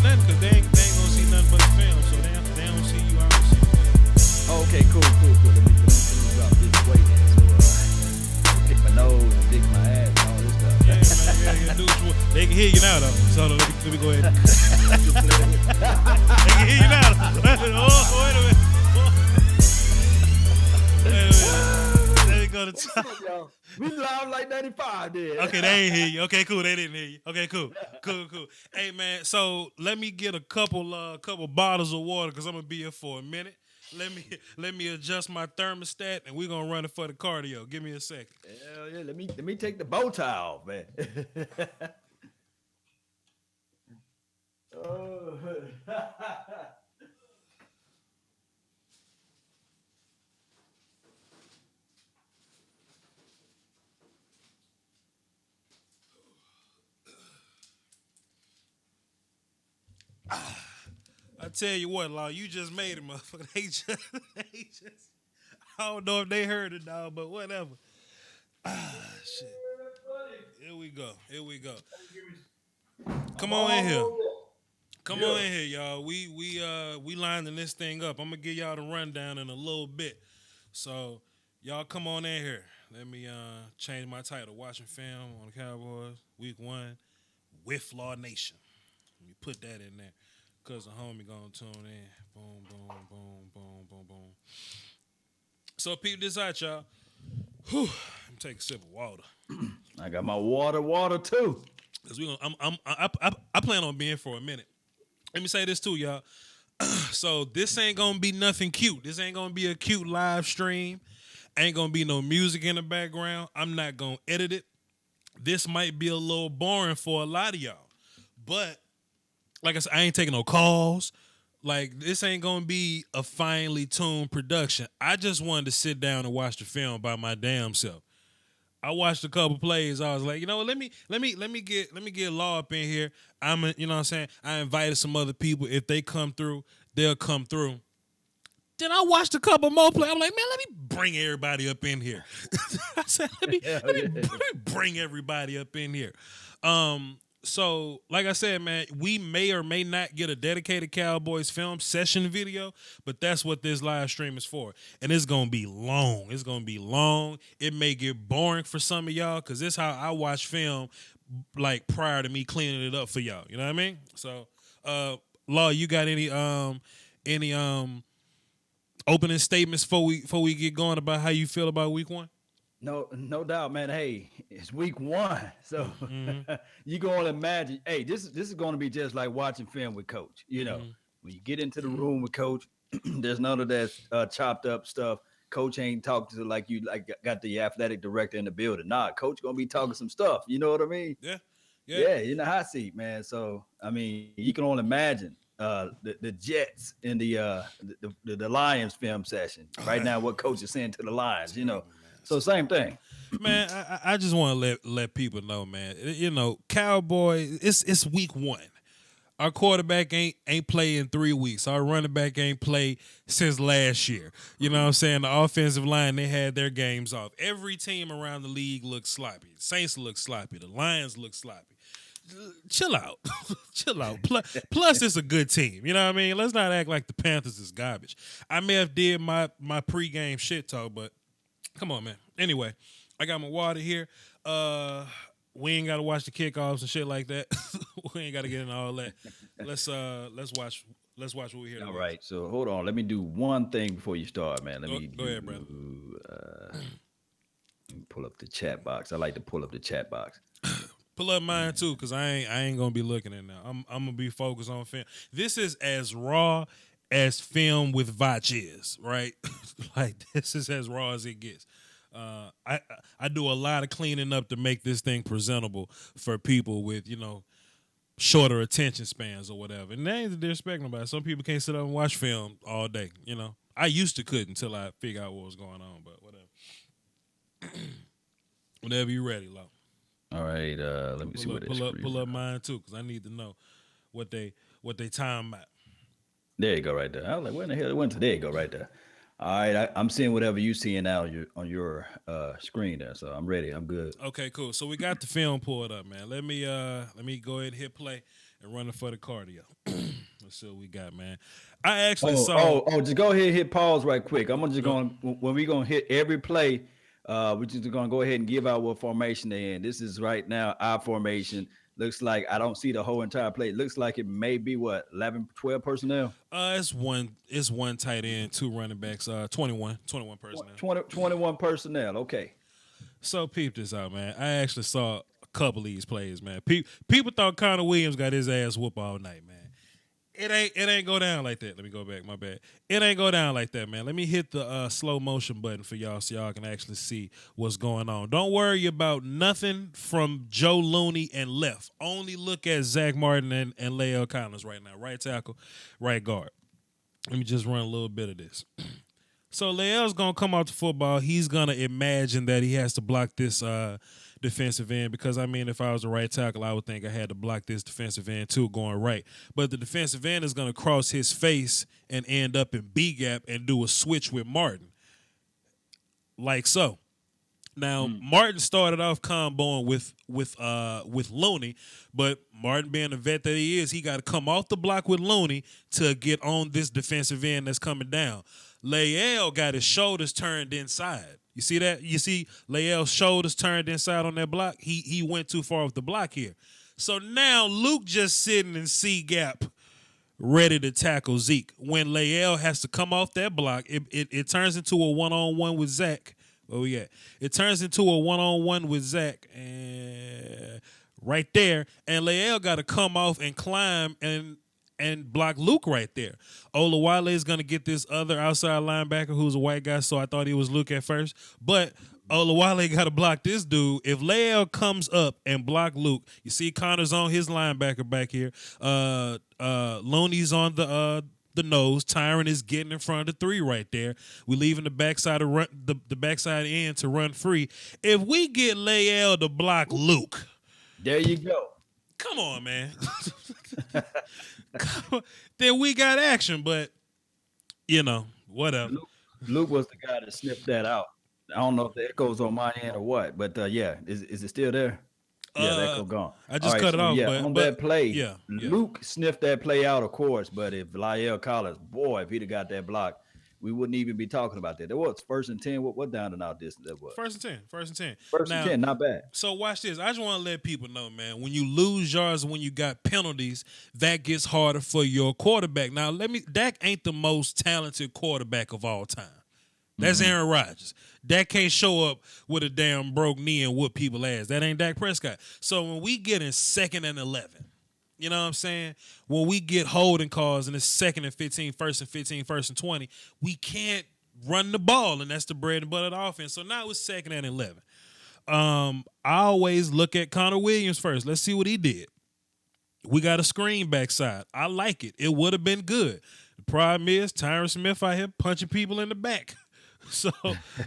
nothing because they ain't gonna see nothing but the film. So they don't see you. I don't see you. Oh, okay, cool. Let me drop this weight in. So, pick my nose and dick my ass and all this stuff. Yeah, man, yeah. Do what you want. They can hear you now, though. So let me go ahead. They can hear you now. Oh, wait a minute. Wait a minute. Let me go to top. Y'all? We live like 95 there. Okay, they ain't hear you. Okay, cool. They didn't hear you. Okay, cool. Hey, man, so let me get a couple bottles of water because I'm going to be here for a minute. Let me adjust my thermostat, and we're going to run it for the cardio. Give me a second. Hell yeah, let me take the bow tie off, man. Oh. I tell you what, Law, you just made it, motherfucker. They just, I don't know if they heard it, dog, but whatever. Shit. Here we go. Come on in here. Come on in here, y'all. We lining this thing up. I'm gonna give y'all the rundown in a little bit. So y'all come on in here. Let me change my title. Watching film on the Cowboys, week 1, with Law Nation. Let me put that in there. Cause the homie gonna tune in. Boom, boom, boom, boom, boom, boom. So peep this out, y'all. Whew. Let me take a sip of water. I got my water too. Cause I plan on being for a minute. Let me say this too, y'all. So this ain't gonna be nothing cute. This ain't gonna be a cute live stream. Ain't gonna be no music in the background. I'm not gonna edit it. This might be a little boring for a lot of y'all, but like I said, I ain't taking no calls. Like, this ain't gonna be a finely tuned production. I just wanted to sit down and watch the film by my damn self. I watched a couple plays. I was like, you know what? Let me get Law up in here. You know what I'm saying? I invited some other people. If they come through, they'll come through. Then I watched a couple more plays. I'm like, man, let me bring everybody up in here. I said, let me bring everybody up in here. So, like I said, man, we may or may not get a dedicated Cowboys film session video, but that's what this live stream is for. And it's going to be long. It may get boring for some of y'all because this is how I watch film, like, prior to me cleaning it up for y'all. You know what I mean? So, Law, you got any opening statements before we get going about how you feel about week 1? No doubt, man. Hey, it's week 1, so you can only imagine. Hey, this is going to be just like watching film with Coach. You know, when you get into the room with Coach, there's none of that chopped up stuff. Coach ain't talking to like got the athletic director in the building. Nah, Coach gonna be talking some stuff. You know what I mean? Yeah, in the hot seat, man. So I mean, you can only imagine the Jets in the Lions film session right now. What Coach is saying to the Lions, you know. So same thing, man. I just want to let people know, man. You know, Cowboy. It's week 1. Our quarterback ain't played in 3 weeks. Our running back ain't played since last year. You know what I'm saying? The offensive line, they had their games off. Every team around the league looks sloppy. Saints look sloppy. The Lions look sloppy. Chill out. Chill out. Plus, it's a good team. You know what I mean? Let's not act like the Panthers is garbage. I may have did my pregame shit talk, but come on, man. Anyway, I got my water here. We ain't got to watch the kickoffs and shit like that. We ain't got to get into all that. Let's watch what we hear. All right. So hold on. Let me do one thing before you start, man. Go ahead, brother. Let me pull up the chat box. I like to pull up the chat box. Pull up mine too, cause I ain't gonna be looking at it now. I'm gonna be focused on film. This is as raw as film with Vach is, right? Like, this is as raw as it gets. I do a lot of cleaning up to make this thing presentable for people with, you know, shorter attention spans or whatever. And that ain't the disrespect nobody. Some people can't sit up and watch film all day, you know. I used to could until I figure out what was going on, but whatever. Whenever you're ready, Lo. All right, let me see what it is. Pull up mine too, because I need to know what they time at. There you go, right there. I was like, where in the hell it went to? There you go, right there. All right, I'm seeing whatever you seeing now on your screen there. So I'm ready. I'm good. Okay, cool. So we got the film pulled up, man. Let me go ahead and hit play and run it for the cardio. Let's see what we got, man. I actually saw. Just go ahead and hit pause right quick. I'm just Go. going when we gonna hit every play. We're just gonna go ahead and give out what formation they're in. This is right now our formation. Looks like I don't see the whole entire play. It looks like it may be what 11, 12 personnel. It's one tight end, two running backs, 21 personnel. 21 personnel. Okay. So peep this out, man. I actually saw a couple of these plays, man. People thought Connor Williams got his ass whooped all night, man. It ain't go down like that. Let me go back. My bad. It ain't go down like that, man. Let me hit the slow motion button for y'all so y'all can actually see what's going on. Don't worry about nothing from Joe Looney and left. Only look at Zach Martin and Lael Collins right now. Right tackle, right guard. Let me just run a little bit of this. So Lael's gonna come out to football. He's gonna imagine that he has to block this defensive end because I mean, if I was a right tackle, I would think I had to block this defensive end too, going right. But the defensive end is gonna cross his face and end up in B gap and do a switch with Martin, like so. Now Martin started off comboing with Looney, but Martin being the vet that he is, he got to come off the block with Looney to get on this defensive end that's coming down. Lael got his shoulders turned inside. You see that? You see Lael's shoulders turned inside on that block? He went too far off the block here. So now Luke just sitting in C gap, ready to tackle Zeke. When Lael has to come off that block, it turns into a one-on-one with Zach. Where we at? It turns into a one-on-one with Zach, and right there, and Lael got to come off and climb and block Luke right there. Olawale is going to get this other outside linebacker who's a white guy, so I thought he was Luke at first. But Olawale got to block this dude. If Lael comes up and block Luke, you see Connor's on his linebacker back here. Looney's on the nose. Tyron is getting in front of the three right there. We leaving the backside of the backside end to run free. If we get Lael to block Luke, there you go. Come on, man. Then we got action, but whatever. Luke was the guy that sniffed that out. I don't know if the echo's on my end or what, but yeah, is it still there? Yeah, the echo gone. I just cut it off. Yeah, on that play, yeah. Luke sniffed that play out, of course. But if Lael Collins, boy, if he'd have got that block, we wouldn't even be talking about that. There was 1st and 10. What down and out distance that was? First and 10. First and 10, not bad. So watch this. I just want to let people know, man, when you lose yards, when you got penalties, that gets harder for your quarterback. Now, Dak ain't the most talented quarterback of all time. That's Aaron Rodgers. Dak can't show up with a damn broke knee and whoop people ass. That ain't Dak Prescott. So when we get in 2nd and 11, you know what I'm saying? When we get holding calls and it's 2nd and 15, 1st and 15, 1st and 20, we can't run the ball, and that's the bread and butter of the offense. So now it's 2nd and 11. I always look at Connor Williams first. Let's see what he did. We got a screen backside. I like it. It would have been good. The problem is Tyron Smith out here punching people in the back. So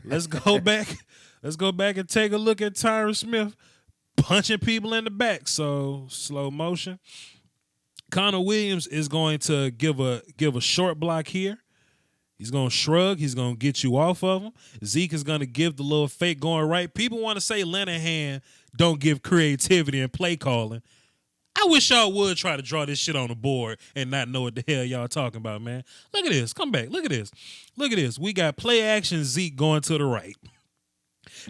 let's go back. Let's go back and take a look at Tyron Smith punching people in the back. So slow motion. Connor Williams is going to give a short block here. He's going to shrug. He's going to get you off of him. Zeke is going to give the little fake going right. People want to say Linehan don't give creativity and play calling. I wish y'all would try to draw this shit on the board and not know what the hell y'all talking about, man. Look at this. Come back. Look at this. Look at this. We got play action Zeke going to the right.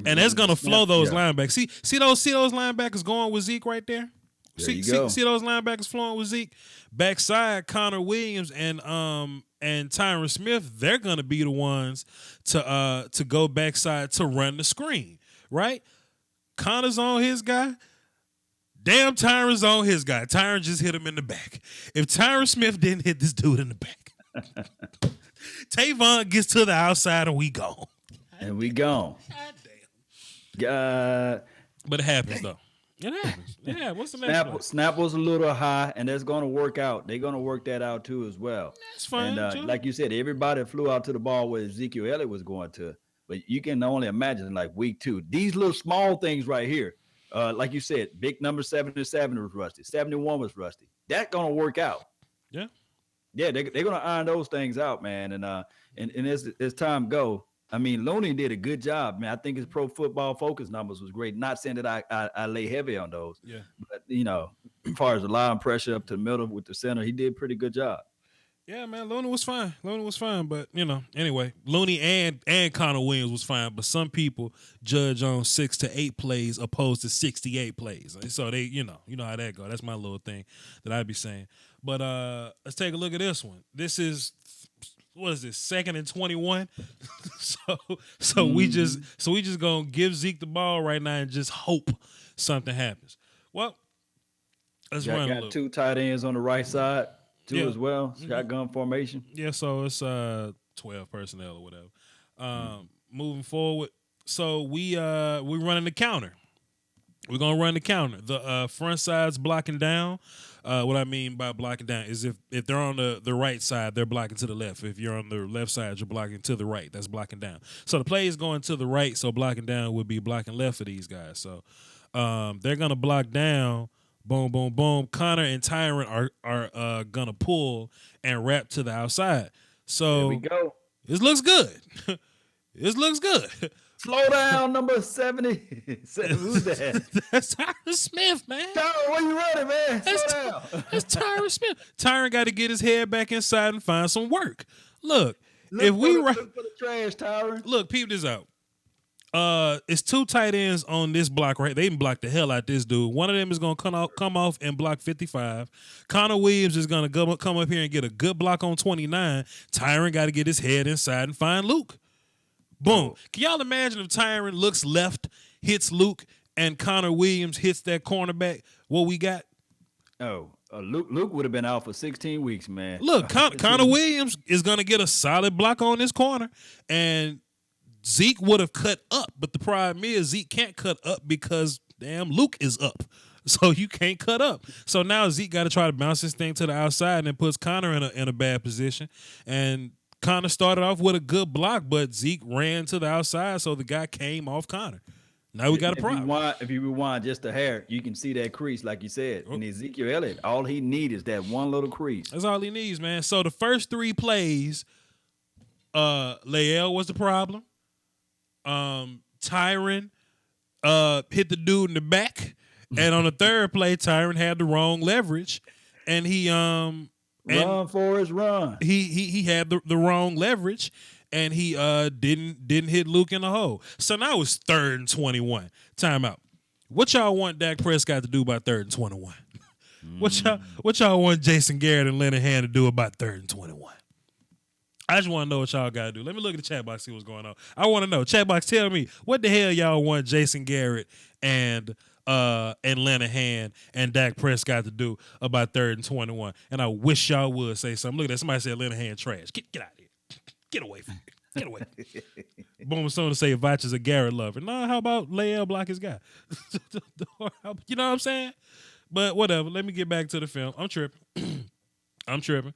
And that's gonna flow those linebackers. See those linebackers going with Zeke right there? See those linebackers flowing with Zeke? Backside, Connor Williams and Tyron Smith, they're gonna be the ones to go backside to run the screen, right? Connor's on his guy. Damn, Tyron's on his guy. Tyron just hit him in the back. If Tyron Smith didn't hit this dude in the back, Tavon gets to the outside and we gone. And we gone. God. But it happens, though. It happens. Yeah, what's the next one? Snap was a little high, and that's going to work out. They're going to work that out, too, as well. That's fine, and like you said, everybody flew out to the ball where Ezekiel Elliott was going to. But you can only imagine, like, week 2. These little small things right here, like you said, big number 77 was rusty. 71 was rusty. That's going to work out. Yeah. Yeah, they're gonna iron those things out, man. And as time go, I mean, Looney did a good job, man. I think his Pro Football Focus numbers was great. Not saying that I lay heavy on those, Yeah. but as far as allowing pressure up to the middle with the center, he did a pretty good job. Yeah, man, Looney was fine. Looney was fine, but anyway, Looney and Connor Williams was fine. But some people judge on 6 to 8 plays opposed to 68 plays. So they, you know how that go. That's my little thing that I'd be saying. But let's take a look at this one. This is what is this? 2nd and 21. so we just gonna give Zeke the ball right now and just hope something happens. Well, let's run a little. Got 2 tight ends on the right side. Two as well, shotgun formation. Yeah, so it's 12 personnel or whatever. Moving forward, so we running the counter. We're gonna run the counter. The front side's blocking down. What I mean by blocking down is if they're on the right side, they're blocking to the left. If you're on the left side, you're blocking to the right. That's blocking down. So the play is going to the right, so blocking down would be blocking left for these guys. So they're gonna block down. Boom, boom, boom. Connor and Tyron are gonna pull and wrap to the outside. So there we go. This looks good. This looks good. Slow down, number 70. Who's that? That's Tyron Smith, man. Tyron, where you running, man? Slow down. That's Tyron Smith. Tyron got to get his head back inside and find some work. Look Look if we look for the trash, Tyron. Look, peep this out. It's 2 tight ends on this block right. They even blocked the hell out this dude. One of them is gonna come off and block 55. Connor Williams is gonna come up here and get a good block on 29. Tyron got to get his head inside and find Luke. Boom. Can y'all imagine if Tyron looks left, hits Luke, and Connor Williams hits that cornerback? What we got? Luke would have been out for 16 weeks, man. Look, Connor Williams is gonna get a solid block on this corner, and Zeke would have cut up, but the problem is Zeke can't cut up because damn Luke is up. So you can't cut up. So now Zeke got to try to bounce this thing to the outside and it puts Connor in a bad position. And Connor started off with a good block, but Zeke ran to the outside, so the guy came off Connor. Now we got a problem. If you rewind just a hair, you can see that crease, like you said. And Ezekiel Elliott, all he needs is that one little crease. That's all he needs, man. So the first 3 plays, Lael was the problem. Tyron hit the dude in the back, and on the 3rd play, Tyron had the wrong leverage, and he run for his run. He had the wrong leverage, and he didn't hit Luke in the hole. So now it's 3rd and 21. Timeout. What y'all want Dak Prescott to do about 3rd and 21? What y'all want Jason Garrett and Leonard Hand to do about 3rd and 21? I just want to know what y'all got to do. Let me look at the chat box, see what's going on. I want to know. Chat box, tell me what the hell y'all want Jason Garrett and Leonard Hand and Dak Prescott to do about 3rd and 21. And I wish y'all would say something. Look at that. Somebody said Leonard Hand trash. Get out of here. Get away from me. Get away. Boom, someone to say Vach is a Garrett lover. No, how about Lael block his guy? You know what I'm saying? But whatever. Let me get back to the film. I'm tripping. I'm tripping.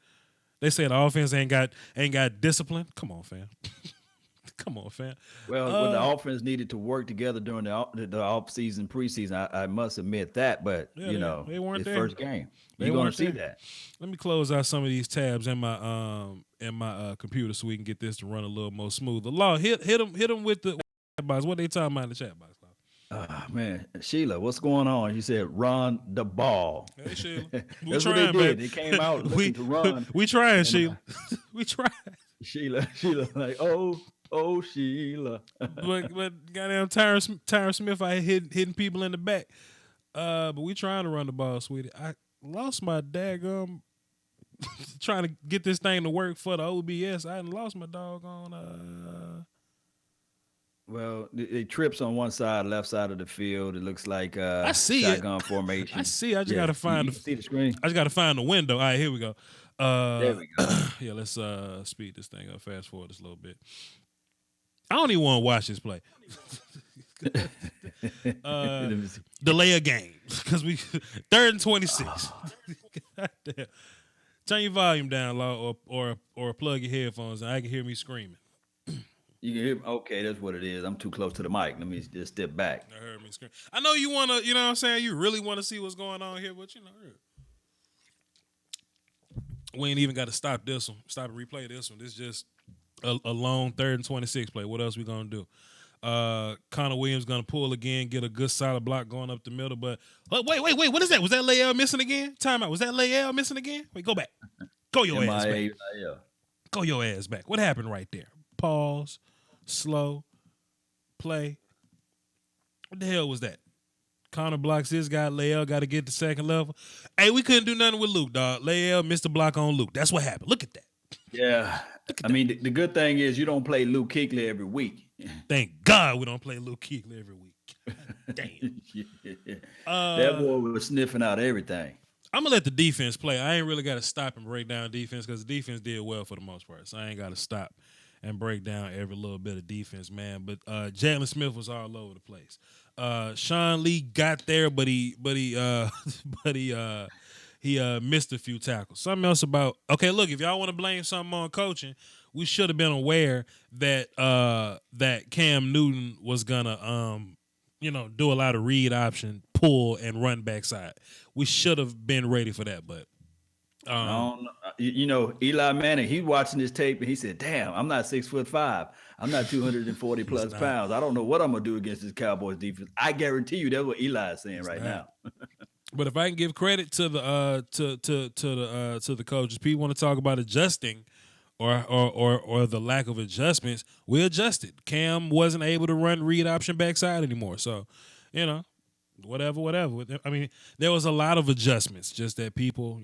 They say the offense ain't got discipline. Come on, fam. Come on, fam. Well, when the offense needed to work together during the off-season, preseason, I must admit that. But, they weren't his there. First game. You're going to see that. Let me close out some of these tabs in my computer so we can get this to run a little more smooth. Law, hit them with the chat box. What they talking about in the chat box? Man, Sheila, what's going on? You said run the ball. Hey, Sheila. That's trying, what they did. Baby. They came out looking to run. We trying, Sheila. We trying. Sheila, like, oh, Sheila. but goddamn Tyron Smith out here hitting people in the back. But we trying to run the ball, sweetie. I lost my daggum trying to get this thing to work for the OBS. I lost my doggone Well, it trips on one side, left side of the field. It looks like I see shotgun formation. I see. I just gotta find see the screen. I just gotta find the window. All right, here we go. There we go. Yeah, let's speed this thing up. Fast forward this a little bit. I don't even want to watch this play. Delay a game because we 3rd and 26. Goddamn. Turn your volume down, Law, or plug your headphones, and I can hear me screaming. You can hear me? Okay, that's what it is. I'm too close to the mic. Let me just step back. I heard me scream. I know you want to, you know what I'm saying? You really want to see what's going on here, but We ain't even got to stop this one. Stop and replay this one. This is just a long 3rd and 26 play. What else we gonna do? Connor Williams gonna pull again, get a good solid block going up the middle. But wait, what is that? Was that Layell missing again? Timeout. Was that Layell missing again? Wait, go back. Go your ass back. Go your ass back. What happened right there? Pause. Slow. Play. What the hell was that? Connor blocks this guy. Layell got to get the second level. Hey, we couldn't do nothing with Luke, dog. Layell missed the block on Luke. That's what happened. Look at that. Yeah. I mean, the good thing is you don't play Luke Kuechly every week. Thank God we don't play Luke Kuechly every week. Damn. That boy was sniffing out everything. I'm going to let the defense play. I ain't really got to stop and break down defense because the defense did well for the most part. So I ain't got to stop and break down every little bit of defense, man. But Jalen Smith was all over the place. Sean Lee got there, but he missed a few tackles. Something else about look, if y'all want to blame something on coaching, we should have been aware that that Cam Newton was gonna do a lot of read option, pull, and run backside. We should have been ready for that, but Eli Manning, he's watching this tape and he said, damn, I'm not 6'5". I'm not 240 plus pounds. I don't know what I'm gonna do against this Cowboys defense. I guarantee you that's what Eli is saying right now. But if I can give credit to the to the coaches, people want to talk about adjusting or the lack of adjustments. We adjusted. Cam wasn't able to run read option backside anymore. So, whatever. I mean, there was a lot of adjustments, just that people.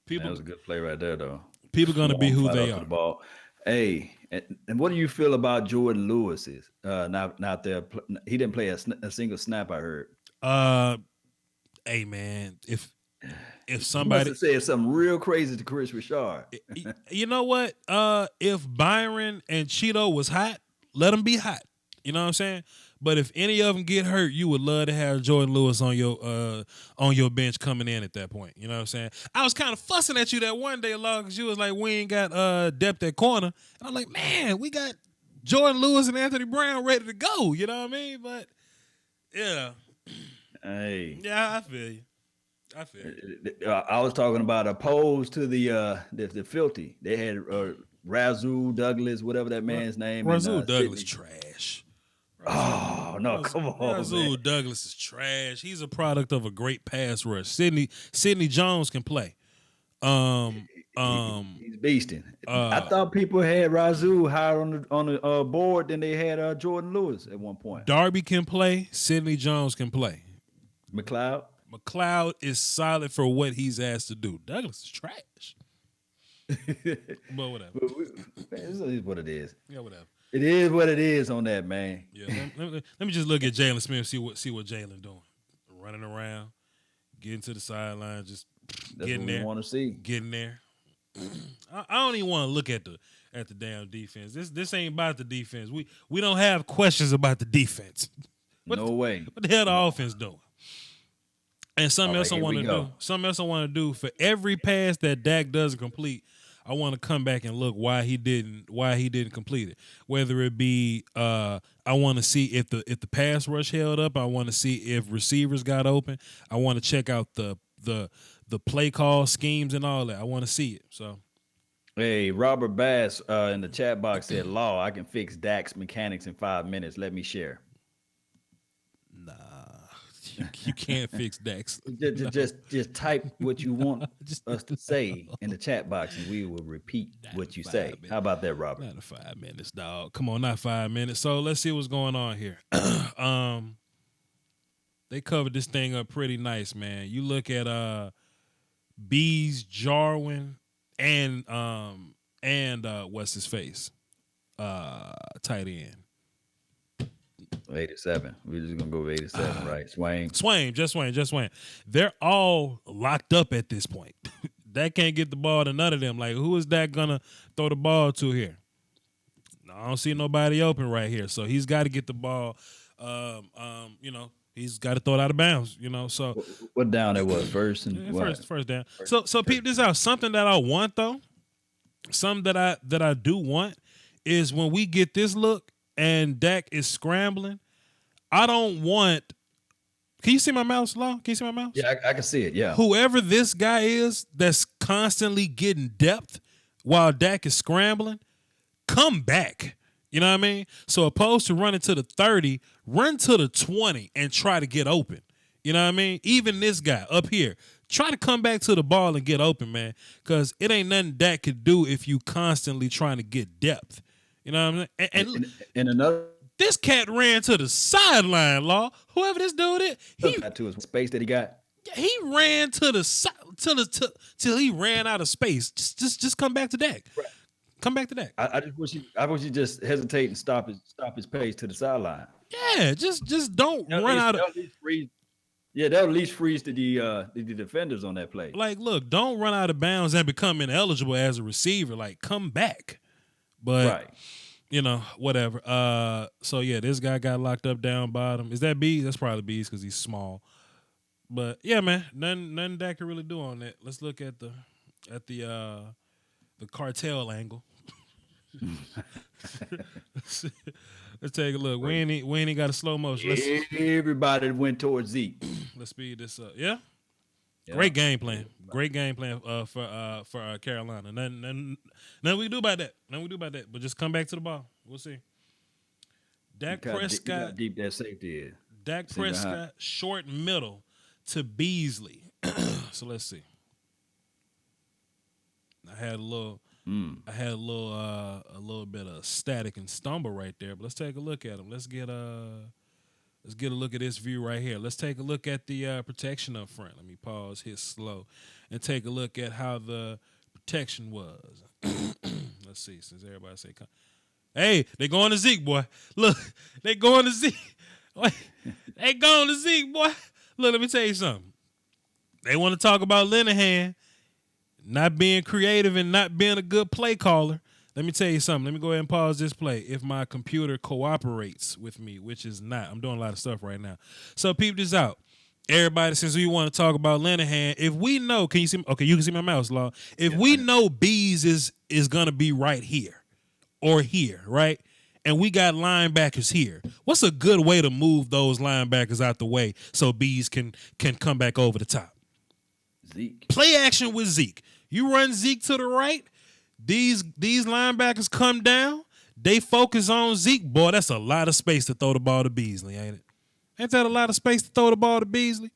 That was a good play right there, though. People going to be who they are. The ball. Hey, and what do you feel about Jordan Lewis? Not there. He didn't play a single snap, I heard. Hey, man, if somebody said something real crazy to Chris Richard. You know what? If Byron and Cheeto was hot, let them be hot. You know what I'm saying? But if any of them get hurt, you would love to have Jordan Lewis on your bench coming in at that point. You know what I'm saying? I was kind of fussing at you that one day, Law, because you was like, we ain't got depth at corner. And I'm like, man, we got Jordan Lewis and Anthony Brown ready to go. You know what I mean? But yeah. Hey. Yeah, I feel you. I was talking about opposed to the filthy. They had Razul Douglas, whatever that man's name. Razul Douglas trash. Come on. Razul Douglas is trash. He's a product of a great pass rush. Sidney Jones can play. He's beasting. I thought people had Razul higher on the board than they had Jordan Lewis at one point. Darby can play. Sidney Jones can play. McLeod is solid for what he's asked to do. Douglas is trash. But whatever. It is what it is. Yeah, whatever. It is what it is on that, man. Yeah, let me just look at Jalen Smith, see what Jalen doing. Running around, getting to the sideline, just getting there. Want to see. Getting there. I don't even want to look at the damn defense. This ain't about the defense. We don't have questions about the defense. No way. What the hell the offense doing? And something else I want to do for every pass that Dak doesn't complete, I want to come back and look why he didn't complete it. Whether it be I want to see if the pass rush held up. I want to see if receivers got open. I want to check out the play call schemes and all that. I want to see it. So, hey, Robert Bass in the chat box said, "Law, I can fix Dak's mechanics in 5 minutes. Let me share." Nah. You can't fix Dax. Just type what you want us to say in the chat box, and we will repeat what you say. Minutes. How about that, Robert? Not 5 minutes, dog. Come on, not 5 minutes. So let's see what's going on here. They covered this thing up pretty nice, man. You look at Bees, Jarwin, and what's his face, tight end. 87. We're just gonna go with 87, right? Swain. They're all locked up at this point. Dak can't get the ball to none of them. Like, who is Dak gonna throw the ball to here? I don't see nobody open right here. So he's got to get the ball. He's got to throw it out of bounds. So what down it was first and first down. So peep this out. Something that I want though, something that I do want is when we get this look. And Dak is scrambling. I don't want. Can you see my mouse, Law? Can you see my mouse? Yeah, I can see it. Yeah. Whoever this guy is that's constantly getting depth while Dak is scrambling, come back. You know what I mean? So opposed to running to the 30, run to the 20 and try to get open. You know what I mean? Even this guy up here, try to come back to the ball and get open, man, because it ain't nothing Dak could do if you constantly trying to get depth. You know what I mean? And another, this cat ran to the sideline, Law. Whoever this dude is, he to his space that he got. He ran to the side till he ran out of space. Just come back to Dak. Right. Come back to Dak. I wish he just hesitate and stop his pace to the sideline. Yeah, just don't run out of. They'll at least freeze the defenders on that play. Like, look, don't run out of bounds and become ineligible as a receiver. Like, come back. But right. You know, whatever. So yeah, this guy got locked up down bottom. Is that Bees? That's probably Bees because he's small. But yeah, man, nothing Dak can really do on that. Let's look at the cartel angle. Let's take a look. We ain't got a slow motion. Everybody went towards Zeke. Let's speed this up. Yeah. Great game plan. Great game plan for Carolina. Nothing we can do about that. Nothing we do about that. But just come back to the ball. We'll see. Dak Prescott. Deep that safety is. Dak Prescott short middle to Beasley. So let's see. I had a little bit of static and stumble right there, but let's take a look at him. Let's get a look at this view right here. Let's take a look at the protection up front. Let me pause, hit slow, and take a look at how the protection was. Let's see, since everybody say, hey, they going to Zeke, boy. Look, they going to Zeke. They going to Zeke, boy. Look, let me tell you something. They want to talk about Linehan not being creative and not being a good play caller. Let me tell you something. Let me go ahead and pause this play. If my computer cooperates with me, which is not. I'm doing a lot of stuff right now. So peep this out. Everybody, since we want to talk about Linehan, if we know, can you see? Okay, you can see my mouse, Law. If we know Bees is going to be right here or here, right? And we got linebackers here. What's a good way to move those linebackers out the way so Bees can come back over the top? Zeke. Play action with Zeke. You run Zeke to the right. These linebackers come down. They focus on Zeke. Boy, that's a lot of space to throw the ball to Beasley, ain't it? Ain't that a lot of space to throw the ball to Beasley?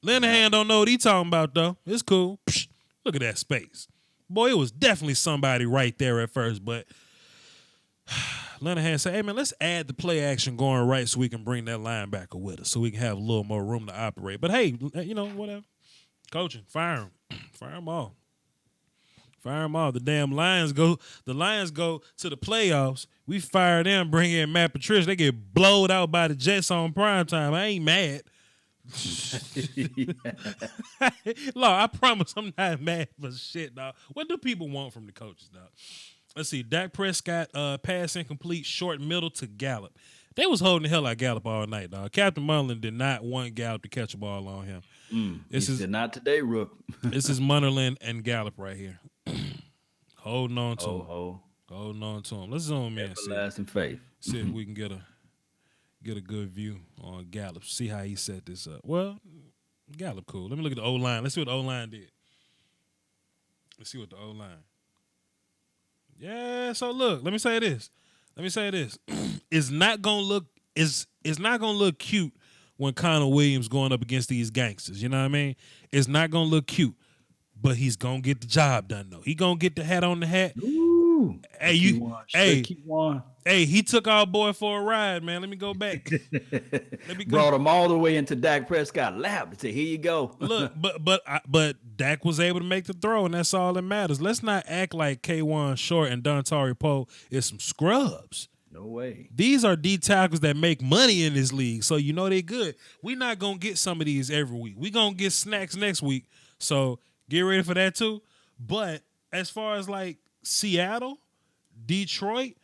Linehan don't know what he talking about, though. It's cool. Psh, look at that space. Boy, it was definitely somebody right there at first, but Linehan said, hey, man, let's add the play action going right so we can bring that linebacker with us so we can have a little more room to operate. But, hey, you know, whatever. Coaching, fire him. Fire them all. Fire them all. The Lions go to the playoffs. We fire them, bring in Matt Patricia. They get blowed out by the Jets on primetime. I ain't mad. Law, I promise I'm not mad for shit, dog. What do people want from the coaches, dog? Let's see. Dak Prescott, pass incomplete, short middle to Gallup. They was holding the hell out of Gallup all night, dog. Captain Munderland did not want Gallup to catch a ball on him. This is not today, Rook. This is Munderland and Gallup right here. Holding on to him. Holding on to him. Let's zoom in. Everlasting faith. See if we can get a good view on Gallup. See how he set this up. Well, Gallup cool. Let me look at the O-line. Let's see what the O-line did. Let's see what the O-line. Yeah, so look, let me say this. It's not gonna look cute when Connor Williams going up against these gangsters. You know what I mean? It's not gonna look cute, but he's gonna get the job done though. He gonna get the hat on the hat. Ooh, hey, he took our boy for a ride, man. Let me go back. Brought him all the way into Dak Prescott's lap and said, "Here you go." Look, but Dak was able to make the throw, and that's all that matters. Let's not act like K1 Short and Dontari Poe is some scrubs. No way. These are D tackles that make money in this league, so you know they good. We're not gonna get some of these every week. We're gonna get snacks next week, so get ready for that too. But as far as like Seattle, Detroit,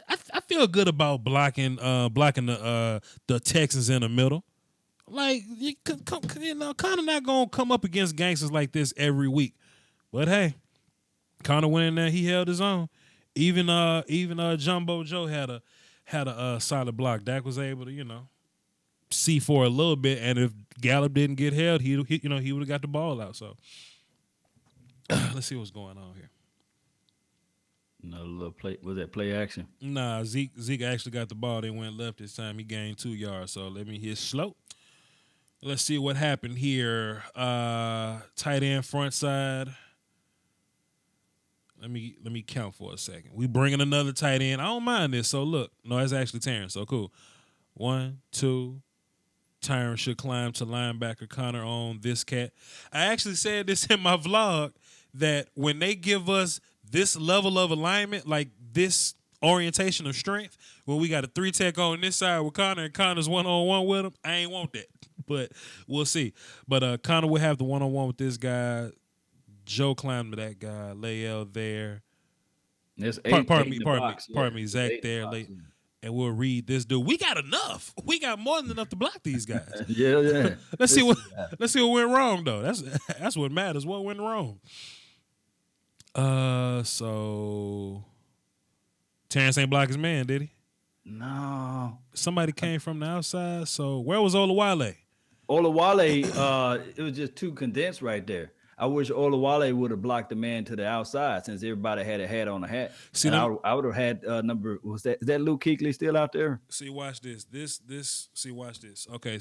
I feel good about blocking the Texans in the middle. Like kind of not gonna come up against gangsters like this every week. But hey, Connor went in there. He held his own. Even Jumbo Joe had a solid block. Dak was able to see for a little bit, and if Gallup didn't get held, he would have got the ball out. So Let's see what's going on here. Another little play. Was that play action? Nah, Zeke actually got the ball. They went left this time. He gained 2 yards. So let me hit slow. Let's see what happened here. Tight end front side. Let me count for a second. We bringing another tight end. I don't mind this. So look, no, that's actually Terrence. So cool. 1, 2. Tyron should climb to linebacker. Connor on this cat. I actually said this in my vlog that when they give us this level of alignment, like this orientation of strength, where we got a 3-tech on this side with Connor and Connor's one-on-one with him, I ain't want that. But we'll see. But Connor will have the one-on-one with this guy. Joe climbed to that guy. Layel there. There's Pardon me. Zach there. And we'll read this dude. We got enough. We got more than enough to block these guys. yeah. Let's see what went wrong though. That's what matters. What went wrong? So Terrence ain't block his man, did he? No. Somebody came from the outside. So where was Olawale? Olawale, it was just too condensed right there. I wish Olawale would have blocked the man to the outside since everybody had a hat on a hat. See, I would have had number. Is that Luke Kuechly still out there? See, watch this. Watch this. Okay,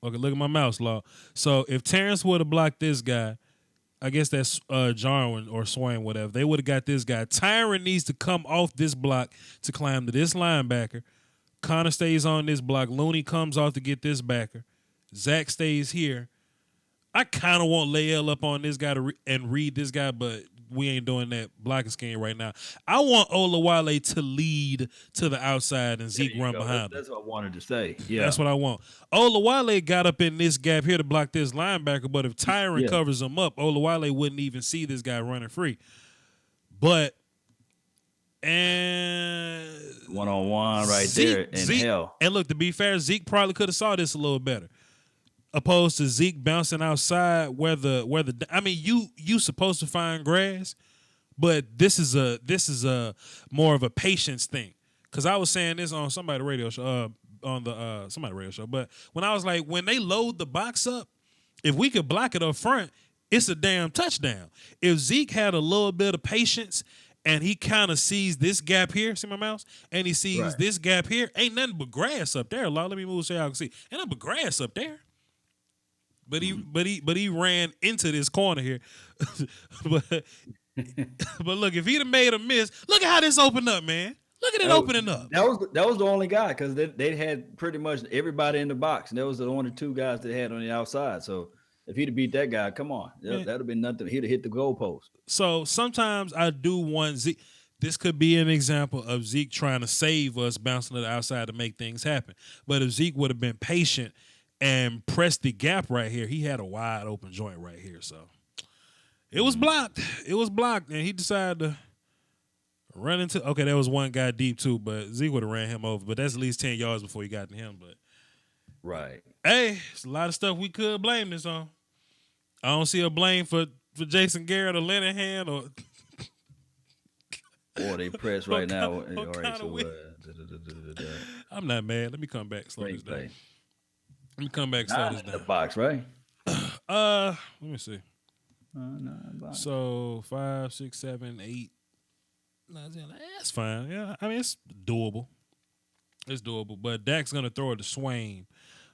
look at my mouse, Law. So if Terrence would have blocked this guy, I guess that's Jarwin or Swain, whatever. They would have got this guy. Tyron needs to come off this block to climb to this linebacker. Connor stays on this block. Looney comes off to get this backer. Zach stays here. I kind of want Layel up on this guy and read this guy, but we ain't doing that blocking scheme right now. I want Olawale to lead to the outside and Zeke run behind him. That's what I wanted to say. Yeah, that's what I want. Olawale got up in this gap here to block this linebacker, but if Tyron covers him up, Olawale wouldn't even see this guy running free. But and one-on-one right there in hell. And look, to be fair, Zeke probably could have saw this a little better. Opposed to Zeke bouncing outside where you supposed to find grass, but this is a more of a patience thing. Cause I was saying this on somebody's radio show, but when I was like, when they load the box up, if we could block it up front, it's a damn touchdown. If Zeke had a little bit of patience and he kind of sees this gap here, see my mouse, and he sees this gap here, ain't nothing but grass up there. Let me move so y'all can see. Ain't nothing but grass up there. But he ran into this corner here. but look, if he'd have made a miss, look at how this opened up, man. Look at it opening up. That was the only guy because they had pretty much everybody in the box, and that was the only two guys they had on the outside. So if he'd have beat that guy, come on, that'd have been nothing. He'd have hit the goalpost. So sometimes I do want Zeke. This could be an example of Zeke trying to save us, bouncing to the outside to make things happen. But if Zeke would have been patient and pressed the gap right here, he had a wide open joint right here. So it was blocked. And he decided to run into. Okay, there was one guy deep too, but Zeke would have ran him over. But that's at least 10 yards before he got to him. But hey, it's a lot of stuff we could blame this on. I don't see a blame for Jason Garrett or Linehan or. Boy, they press right now. All right, so I'm not mad. Let me come back. Slow this down. Let me come back. Slow this down. The box, right? Let me see. So 5, 6, 7, 8. That's fine. Yeah, I mean it's doable. It's doable. But Dak's gonna throw it to Swain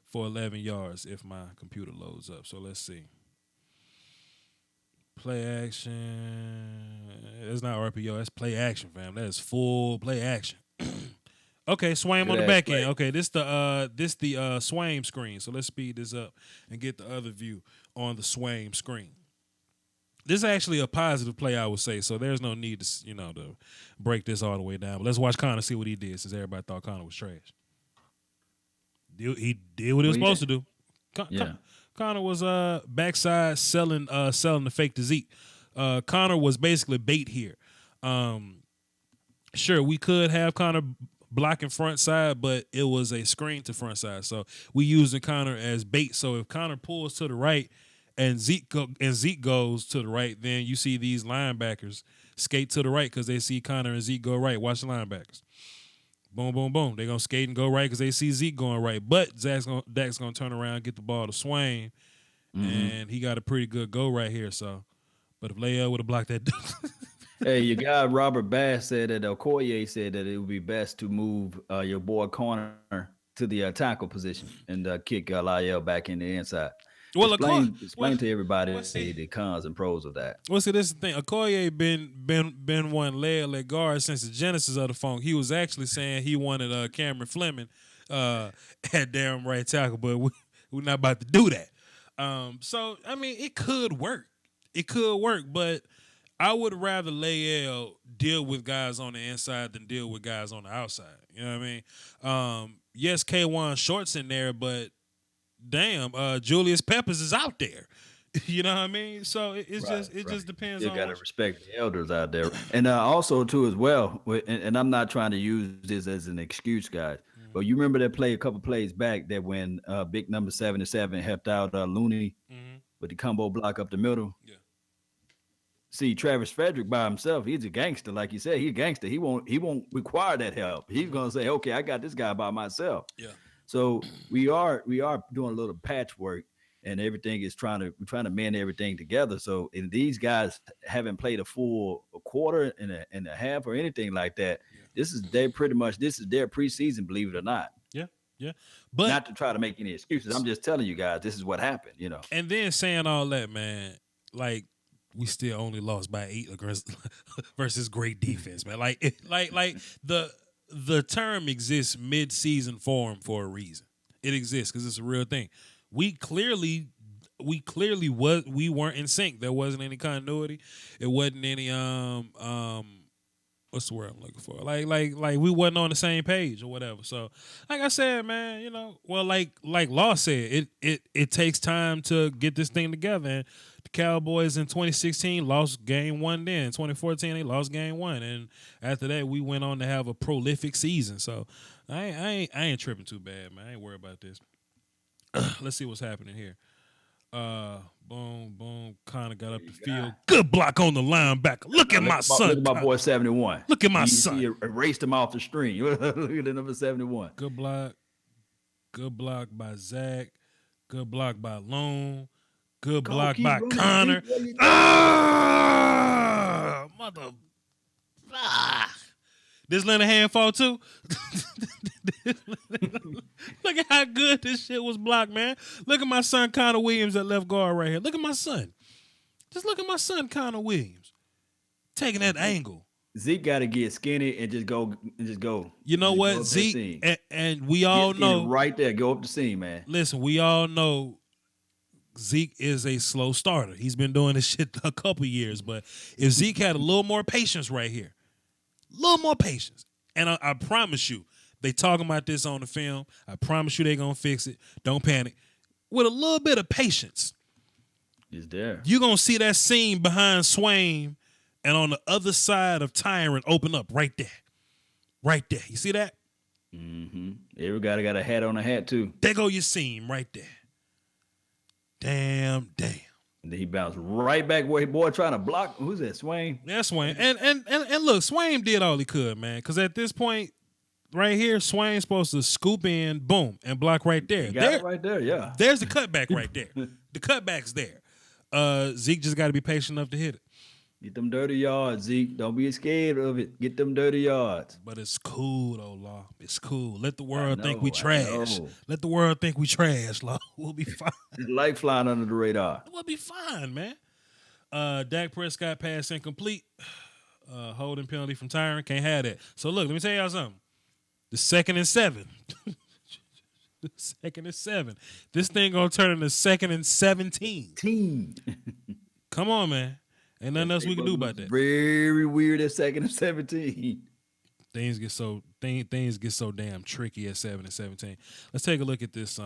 for 11 yards if my computer loads up. So let's see. Play action. It's not RPO. That's play action, fam. That is full play action. Okay, Swain on the back end. Okay, this the Swain screen. So let's speed this up and get the other view on the Swain screen. This is actually a positive play, I would say. So there's no need to to break this all the way down. But let's watch Connor see what he did, since everybody thought Connor was trash. He did what he was supposed to do. Connor was backside selling the fake to Zeke. Connor was basically bait here. Sure, we could have Connor blocking front side, but it was a screen to front side. So we using Connor as bait. So if Connor pulls to the right and Zeke goes to the right, then you see these linebackers skate to the right because they see Connor and Zeke go right. Watch the linebackers. Boom, boom, boom. They're going to skate and go right because they see Zeke going right. But Dak's going to turn around and get the ball to Swain, and he got a pretty good go right here. So, But if Leia would have blocked that, Hey, your guy Robert Bass said that Okoye said that it would be best to move your boy corner to the tackle position and kick Lyell back in the inside. well, Explain to everybody see, the cons and pros of that. well, see, this is the thing. Okoye been one leg at guard since the genesis of the funk. He was actually saying he wanted Cameron Fleming at damn right tackle, but we're not about to do that. So I mean, it could work. It could work, but I would rather Leal deal with guys on the inside than deal with guys on the outside. You know what I mean? Yes, K1 Short's in there, but damn, Julius Peppers is out there. You know what I mean? So it just depends. You on got to respect the elders out there, and also too as well. And I'm not trying to use this as an excuse, guys. But you remember that play a couple plays back that when big number 77 helped out Looney with the combo block up the middle. Yeah. See, Travis Frederick by himself, he's a gangster. Like you said, he's a gangster. He won't require that help. He's gonna say, okay, I got this guy by myself. Yeah. So we are doing a little patchwork, and everything is we're trying to mend everything together. So and these guys haven't played a quarter and a half or anything like that. Yeah. This is their preseason, believe it or not. Yeah. Yeah. But not to try to make any excuses. I'm just telling you guys, this is what happened, you know. And then saying all that, man, like we still only lost by 8 versus great defense, man. Like the term exists mid-season form for a reason. It exists because it's a real thing. We clearly we weren't in sync. There wasn't any continuity. It wasn't any what's the word I'm looking for? Like we wasn't on the same page or whatever. So like I said, man, you know, well like Law said, it takes time to get this thing together. And the Cowboys in 2016 lost game 1 then. In 2014 they lost game 1. And after that we went on to have a prolific season. So I ain't tripping too bad, man. I ain't worried about this. Let's see what's happening here. Boom. Connor got up the field. Good block on the linebacker. Look at my son. Look at my boy 71. Look at my son. He erased him off the screen. Look at the number 71. Good block. Good block by Zach. Good block by Lone. Good block by Connor. Mother. This Lenahan fall too? Look at how good this shit was blocked, man. Look at my son Connor Williams at left guard right here. Look at my son. Just look at my son Connor Williams taking that angle. Zeke got to get skinny and just go. You know what, Zeke, and we all know right there. Go up the seam, man. Listen, we all know Zeke is a slow starter. He's been doing this shit a couple years, but if Zeke had a little more patience right here. Little more patience. And I promise you, they talking about this on the film. I promise you they going to fix it. Don't panic. With a little bit of patience. Is there. You're going to see that seam behind Swain and on the other side of Tyrant open up right there. Right there. You see that? Mm-hmm. Every guy got a hat on a hat, too. There go your seam right there. Damn. And then he bounced right back where boy trying to block. Who's that, Swain? That's Swain. And look, Swain did all he could, man. Because at this point, right here, Swain's supposed to scoop in, boom, and block right there. He got it right there, yeah. There's the cutback right there. The cutback's there. Zeke just got to be patient enough to hit it. Get them dirty yards, Zeke. Don't be scared of it. Get them dirty yards. But it's cool, though, Law. It's cool. Let the world think we trash. Let the world think we trash, Law. We'll be fine. It's like flying under the radar. We'll be fine, man. Dak Prescott pass incomplete. Holding penalty from Tyron. Can't have that. So, look, let me tell y'all something. The 2nd and 7. The 2nd and 7. This thing going to turn into 2nd and 17. Come on, man. Ain't nothing else we can do about that. Very weird at 2nd and 17. Things get so damn tricky at 7 and 17. Let's take a look at this.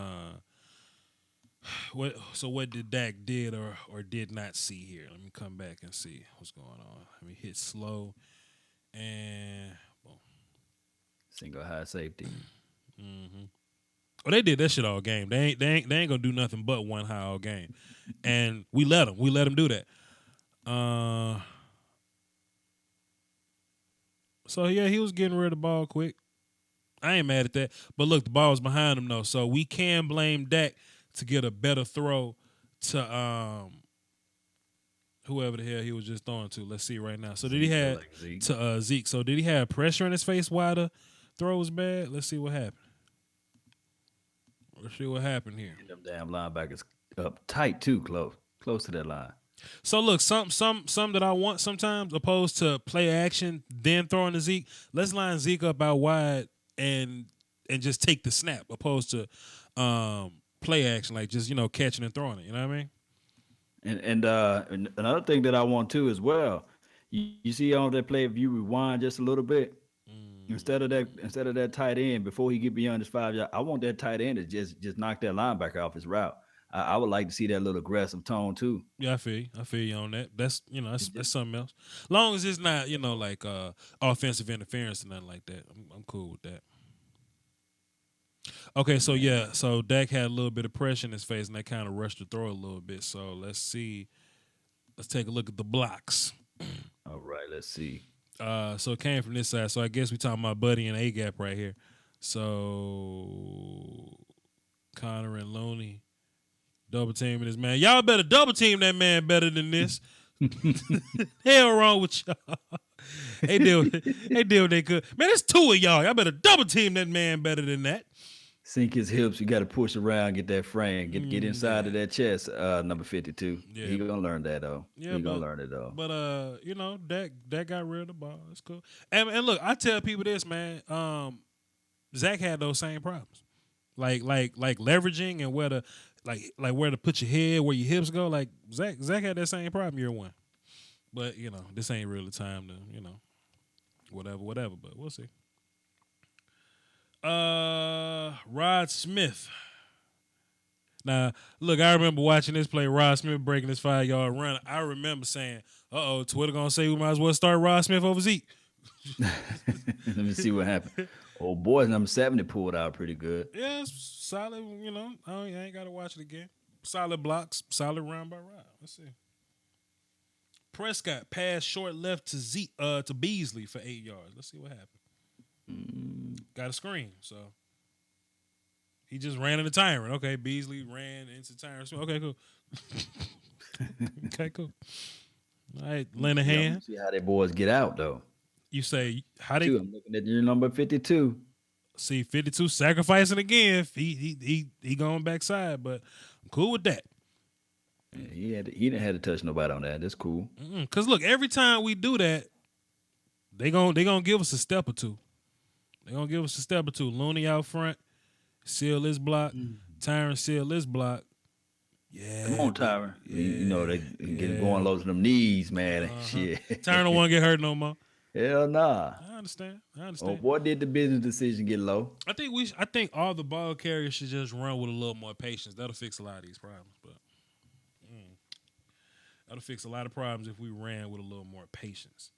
What did Dak did or did not see here? Let me come back and see what's going on. Let me hit slow and boom. Single high safety. Mm-hmm. Oh, they did that shit all game. They ain't gonna do nothing but one high all game, and we let them do that. So yeah, he was getting rid of the ball quick. I ain't mad at that. But look, the ball was behind him though, so we can blame Dak to get a better throw to whoever the hell he was just throwing to. Let's see right now. So did Zeke, he I have like Zeke. to Zeke? So did he have pressure in his face while the throw was bad? Let's see what happened. Let's see what happened here. And them damn linebackers up tight too, close to that line. So look, some that I want sometimes, opposed to play action, then throwing to Zeke. Let's line Zeke up out wide and just take the snap, opposed to play action, like just catching and throwing it. You know what I mean? And another thing that I want too as well. You see on that play, if you rewind just a little bit, instead of that tight end before he get beyond his 5 yard, I want that tight end to just knock that linebacker off his route. I would like to see that little aggressive tone too. Yeah, I feel you on that. That's that's something else. Long as it's not like offensive interference or nothing like that, I'm cool with that. Okay, so yeah, so Dak had a little bit of pressure in his face, and that kind of rushed the throw a little bit. So let's see. Let's take a look at the blocks. All right, let's see. So it came from this side. So I guess we talking about Buddy and A Gap right here. So Connor and Looney double teaming this man. Y'all better double team that man better than this. Hell wrong with y'all. They did what they could. Man, it's two of y'all. Y'all better double team that man better than that. Sink his hips. You got to push around, get that frame, get inside of that chest. Number 52. Yeah. He gonna learn that though. Yeah, he gonna learn it though. But that got rid of the ball. That's cool. And look, I tell people this, man. Zach had those same problems, like leveraging and where to where to put your head, where your hips go. Like Zach had that same problem year one. But this ain't really the time to whatever. But we'll see. Rod Smith. Now, look, I remember watching this play, Rod Smith breaking this 5-yard run. I remember saying, Twitter gonna say we might as well start Rod Smith over Zeke. Let me see what happened. Oh, boys, number 70 pulled out pretty good. Yeah, it's solid, I ain't gotta watch it again. Solid blocks, solid run by Rod. Let's see. Prescott passed short left to Beasley for 8 yards. Let's see what happened. Got a screen, so he just ran into Tyron. Okay, Beasley ran into Tyron. Okay, cool. Okay, cool. All right, Linehan. See how they boys get out though. You say how they? I'm looking at your number 52. See 52 sacrificing again. He going backside, but I'm cool with that. Yeah, he didn't have to touch nobody on that. That's cool. Cause look, every time we do that, they gonna give us a step or two. They gonna give us a step or two. Looney out front, seal this block. Tyron seal this block. Yeah, come on, Tyron. Yeah, they get going low to them knees, man. Shit. Tyron don't want to get hurt no more. Hell nah. I understand. Oh, boy, did the business decision get low? I think all the ball carriers should just run with a little more patience. That'll fix a lot of these problems. But that'll fix a lot of problems if we ran with a little more patience.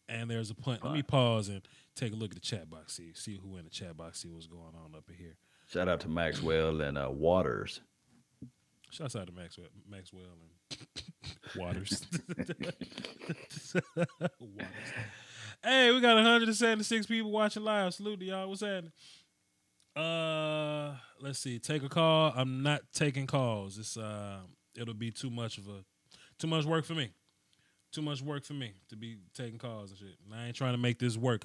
And there's a punt. Let me pause and take a look at the chat box. See who in the chat box. See what's going on up in here. Shout out to Maxwell and Waters. Shouts out to Maxwell and Waters. Waters. Hey, we got 176 people watching live. Salute to y'all. What's happening? Let's see. Take a call. I'm not taking calls. It's it'll be too much work for me. Too much work for me to be taking calls and shit. And I ain't trying to make this work.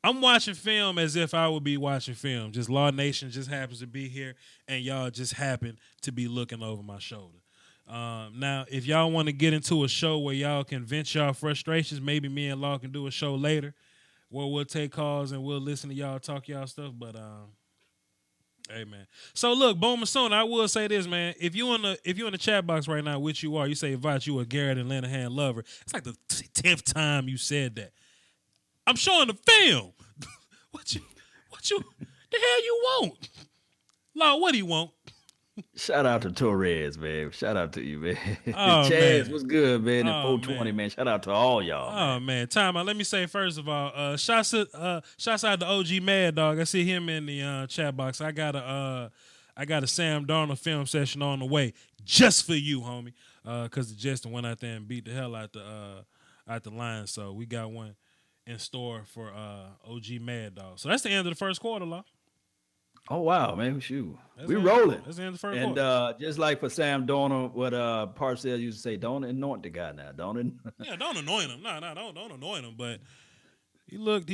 I'm watching film as if I would be watching film. Just Law Nation just happens to be here, and y'all just happen to be looking over my shoulder. Now, if y'all want to get into a show where y'all can vent y'all frustrations, maybe me and Law can do a show later where we'll take calls and we'll listen to y'all talk y'all stuff. But hey man. So look, Bowman Soon, I will say this, man. If you in the chat box right now, which you are, you say Vouch, you a Garrett and Linehan lover. It's like the 10th time you said that. I'm showing the film. What the hell you want? Law, what do you want? Shout out to Torres, man. Shout out to you, man. Oh, Chaz, man. what's good, man? Oh, 420, man. Shout out to all y'all. Oh man, time out. Let me say first of all, shouts out to OG Mad Dog. I see him in the chat box. I got a Sam Darnold film session on the way just for you, homie. Cause the Justin went out there and beat the hell out the Lions. So we got one in store for OG Mad Dog. So that's the end of the first quarter, Law. Oh wow, man, shoot, That's we the end, rolling. that's the end of the first And quarter. just like for Sam Donald, what Parcells used to say, don't anoint the guy now, don't it? Yeah, don't annoy him. No, no, don't annoy him. But he looked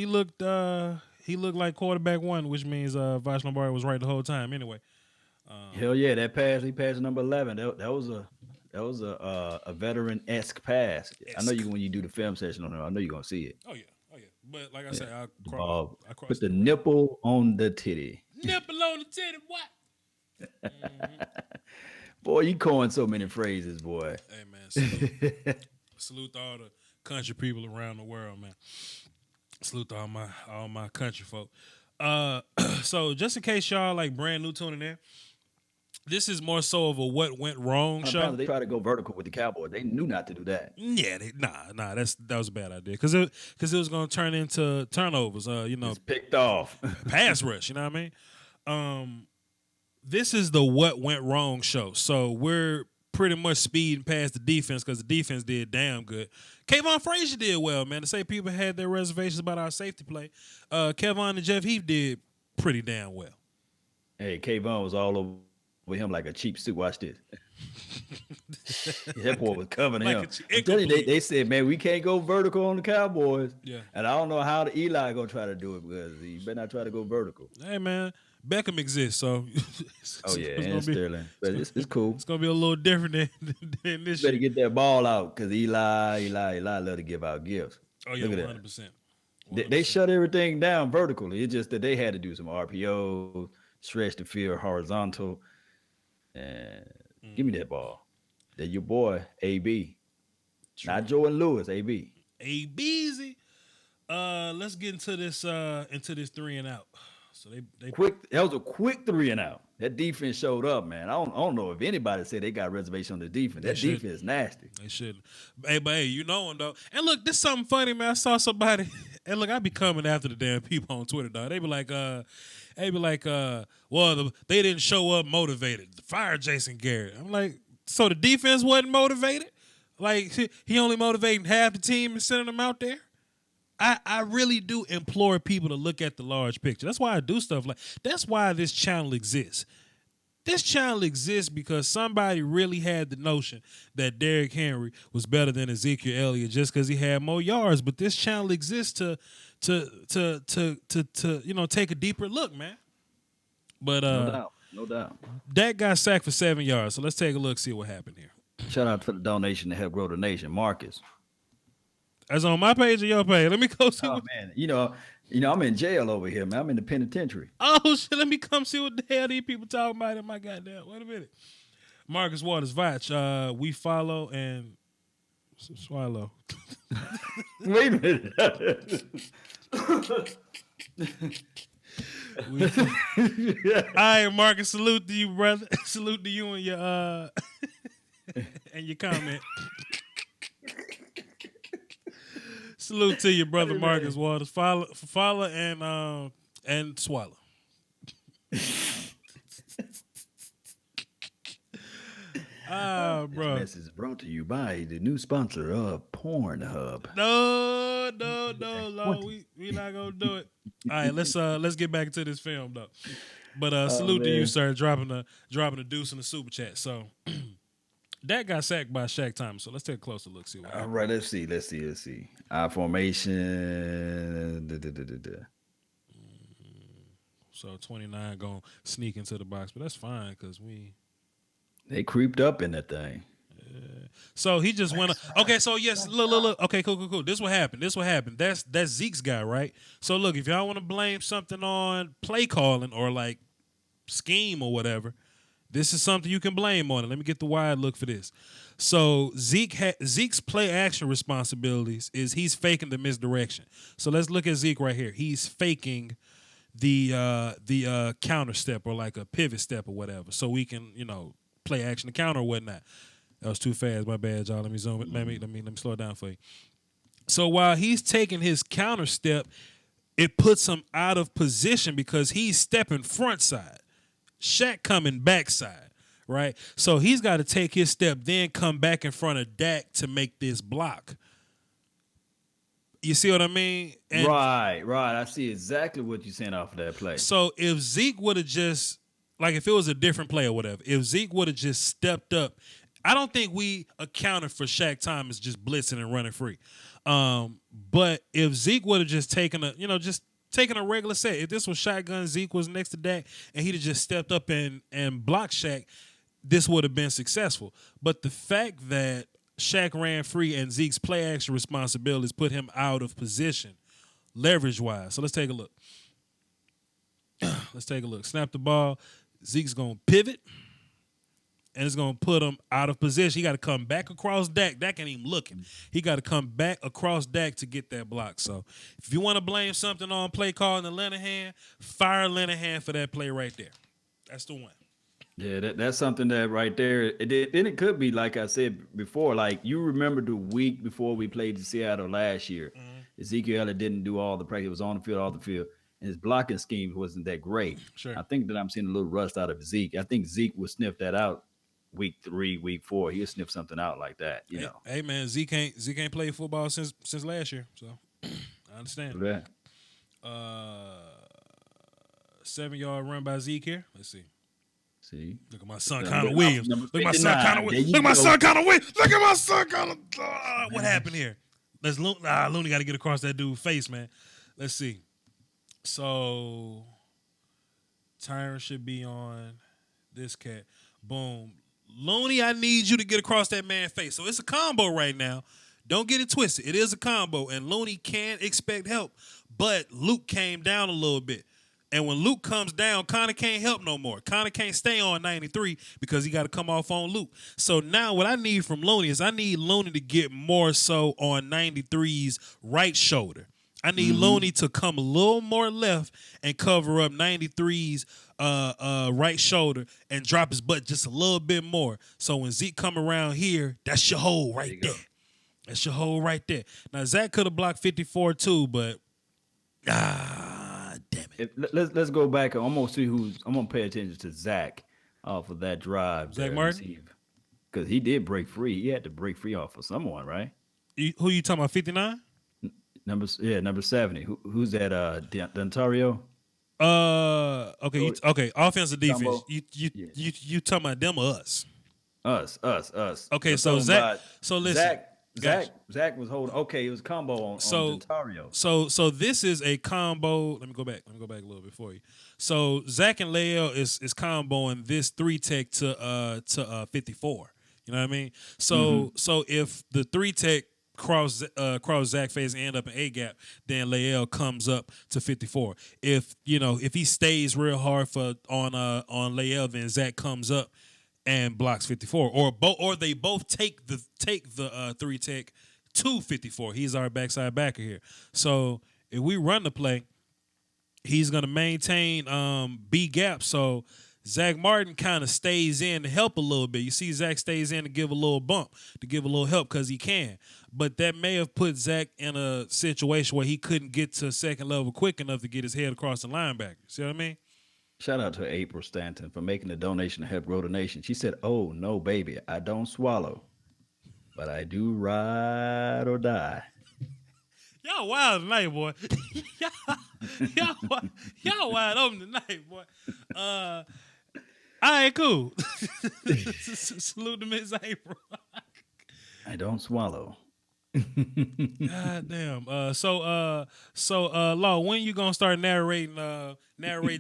like quarterback one, which means Vash Lombardi was right the whole time. Anyway, Hell yeah, that pass he passed number 11. That was a veteran esque pass. I know esque. you when you do the film session on him. I know you're gonna see it. Oh yeah, oh yeah. But like I Yeah, said, the ball I put crossed the it around. nipple on the titty. Nipple on the titty, what? Mm-hmm. Boy, you coin so many phrases, boy. Hey man, salute to all the country people around the world, man. Salute to all my country folk. So just in case y'all like brand new tuning in, this is more so of a what went wrong show. Apparently, they tried to go vertical with the Cowboys. They knew not to do that. Yeah, that was a bad idea because it was gonna turn into turnovers. It's picked off. Pass rush. You know what I mean? This is the what went wrong show. So we're pretty much speeding past the defense because the defense did damn good. Kayvon Frazier did well, man. To say people had their reservations about our safety play, Kevon and Jeff Heath did pretty damn well. Hey, Kayvon was all over with him like a cheap suit. Watch this. That boy was covering him. I'm telling you, they said, man, we can't go vertical on the Cowboys. Yeah. And I don't know how the Eli gonna try to do it because he better not try to go vertical. Hey, man, Beckham exists, so oh yeah, and Sterling, but it's cool. It's gonna be a little different than this. You better get that ball out because Eli love to give out gifts. Oh yeah, 100%. They shut everything down vertically. It's just that they had to do some RPOs, stretch the field horizontal, and give me that ball. That your boy AB, not Jordan Lewis, AB. ABZ. Let's get into this 3 and out. So they quick. That was a quick 3 and out. That defense showed up, man. I don't know if anybody said they got reservation on the defense. That defense is nasty. They should. Hey, you know them though. And look, this is something funny, man. I saw somebody, and look, I be coming after the damn people on Twitter, dog. They be like, well, they didn't show up motivated. Fire Jason Garrett. I'm like, so the defense wasn't motivated? Like he only motivating half the team and sending them out there? I really do implore people to look at the large picture. That's why I do stuff like that's why this channel exists. This channel exists because somebody really had the notion that Derrick Henry was better than Ezekiel Elliott just because he had more yards. But this channel exists to take a deeper look, man. But no doubt. Dak got sacked for 7 yards. So let's take a look, see what happened here. Shout out for the donation to help grow the nation, Marcus. That's on my page or your page? Let me go see. Oh man, you know, I'm in jail over here, man. I'm in the penitentiary. Oh shit! Let me come see what the hell these people talking about in my goddamn. Wait a minute. Marcus Waters, Vach. We follow and swallow. Wait a minute. All right, Marcus. Salute to you, brother. Salute to you and your and your comment. Salute to your brother Marcus Waters. Follow and swallow. Bro. This message is brought to you by the new sponsor of Pornhub. No, Lord, we not gonna do it. All right, let's get back into this film though. But salute to you, sir, dropping the deuce in the super chat. So that got sacked by Shaq Thomas. So let's take a closer look. See what. All right, let's see. Our formation. So 29 gonna sneak into the box, but that's fine because they creeped up in that thing. So he just went. Okay, so yes, look. Okay, cool. This what happened. That's Zeke's guy, right? So look, if y'all want to blame something on play calling or like scheme or whatever, this is something you can blame on it. Let me get the wide look for this. So Zeke's play action responsibilities is he's faking the misdirection. So let's look at Zeke right here. He's faking the counter step or like a pivot step or whatever, so we can play action to counter or whatnot. That was too fast. My bad, y'all. Let me zoom it. Let me slow it down for you. So while he's taking his counter step, it puts him out of position because he's stepping front side. Shaq coming backside, right? So he's got to take his step, then come back in front of Dak to make this block. You see what I mean? And Right. I see exactly what you're saying off of that play. so if Zeke would have just like if it was a different play or whatever, if Zeke would have just stepped up, I don't think we accounted for Shaq Thomas just blitzing and running free. But if Zeke would have just taken just taking a regular set, if this was shotgun, Zeke was next to Dak, and he'd have just stepped up and blocked Shaq, this would have been successful. But the fact that Shaq ran free and Zeke's play action responsibilities put him out of position, leverage wise. So let's take a look. Snap the ball. Zeke's gonna pivot, and it's gonna put him out of position. He got to come back across Dak. Dak ain't even looking. He got to come back across Dak to get that block. So if you want to blame something on play calling to Linehan, fire Linehan for that play right there. That's the one. Yeah, that's something that right there. Then it could be like I said before. Like you remember the week before we played the Seattle last year, Ezekiel Elliott didn't do all the practice. He was on the field, off the field, and his blocking scheme wasn't that great. Sure. I think that I'm seeing a little rust out of Zeke. I think Zeke would sniff that out week 3, week 4. He'll sniff something out like that. You know. Hey man, Zeke ain't played football since last year, so I understand. Yeah. 7-yard run by Zeke here. Let's see. See, look at my son, Connor Williams. Look at my son, Connor Williams. Look at my son, Connor Williams. Look at my son, Connor. What happened here? Looney got to get across that dude's face, man. Let's see. So, Tyron should be on this cat. Boom. Looney, I need you to get across that man's face. So, it's a combo right now. Don't get it twisted. It is a combo, and Looney can expect help. But Luke came down a little bit. And when Luke comes down, Connor can't help no more. Connor can't stay on 93 because he got to come off on Luke. So now what I need from Looney is I need Looney to get more so on 93's right shoulder. I need Looney to come a little more left and cover up 93's right shoulder and drop his butt just a little bit more. So when Zeke come around here, that's your hole right there. That's your hole right there. Now, Zach could have blocked 54 too, but damn it. Let's go back. I'm gonna see I'm gonna pay attention to Zach off of that drive. Zach Martin, because he did break free. He had to break free off of someone, right? Who you talking about? 59. Number 70. Who's that? Dontario. Okay. Okay. Offensive defense. You talking about them or us? Us. Okay. So Zach. So listen. Zach was holding. Okay, it was combo on Dontario. So this is a combo. Let me go back a little bit for you. So Zach and Lael is comboing this 3 tech to 54. You know what I mean? So if the 3 tech cross Zach face and end up in A gap, then Lael comes up to 54. If he stays real hard on Lael, then Zach comes up and blocks 54, or they both take the 3 tech to 54. He's our backside backer here. So if we run the play, he's gonna maintain B gap. So Zach Martin kind of stays in to help a little bit. You see, Zach stays in to give a little bump, to give a little help because he can. But that may have put Zach in a situation where he couldn't get to second level quick enough to get his head across the linebacker. See what I mean? Shout out to April Stanton for making the donation to help grow the nation. She said, "Oh no, baby, I don't swallow, but I do ride or die." Y'all wild tonight, boy. y'all wide open tonight, boy. All right, cool. Salute to Miss April. I don't swallow. God damn. So Law, when you gonna start narrating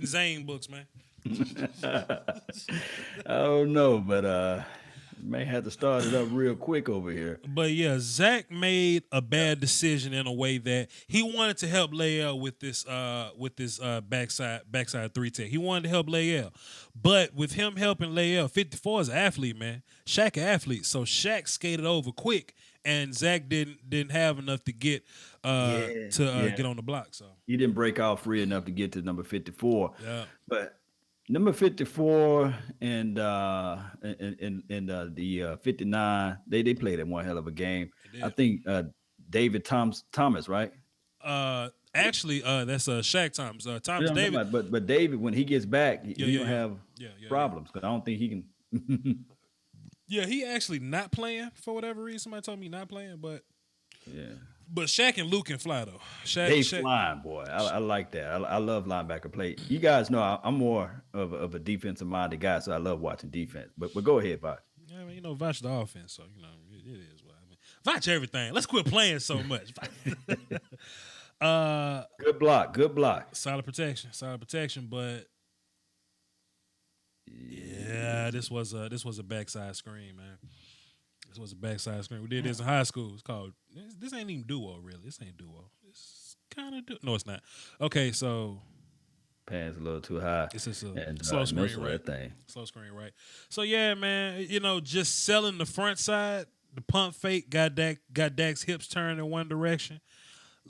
Zane books, man? I don't know, but may have to start it up real quick over here. But yeah, Zach made a bad decision in a way that he wanted to help Lael with this backside 3 tech. He wanted to help Lael. But with him helping Lael, 54 is an athlete, man. Shaq an athlete. So Shaq skated over quick, and Zach didn't have enough to get get on the block. So he didn't break out free enough to get to number 54. Yeah. But number 54 and the 59, they played in one hell of a game. I think David Thomas, right? Actually, that's Shaq Thomas. Thomas David. But David, when he gets back, he don't have problems because I don't think he can. Yeah, he actually not playing for whatever reason. Somebody told me not playing, but But Shaq and Luke can fly though. They Shaq. flying, boy. I like that. I love linebacker play. You guys know I'm more of a defensive minded guy, so I love watching defense. But go ahead, Bob. Yeah, I mean, Vach the offense, so it is what I mean. Vach everything. Let's quit playing so much. Good block. Good block. Solid protection. But yeah, this was a backside screen, man. This was a backside screen. We did this in high school. It's called. This ain't even duo, really. This ain't duo. It's kind of duo. No, it's not. Okay, so Pants a little too high. it's just a slow screen, right? That thing. Slow screen, right? So yeah, man. Just selling the front side, the pump fake got Dak's hips turned in one direction.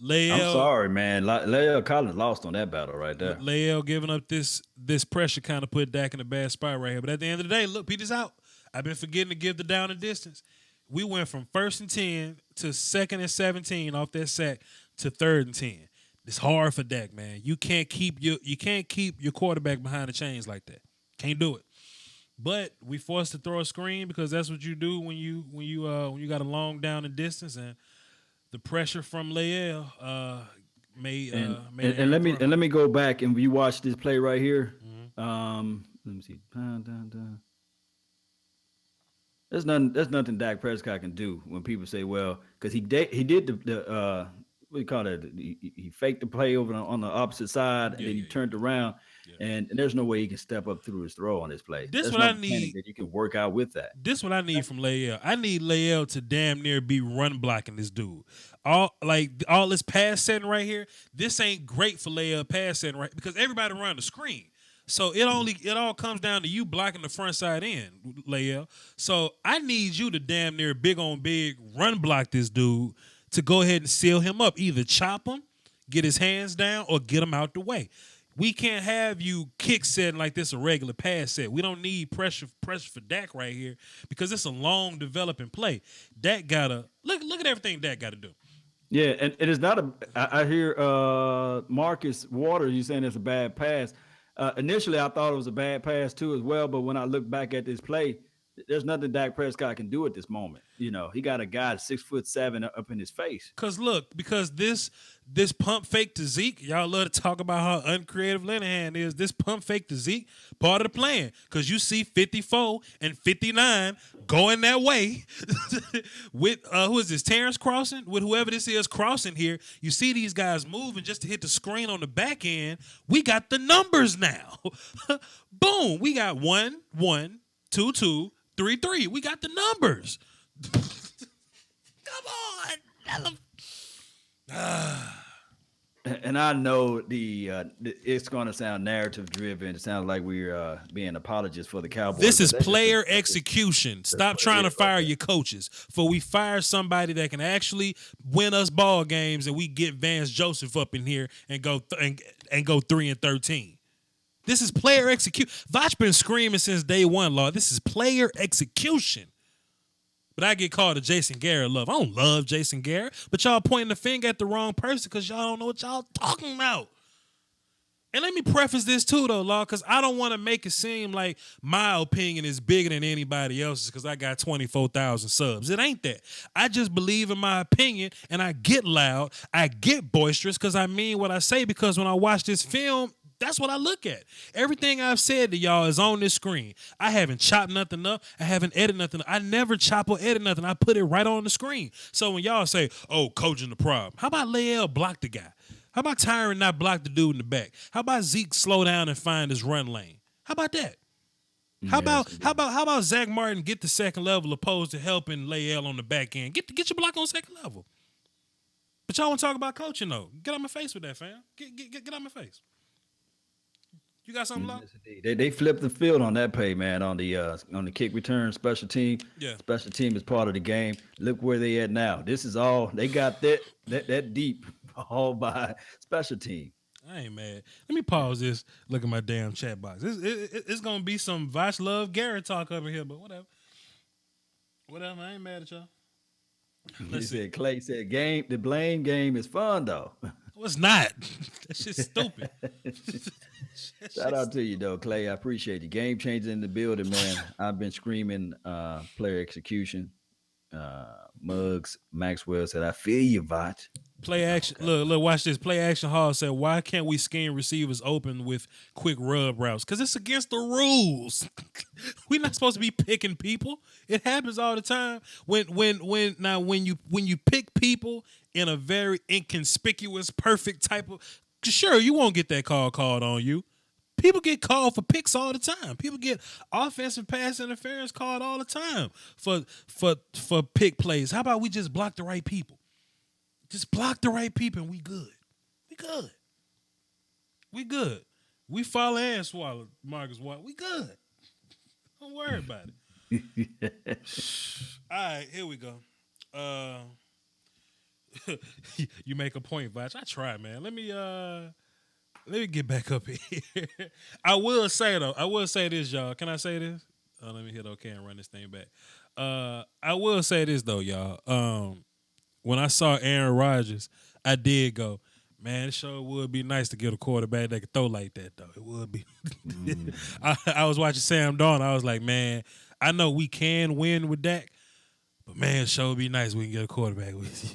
I'm sorry, man. Lael Collins lost on that battle right there. Lael giving up this pressure kind of put Dak in a bad spot right here. But at the end of the day, look, Peter's out. I've been forgetting to give the down and distance. We went from 1st and 10 to 2nd and 17 off that sack to 3rd and 10. It's hard for Dak, man. You can't keep your quarterback behind the chains like that. Can't do it. But we forced to throw a screen because that's what you do when you got a long down and distance, and the pressure from Lael made and let me go back and you watch this play right here. Mm-hmm. Let me see. There's nothing Dak Prescott can do when people say, well, because he did the what do you call it? He faked the play over on the opposite side, and then he turned around, and there's no way he can step up through his throw on this play. This is what I need. That you can work out with that. This is what I need from Lael. I need Lael to damn near be run blocking this dude. All this pass setting right here. This ain't great for Lael pass setting right because everybody run the screen. So it all comes down to you blocking the front side end, Lael. So I need you to damn near big on big run block this dude to go ahead and seal him up. Either chop him, get his hands down, or get him out the way. We can't have you kick setting like this a regular pass set. We don't need pressure for Dak right here because it's a long developing play. Dak gotta look at everything Dak gotta do. Yeah, and it is not I hear Marcus Waters, you saying it's a bad pass. Initially, I thought it was a bad pass too as well, but when I look back at this play, there's nothing Dak Prescott can do at this moment. He got a guy 6'7" up in his face. Because this pump fake to Zeke, y'all love to talk about how uncreative Linehan is. This pump fake to Zeke, part of the plan. Because you see 54 and 59 going that way with who is this? Terrence crossing with whoever this is crossing here. You see these guys moving just to hit the screen on the back end. We got the numbers now. Boom, we got 1-1, 2-2, 3-3. We got the numbers. Come on. And I know it's going to sound narrative driven. It sounds like we're being apologists for the Cowboys. This is player execution. Stop trying to fire your coaches. For we fire somebody that can actually win us ball games, and we get Vance Joseph up in here and go 3-13. This is player execution. Vach been screaming since day one, Lord. This is player execution. But I get called a Jason Garrett love. I don't love Jason Garrett, but y'all pointing the finger at the wrong person because y'all don't know what y'all talking about. And let me preface this too, though, Law, because I don't want to make it seem like my opinion is bigger than anybody else's because I got 24,000 subs. It ain't that. I just believe in my opinion, and I get loud, I get boisterous because I mean what I say, because when I watch this film, that's what I look at. Everything I've said to y'all is on this screen. I haven't chopped nothing up. I haven't edited nothing. I never chop or edit nothing. I put it right on the screen. So when y'all say, oh, coaching the problem, how about Lael block the guy? How about Tyron not block the dude in the back? How about Zeke slow down and find his run lane? How about that? How about Zach Martin get the second level opposed to helping Lael on the back end? Get your block on second level. But y'all want to talk about coaching though? Get out my face with that, fam. Get out my face. You got something, Long? Yes, they flipped the field on that play, man, on the kick return special team. Yeah. Special team is part of the game. Look where they at now. This is all they got that deep all by special team. I ain't mad. Let me pause this. Look at my damn chat box. It's gonna be some Vach love Garrett talk over here, but whatever. Whatever. I ain't mad at y'all. Clay said the blame game is fun though. Well, it's not. That shit's stupid. Shout out to you though, Clay. I appreciate you. Game changer in the building, man. I've been screaming player execution. Muggs Maxwell said, "I feel you, Vach." Play action. Okay. Look, watch this. Play action hall said, why can't we scheme receivers open with quick rub routes? Because it's against the rules. We're not supposed to be picking people. It happens all the time. When you pick people in a very inconspicuous, perfect type of, sure, you won't get that call called on you. People get called for picks all the time. People get offensive pass interference called all the time for pick plays. How about we just block the right people? Just block the right people and we good. We good. We good. We follow and swallow Marcus Watt. We good. Don't worry about it. All right, here we go. You make a point, Vach. I try, man. Let me get back up here. I will say this, y'all. Can I say this? Let me hit OK and run this thing back. I will say this though, y'all. When I saw Aaron Rodgers, I did go, man, it sure would be nice to get a quarterback that could throw like that, though. It would be. I was watching Sam Darnold. I was like, man, I know we can win with Dak, but man, it sure would be nice if we can get a quarterback with you.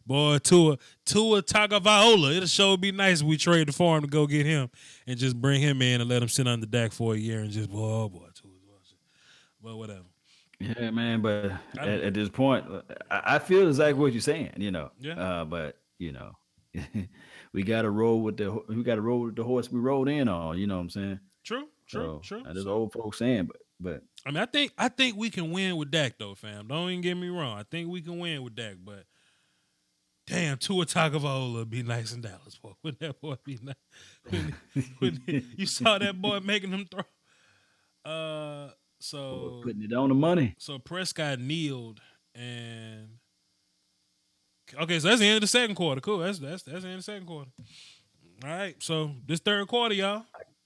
Boy, Tua Tagovailoa, it'll sure be nice if we trade for him to go get him and just bring him in and let him sit under Dak for a year and just, Tua. But whatever. Yeah, man. But at this point, I feel exactly what you're saying. Yeah. But we got to roll with the horse we rode in on. You know what I'm saying? True. That's old folks saying, but I mean, I think we can win with Dak though, fam. Don't even get me wrong. I think we can win with Dak, but damn, Tua Tagovailoa would be nice in Dallas, boy. Wouldn't that boy be nice? When you saw that boy making him throw. So putting it on the money. So Prescott kneeled and okay, so that's the end of the second quarter. Cool. That's the end of the second quarter. All right. So this third quarter, y'all.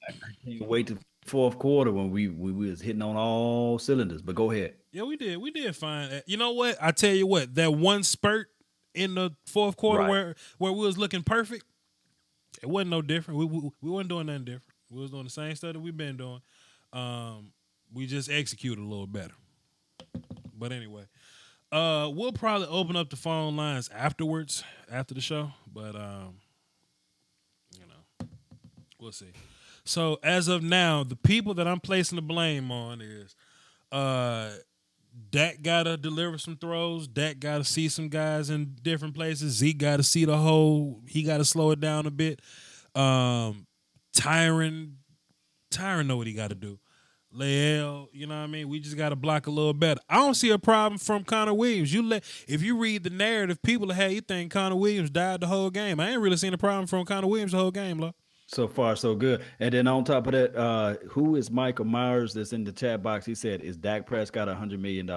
I can't wait to fourth quarter when we was hitting on all cylinders. But go ahead. Yeah, we did. We did fine. You know what? I tell you what, that one spurt in the fourth quarter where we was looking perfect, it wasn't no different. We wasn't doing nothing different. We was doing the same stuff that we've been doing. We just executed a little better. But anyway, we'll probably open up the phone lines afterwards, after the show. But we'll see. So as of now, the people that I'm placing the blame on is Dak gotta deliver some throws. Dak gotta see some guys in different places. Zeke gotta see the whole. He gotta slow it down a bit. Tyron know what he gotta do. Lael, you know what I mean? We just got to block a little better. I don't see a problem from Connor Williams. If you read the narrative, people you think Connor Williams died the whole game. I ain't really seen a problem from Connor Williams the whole game, though. So far, so good. And then on top of that, who is Michael Myers that's in the chat box? He said, is Dak Prescott $100 million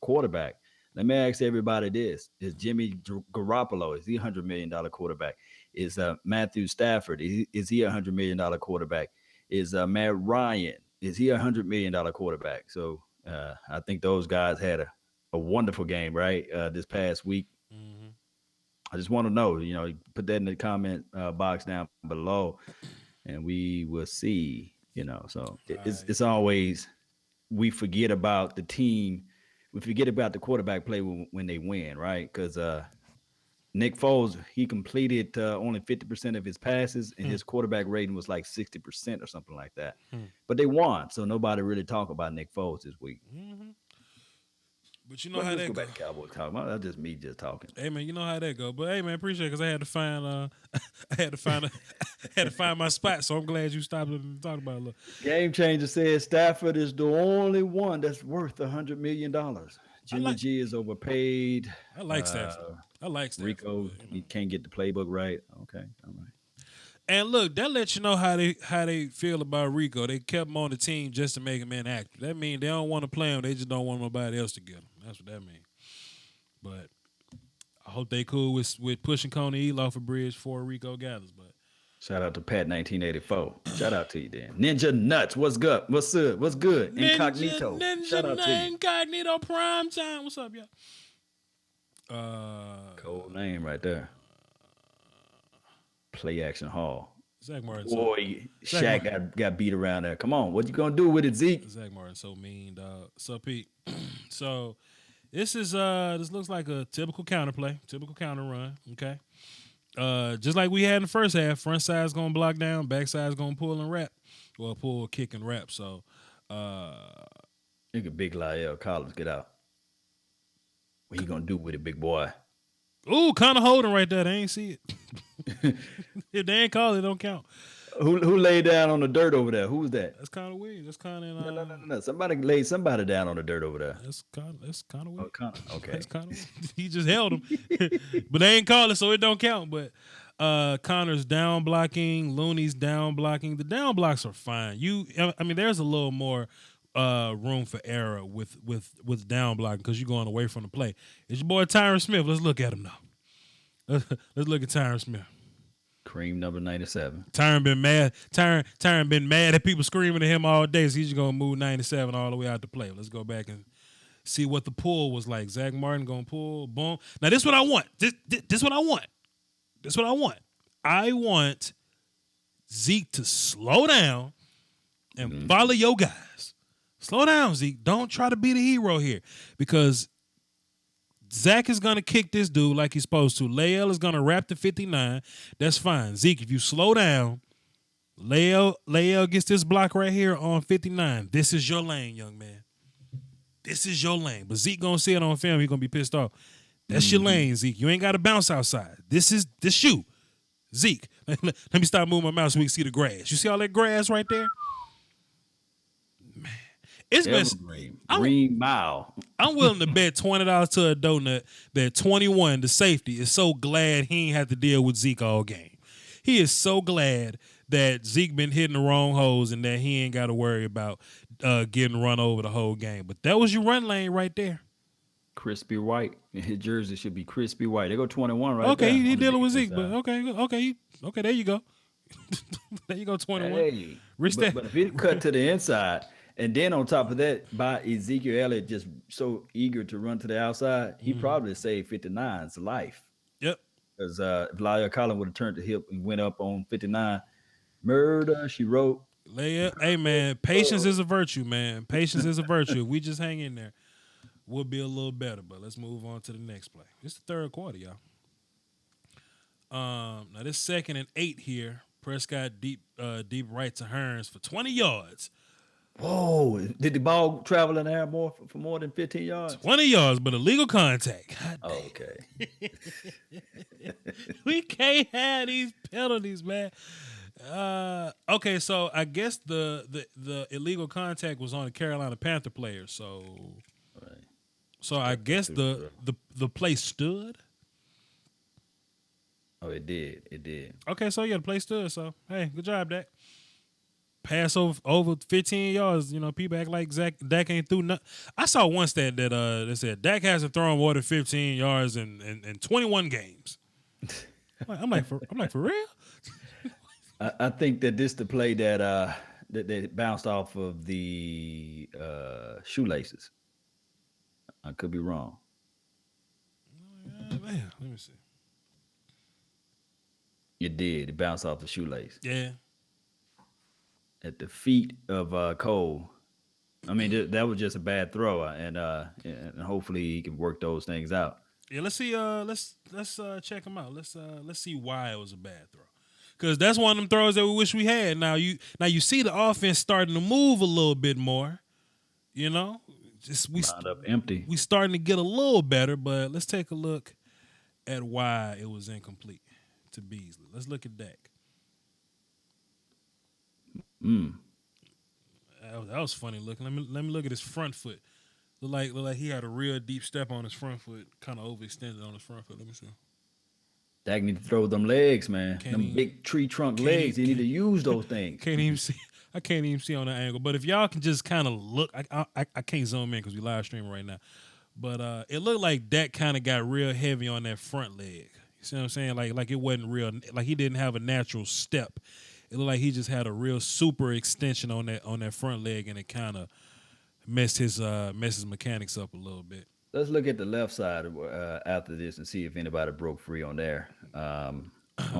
quarterback? Let me ask everybody this. Is Jimmy Garoppolo, is he $100 million quarterback? Is Matthew Stafford, is he $100 million quarterback? Is Matt Ryan, is he $100 million quarterback? So I think those guys had a wonderful game, right? This past week. Mm-hmm. I just want to know, put that in the comment box down below and we will see, so it's always, we forget about the team. We forget about the quarterback play when they win, right? Because Nick Foles, he completed only 50% of his passes, and his quarterback rating was like 60% or something like that. But they won, so nobody really talk about Nick Foles this week. Mm-hmm. But you know how that go. Back to Cowboys talking. That's just me just talking. Hey man, you know how that go. But hey man, appreciate it because I had to find my spot. So I'm glad you stopped and talked about it a little. Game Changer says Stafford is the only one that's worth $100 million. Jimmy G is overpaid. I like Stafford. Rico, he can't get the playbook right. Okay, all right. And look, that lets you know how they feel about Rico. They kept him on the team just to make him inactive. That means they don't want to play him. They just don't want nobody else to get him. That's what that means. But I hope they cool with pushing Coney Elo off a bridge before Rico gathers. But shout out to Pat 1984. Shout out to you, Dan. Ninja Nuts, what's good? What's good? What's good? Incognito. Shout out to you. Incognito Prime Time. What's up, y'all? Cold name right there. Play Action Hall. Zach Martin. Boy, Shaq got beat around there. Come on, what you gonna do with it, Zeke? Zach Martin so mean, dog. So Pete. So This looks like a typical counterplay, typical counter run. Okay. Just like we had in the first half, front side's gonna block down, back side's gonna pull and wrap. Well, pull, kick, and wrap. So Look at Big Lyle Collins get out. What he gonna do with it, big boy? ooh, kind of holding right there. They ain't see it. If they ain't call it, don't count. Who laid down on the dirt over there? Who was that? That's kind of weird. That's kind of No. Somebody laid somebody down on the dirt over there. That's kind of weird. Oh, Connor. Okay. That's kind of weird. He just held him, but they ain't call it, so it don't count. But Connor's down blocking, Looney's down blocking. The down blocks are fine. I mean, there's a little more room for error with down blocking because you're going away from the play. It's your boy Tyron Smith. Let's look at him now. Let's look at Tyron Smith. Cream number 97. Tyron been mad. Tyron been mad at people screaming at him all day, so he's just gonna move 97 all the way out to play. Let's go back and see what the pull was like. Zach Martin gonna pull, boom. Now this is what I want. This what I want. This what I want. I want Zeke to slow down and follow your guys. Slow down, Zeke. Don't try to be the hero here because Zach is going to kick this dude like he's supposed to. Lael is going to wrap the 59. That's fine. Zeke, if you slow down, Lael gets this block right here on 59. This is your lane, young man. This is your lane. But Zeke going to see it on film. He's going to be pissed off. That's your lane, Zeke. You ain't got to bounce outside. This you. Zeke, let me stop moving my mouse so we can see the grass. You see all that grass right there? Man. It's been Green Mile. I'm willing to bet $20 to a donut that 21, the safety, is so glad he ain't had to deal with Zeke all game. He is so glad that Zeke been hitting the wrong holes and that he ain't got to worry about getting run over the whole game. But that was your run lane right there. Crispy white. His jersey should be crispy white. They go 21 right okay, there. he dealing with Zeke, but okay, there you go. There you go, 21. Hey, Reach but if he cut to the inside, and then on top of that, by Ezekiel Elliott just so eager to run to the outside, he probably saved 59's life. Yep. Because if Lyle Collins would have turned the hip and went up on 59, murder, she wrote. Hey, man, patience is a virtue, man. Patience is a virtue. If we just hang in there, we'll be a little better. But let's move on to the next play. It's the third quarter, y'all. Now, this 2nd and 8 here. Prescott deep right to Hearns for 20 yards. Whoa, did the ball travel in the air for more than 15 yards? 20 yards, but illegal contact. Okay. We can't have these penalties, man. Okay, so I guess the illegal contact was on a Carolina Panther player, so Right. so I guess the play stood. Oh, it did. Okay, so yeah, the play stood. So hey, good job, Dak. Pass over 15 yards. You know, people act like Dak ain't through nothing. I saw one stat that they said Dak hasn't thrown more than 15 yards in 21 games. I'm like for real. I think that this the play that that bounced off of the shoelaces. I could be wrong. Man, let me see. It did. It bounced off the shoelace. Yeah. At the feet of Cole. I mean, that was just a bad throw, and hopefully he can work those things out. Yeah, let's see. Let's check him out. Let's see why it was a bad throw. Because that's one of them throws that we wish we had. Now you see the offense starting to move a little bit more. You know, Lined up empty. We starting to get a little better, but let's take a look at why it was incomplete to Beasley. Let's look at Dak. That was funny looking. Let me look at his front foot. Look like he had a real deep step on his front foot, kind of overextended on his front foot. Let me see. Dak need to throw them legs, man. Big tree trunk legs. He need to use those things. Can't even see. I can't even see on that angle. But if y'all can just kind of look, I can't zoom in because we live streaming right now. But it looked like Dak kind of got real heavy on that front leg. You see what I'm saying? Like it wasn't real. Like he didn't have a natural step. It looked like he just had a real super extension on that front leg, and it kind of messed his mechanics up a little bit. Let's look at the left side after this and see if anybody broke free on there, on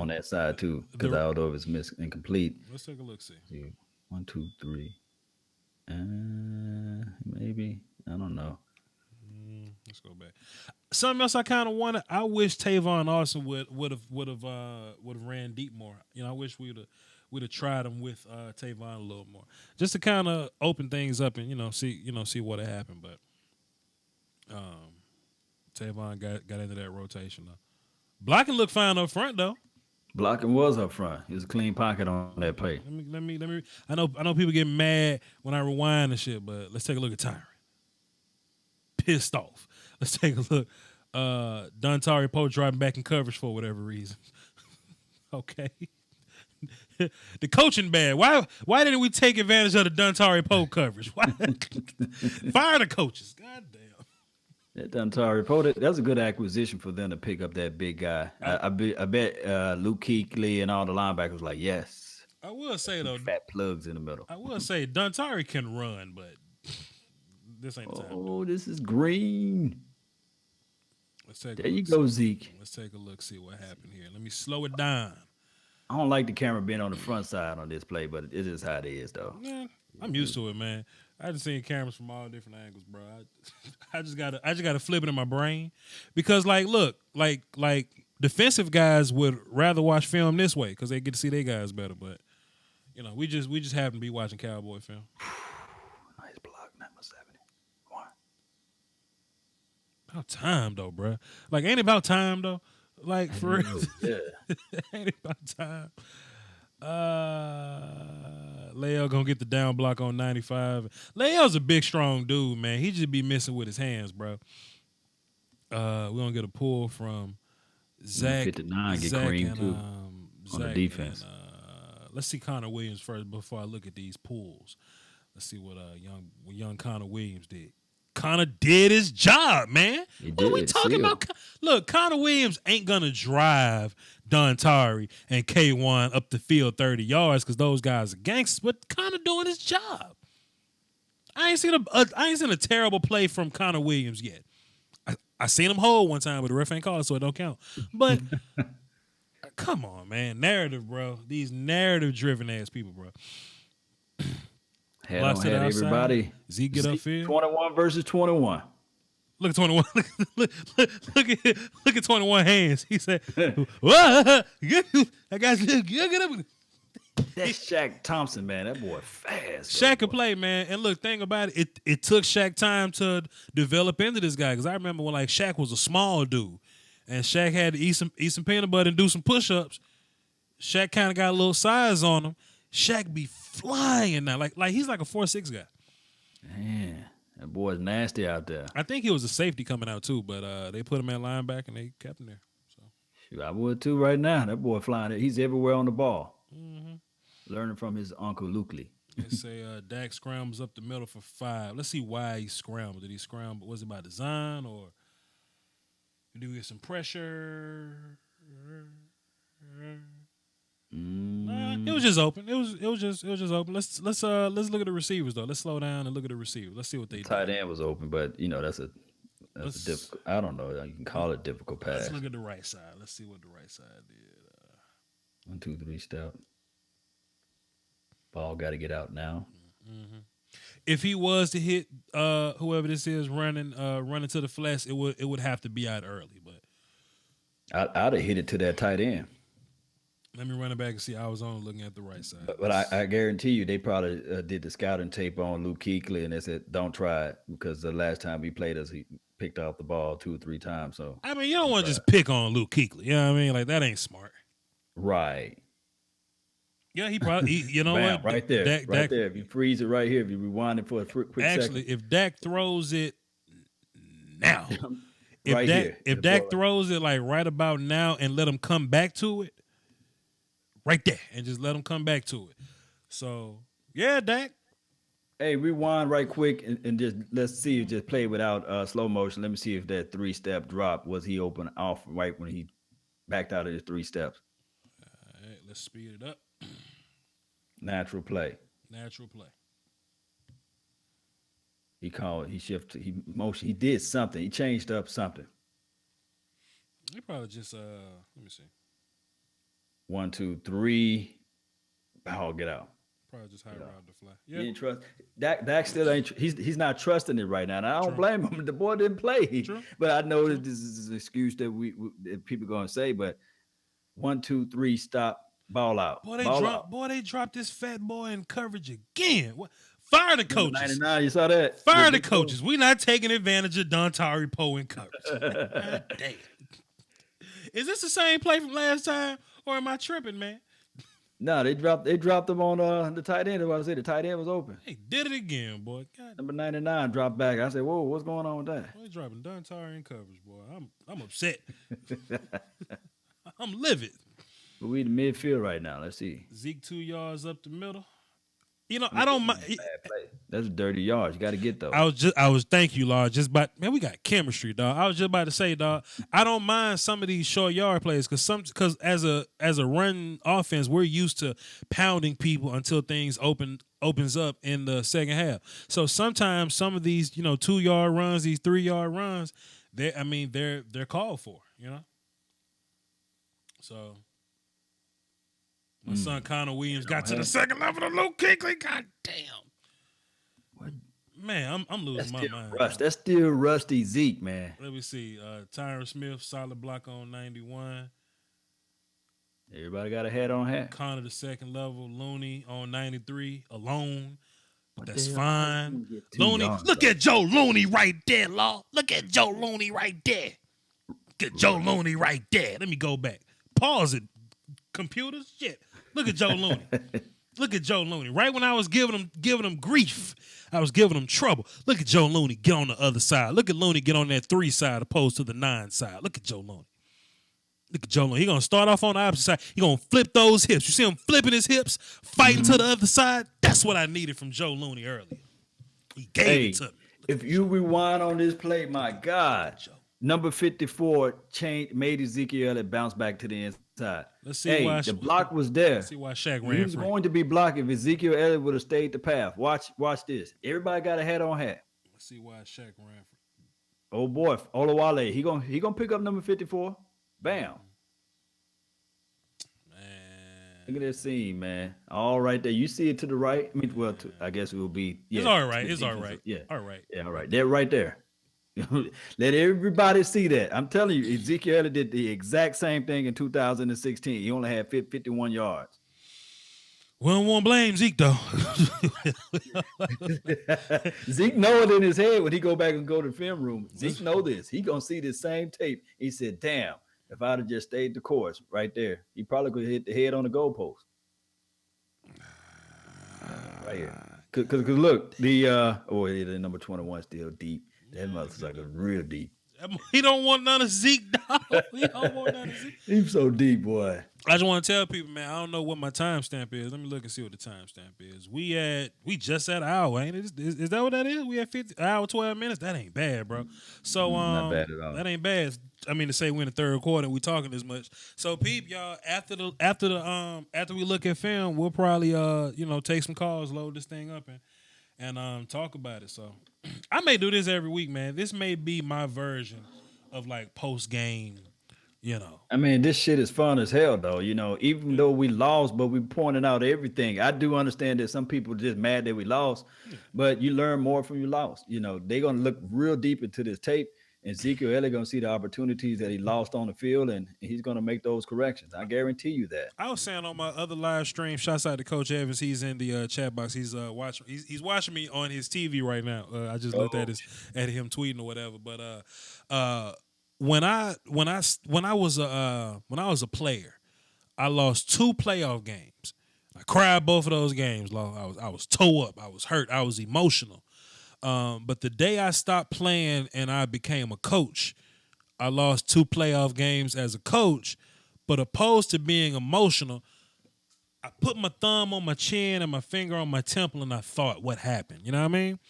that side too. Because although it's incomplete. Let's take a look. See. 1, 2, 3. Maybe I don't know. Let's go back. Something else I kind of wanted. I wish Tavon Austin would have ran deep more. I wish we'd have tried him with Tavon a little more, just to kind of open things up and see what had happened. But Tavon got into that rotation though. Blocking looked fine up front though. Blocking was up front. It was a clean pocket on that play. Let me. I know people get mad when I rewind and shit, but let's take a look at Tyron. Pissed off. Let's take a look. Dontari Poe driving back in coverage for whatever reason. Okay. The coaching bad. Why didn't we take advantage of the Dontari Poe coverage? Why? Fire the coaches. God damn. That Dontari Poe, that's a good acquisition for them to pick up that big guy. I bet Luke Kuechly and all the linebackers like, yes. I will say though, fat plugs in the middle. I will say Dontari can run, but this ain't the time. Oh, this is green. There you go, Zeke. Let's take a look, see what happened here. Let me slow it down. I don't like the camera being on the front side on this play, but it is how it is, though. Yeah, I'm used to it, man. I just seen cameras from all different angles, bro. I just gotta flip it in my brain because, look, defensive guys would rather watch film this way because they get to see their guys better. But we just happen to be watching Cowboy film. Nice block, number 71. About time though, bro. Ain't it about time though? For real, yeah. Ain't it about time? Leal gonna get the down block on 95. Leal's a big, strong dude, man. He just be missing with his hands, bro. We're gonna get a pull from Zach. 59 get Zach cream and, too on the defense. And, let's see Connor Williams first before I look at these pulls. Let's see what young Connor Williams did. Connor did his job, man. What are we talking about? Look, Connor Williams ain't gonna drive Dontari and K1 up the field 30 yards because those guys are gangsters, but Connor doing his job. I ain't seen a terrible play from Connor Williams yet. I seen him hold one time, but the ref ain't called, so it don't count. But come on, man, narrative, bro. These narrative-driven ass people, bro. Head on head, everybody. Zeke get upfield. 21 versus 21. Look at 21. look at 21 hands. He said, "What? That guy's get up." That's Shaq Thompson, man. That boy fast. Shaq can play, man. And look, thing about it took Shaq time to develop into this guy. Because I remember when Shaq was a small dude, and Shaq had to eat some peanut butter and do some push-ups. Shaq kind of got a little size on him. Shaq be flying now, like he's like a 4'6" guy. Man, that boy's nasty out there. I think he was a safety coming out too, but they put him at linebacker and they kept him there. So shoot, I would too right now. That boy flying. He's everywhere on the ball. Mm-hmm. Learning from his uncle Lukely. They say Dak scrambles up the middle for 5. Let's see why he scrambled. Did he scramble? Was it by design or did he get some pressure? It was just open. It was just open. Let's look at the receivers though. Let's slow down and look at the receivers. Let's see what they do. Tight end was open, but that's a difficult. I don't know. You can call it difficult pass. Let's look at the right side. Let's see what the right side did. 1, 2, 3 step. Ball got to get out now. Mm-hmm. If he was to hit whoever this is running to the flesh, it would have to be out early. But I'd have hit it to that tight end. Let me run it back and see. I was on looking at the right side. But I guarantee you they probably did the scouting tape on Luke Kuechly and they said, don't try it because the last time he played us, he picked off the ball 2 or 3 times. So I mean, you don't want to just pick on Luke Kuechly. You know what I mean? That ain't smart. Right. Yeah, he probably, you know what? Right there. Dak, there. If you freeze it right here, if you rewind it for a quick second. Actually, if Dak throws it now, if Dak throws it right about now and let him come back to it, right there, and just let him come back to it. So, yeah, Dak. Hey, rewind right quick and just let's see if just play without slow motion. Let me see if that 3-step drop, was he open off right when he backed out of his 3 steps? All right, let's speed it up. Natural play. He shifted, he did something. He changed up something. He probably just let me see. 1, 2, 3. Ball get out. Probably just high route to fly. He Yeah. ain't trust Dak still ain't. He's not trusting it right now. And I don't blame him. The boy didn't play. True. But I know True. that this is an excuse that that people gonna say. But 1, 2, 3, stop, ball out, ball out. They dropped this fat boy in coverage again. What? Fire the Number coaches. 99, you saw that? Fire the coaches. We not taking advantage of Dontari Poe in coverage. God damn. Is this the same play from last time, or am I tripping, man? No, they dropped him on the tight end. What I say, the tight end was open. They did it again, boy. God, Number 99 dropped back. I said, whoa, what's going on with that? they dropping Dontari in coverage, boy. I'm upset. I'm livid. But we in the midfield right now. Let's see. Zeke 2 yards up the middle. You know, I don't mind. Bad play. That's dirty yards. You got to get those. I was thank you, Lord. Man, we got chemistry, dog. I was just about to say, dog. I don't mind some of these short yard plays because as a run offense, we're used to pounding people until things opens up in the second half. So sometimes some of these 2-yard runs, these 3-yard runs, they're called for, you know. So. My son Connor Williams got to the second level of Luke Kuechly. God damn. What? Man, I'm losing my mind. That's still rusty Zeke, man. Let me see. Tyron Smith, solid block on 91. Everybody got a head on hat. Connor the second level. Looney on 93 alone. But that's fine. Looney, look at Joe Looney right there, Law. Look at Joe Looney right there. Look at Joe Looney right there. Let me go back. Pause it. Computers, shit. Look at Joe Looney. Look at Joe Looney. Right when I was giving him grief, I was giving him trouble. Look at Joe Looney get on the other side. Look at Looney get on that 3 side opposed to the 9 side. Look at Joe Looney. Look at Joe Looney. He gonna start off on the opposite side. He gonna flip those hips. You see him flipping his hips, fighting to the other side. That's what I needed from Joe Looney earlier. He gave it to me. If you rewind on this play, my God, number 54 made Ezekiel Elliott bounce back to the inside. Let's see why the block was there. Let's see why Shaq ran. He was going to be blocked if Ezekiel Elliott would have stayed the path. Watch this. Everybody got a head on hat. Let's see why Shaq ran. Oh boy, Olawale. He gonna pick up number 54. Bam. Man. Look at that scene, man. All right there. You see it to the right. I guess it will be. Yeah, it's all right. It's all right. Yeah. All right. Yeah, all right. They're right there. Let everybody see that. I'm telling you, Ezekiel Elliott did the exact same thing in 2016. He only had 51 yards. We don't want to blame Zeke, though. Zeke know it in his head when he go back and go to the film room. Zeke know this. He going to see this same tape. He said, damn, if I'd have just stayed the course right there, he probably could have hit the head on the goalpost. Right here. Because look, the number 21 still deep. That motherfucker real deep. He don't want none of Zeke, dog. He don't want none of Zeke. He's so deep, boy. I just want to tell people, man, I don't know what my timestamp is. Let me look and see what the timestamp is. We just at an hour, ain't it? Is that what that is? We at 50 hour 12 minutes. That ain't bad, bro. So not bad at all. That ain't bad. I mean, to say we're in the third quarter, we talking this much. So, peep, y'all. After we look at film, we'll probably take some calls, load this thing up, and talk about it. So I may do this every week, man. This may be my version of like post game, I mean, this shit is fun as hell, though. Even though we lost, but we pointing out everything. I do understand that some people are just mad that we lost, but you learn more from your loss. They're gonna look real deep into this tape, and Ezekiel Elliott gonna see the opportunities that he lost on the field, and he's gonna make those corrections. I guarantee you that. I was saying on my other live stream, shouts out to Coach Evans. He's in the chat box. He's watching. He's watching me on his TV right now. I just looked at him tweeting or whatever. But when I was a player, I lost 2 playoff games. I cried both of those games. I was toe up. I was hurt. I was emotional. But the day I stopped playing and I became a coach, I lost 2 playoff games as a coach. But opposed to being emotional, I put my thumb on my chin and my finger on my temple and I thought, what happened? You know what I mean?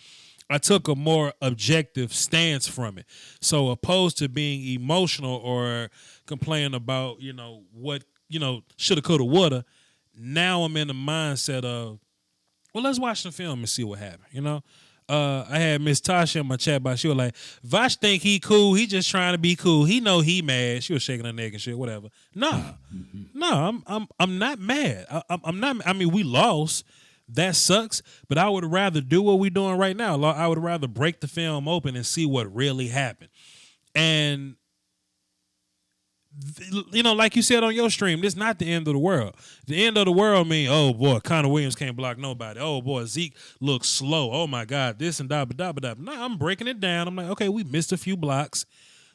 I took a more objective stance from it. So opposed to being emotional or complaining about, what, shoulda, coulda, woulda, now I'm in the mindset of, well, let's watch the film and see what happened, I had Miss Tasha in my chat box. She was like, Vash think he cool. He just trying to be cool. He know he mad. She was shaking her neck and shit, whatever. No, I'm not mad. I'm not. I mean, we lost, That sucks, but I would rather do what we're doing right now. I would rather break the film open and see what really happened. And like you said on your stream, this is not the end of the world. The end of the world mean, oh boy, Connor Williams can't block nobody. Oh boy, Zeke looks slow. Oh my God, this and da ba da ba da. No, I'm breaking it down. I'm like, okay, we missed a few blocks.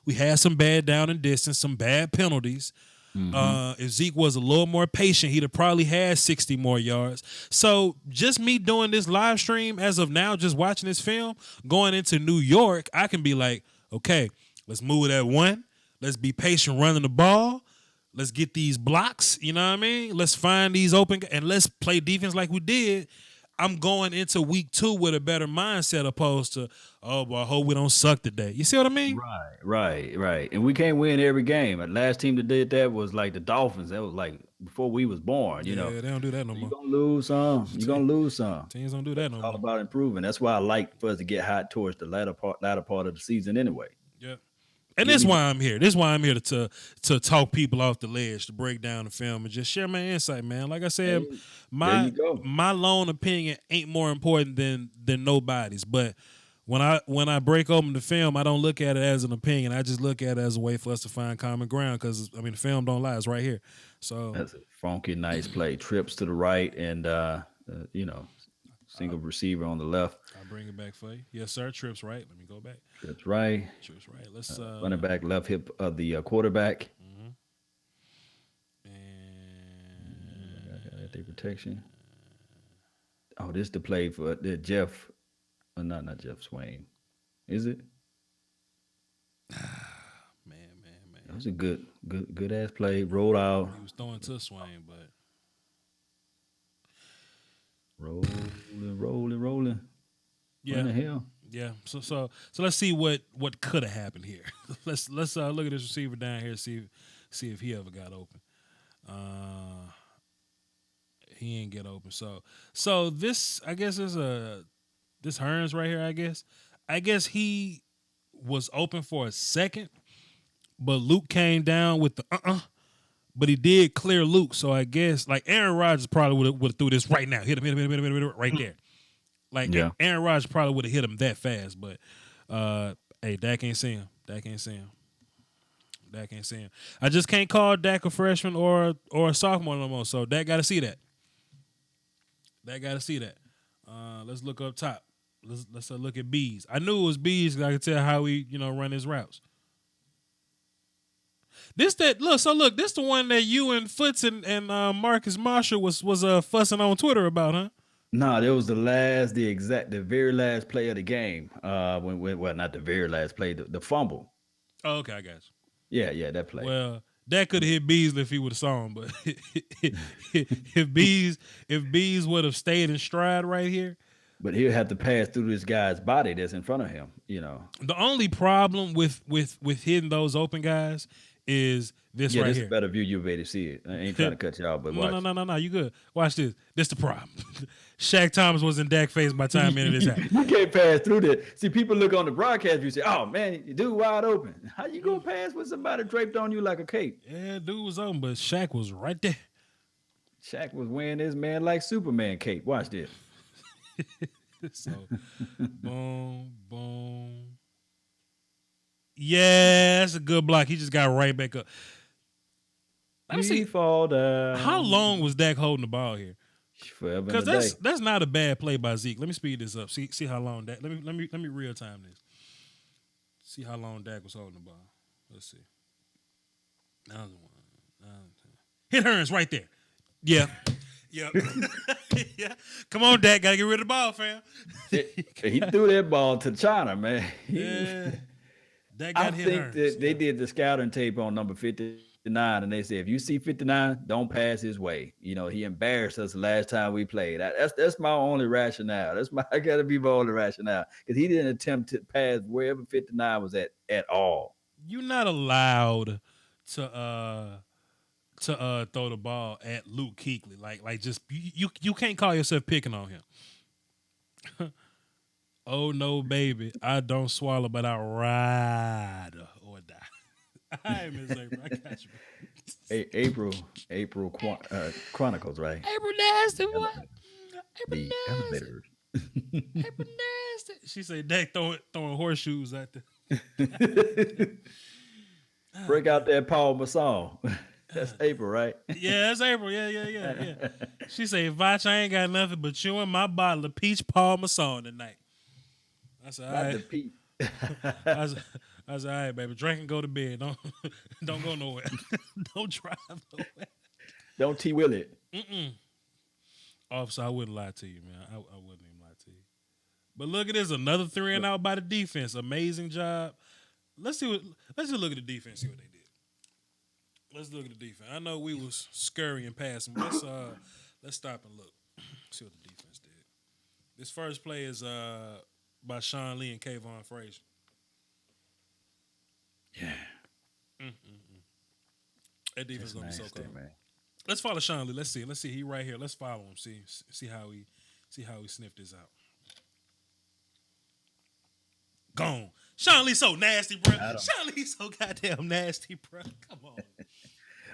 We had some bad down and distance, some bad penalties. If Zeke was a little more patient, he'd have probably had 60 more yards. So just me doing this live stream as of now, just watching this film, going into New York, I can be like, okay, let's move that one. Let's be patient running the ball. Let's get these blocks. You know what I mean? Let's find these open and let's play defense like we did. I'm going into week 2 with a better mindset opposed to, oh, boy, I hope we don't suck today. You see what I mean? Right. And we can't win every game. The last team that did that was like the Dolphins. That was like before we was born, you know. Yeah, they don't do that no more. You're going to lose some. You're going to lose some. Teams don't do that no more. It's all about improving. That's why I like for us to get hot towards the latter part of the season anyway. Yeah. And that's why I'm here. This is why I'm here to talk people off the ledge, to break down the film and just share my insight, man. Like I said, my lone opinion ain't more important than nobody's. But when I break open the film, I don't look at it as an opinion. I just look at it as a way for us to find common ground. Because the film don't lie; it's right here. So that's a funky, nice play. Trips to the right, and single receiver on the left. I'll bring it back for you. Yes, sir. Trips right. Let me go back. Trips right. Let's running back left hip of the quarterback. And the protection. Oh, this the play for the Jeff. Not Jeff Swain. Is it? Man. That was a good ass play. Rolled out. He was throwing to Swain, but rolling. Yeah. What the hell? Yeah. So let's see what could have happened here. let's look at this receiver down here, see if he ever got open. He ain't get open. So this, I guess, is this Hearns right here. I guess he was open for a second, but Luke came down with the but he did clear Luke. So I guess like Aaron Rodgers probably would have threw this right now. Hit him right there. Like Aaron Rodgers probably would have hit him that fast. But hey, Dak ain't see him. I just can't call Dak a freshman or a sophomore no more. So Dak got to see that. Let's look up top. Let's look at Bees. I knew it was Bees because I could tell how he run his routes. This the one that you and Foots and Marcus Marshall was fussing on Twitter about, huh? No, that was the very last play of the game. Well, not the very last play, the fumble. Oh, okay, I got you. Yeah, that play. Well, that could have hit Beasley if he would have saw him, but if Bees would have stayed in stride right here. But he'll have to pass through this guy's body that's in front of him, The only problem with hitting those open guys is this right here. Yeah, this is a better view you'll be able to see it. I ain't trying to cut you off, but watch. No, you good. Watch this. This the problem. Shaq Thomas was in Dak face by the time into this happened. You can't pass through that. See, people look on the broadcast view, say, oh, man, dude wide open. How you going to pass with somebody draped on you like a cape? Yeah, dude was open, but Shaq was right there. Shaq was wearing this man like Superman cape. Watch this. So, boom. Yeah, that's a good block. He just got right back up. Let me see. Fall down. How long was Dak holding the ball here? Forever. Because that's not a bad play by Zeke. Let me speed this up. See how long Dak. Let me real time this. See how long Dak was holding the ball. Let's see. Hit Hearns right there. Yeah. Yep. Yeah. Come on, Dak. Gotta get rid of the ball, fam. He threw that ball to China, man. Yeah. I think that they did the scouting tape on number 59, and they said, if you see 59, don't pass his way. He embarrassed us the last time we played. That's my only rationale. I gotta be my only rationale. Because he didn't attempt to pass wherever 59 was at all. You're not allowed to throw the ball at Luke Kuechly. Like just you can't call yourself picking on him. Oh no, baby, I don't swallow, but I ride or die. All right, Miss April, I got you. April Chronicles, right? April nasty, what? April The nasty. elevators. April nasty. She said Dak throwing horseshoes at the. Oh Break out man. that Paul Masson. That's Oh, April, right? yeah, that's April. Yeah. She said, Vach, I ain't got nothing but you and my bottle of peach parmesan tonight. I said, all Not right. the Pete. I said, all right, baby. Drink and go to bed. Don't go nowhere. Don't drive nowhere. Don't T Will it. Officer, I wouldn't lie to you, man. I wouldn't even lie to you. But look at this, another 3 and out by the defense. Amazing job. Let's just look at the defense, see what they did. Let's look at the defense. I know we was scurrying past them. Let's stop and look. See what the defense did. This first play is by Sean Lee and Kayvon Frazier. Yeah. That defense is gonna be so Nasty, cold. man. Let's follow Sean Lee. Let's see. He right here. Let's follow him. See how he sniffed this out. Gone. Sean Lee so nasty, bro. Sean Lee so goddamn nasty, bro. Come on.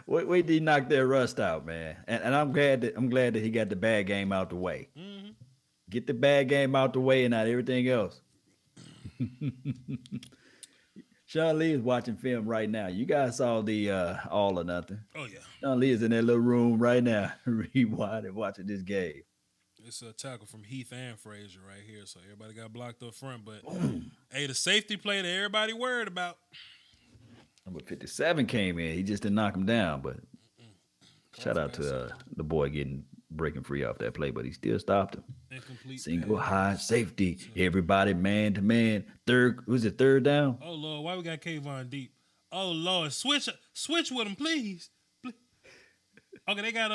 Wait till he knock that rust out, man. And I'm glad that he got the bad game out the way. Mm-hmm. Get the bad game out the way and not everything else. Sean Lee is watching film right now. You guys saw the All or Nothing. Oh yeah. Sean Lee is in that little room right now, rewinding, watching this game. It's a tackle from Heath and Frazier right here, so everybody got blocked up front. But hey, the safety play that everybody worried about. Number 57 came in. He just didn't knock him down, but shout out to the boy breaking free off that play, but he still stopped him. Incomplete Single pass. high safety. Everybody man to man. Third down? Oh Lord, why we got Kayvon deep? Oh Lord, switch with him, please. Okay, they got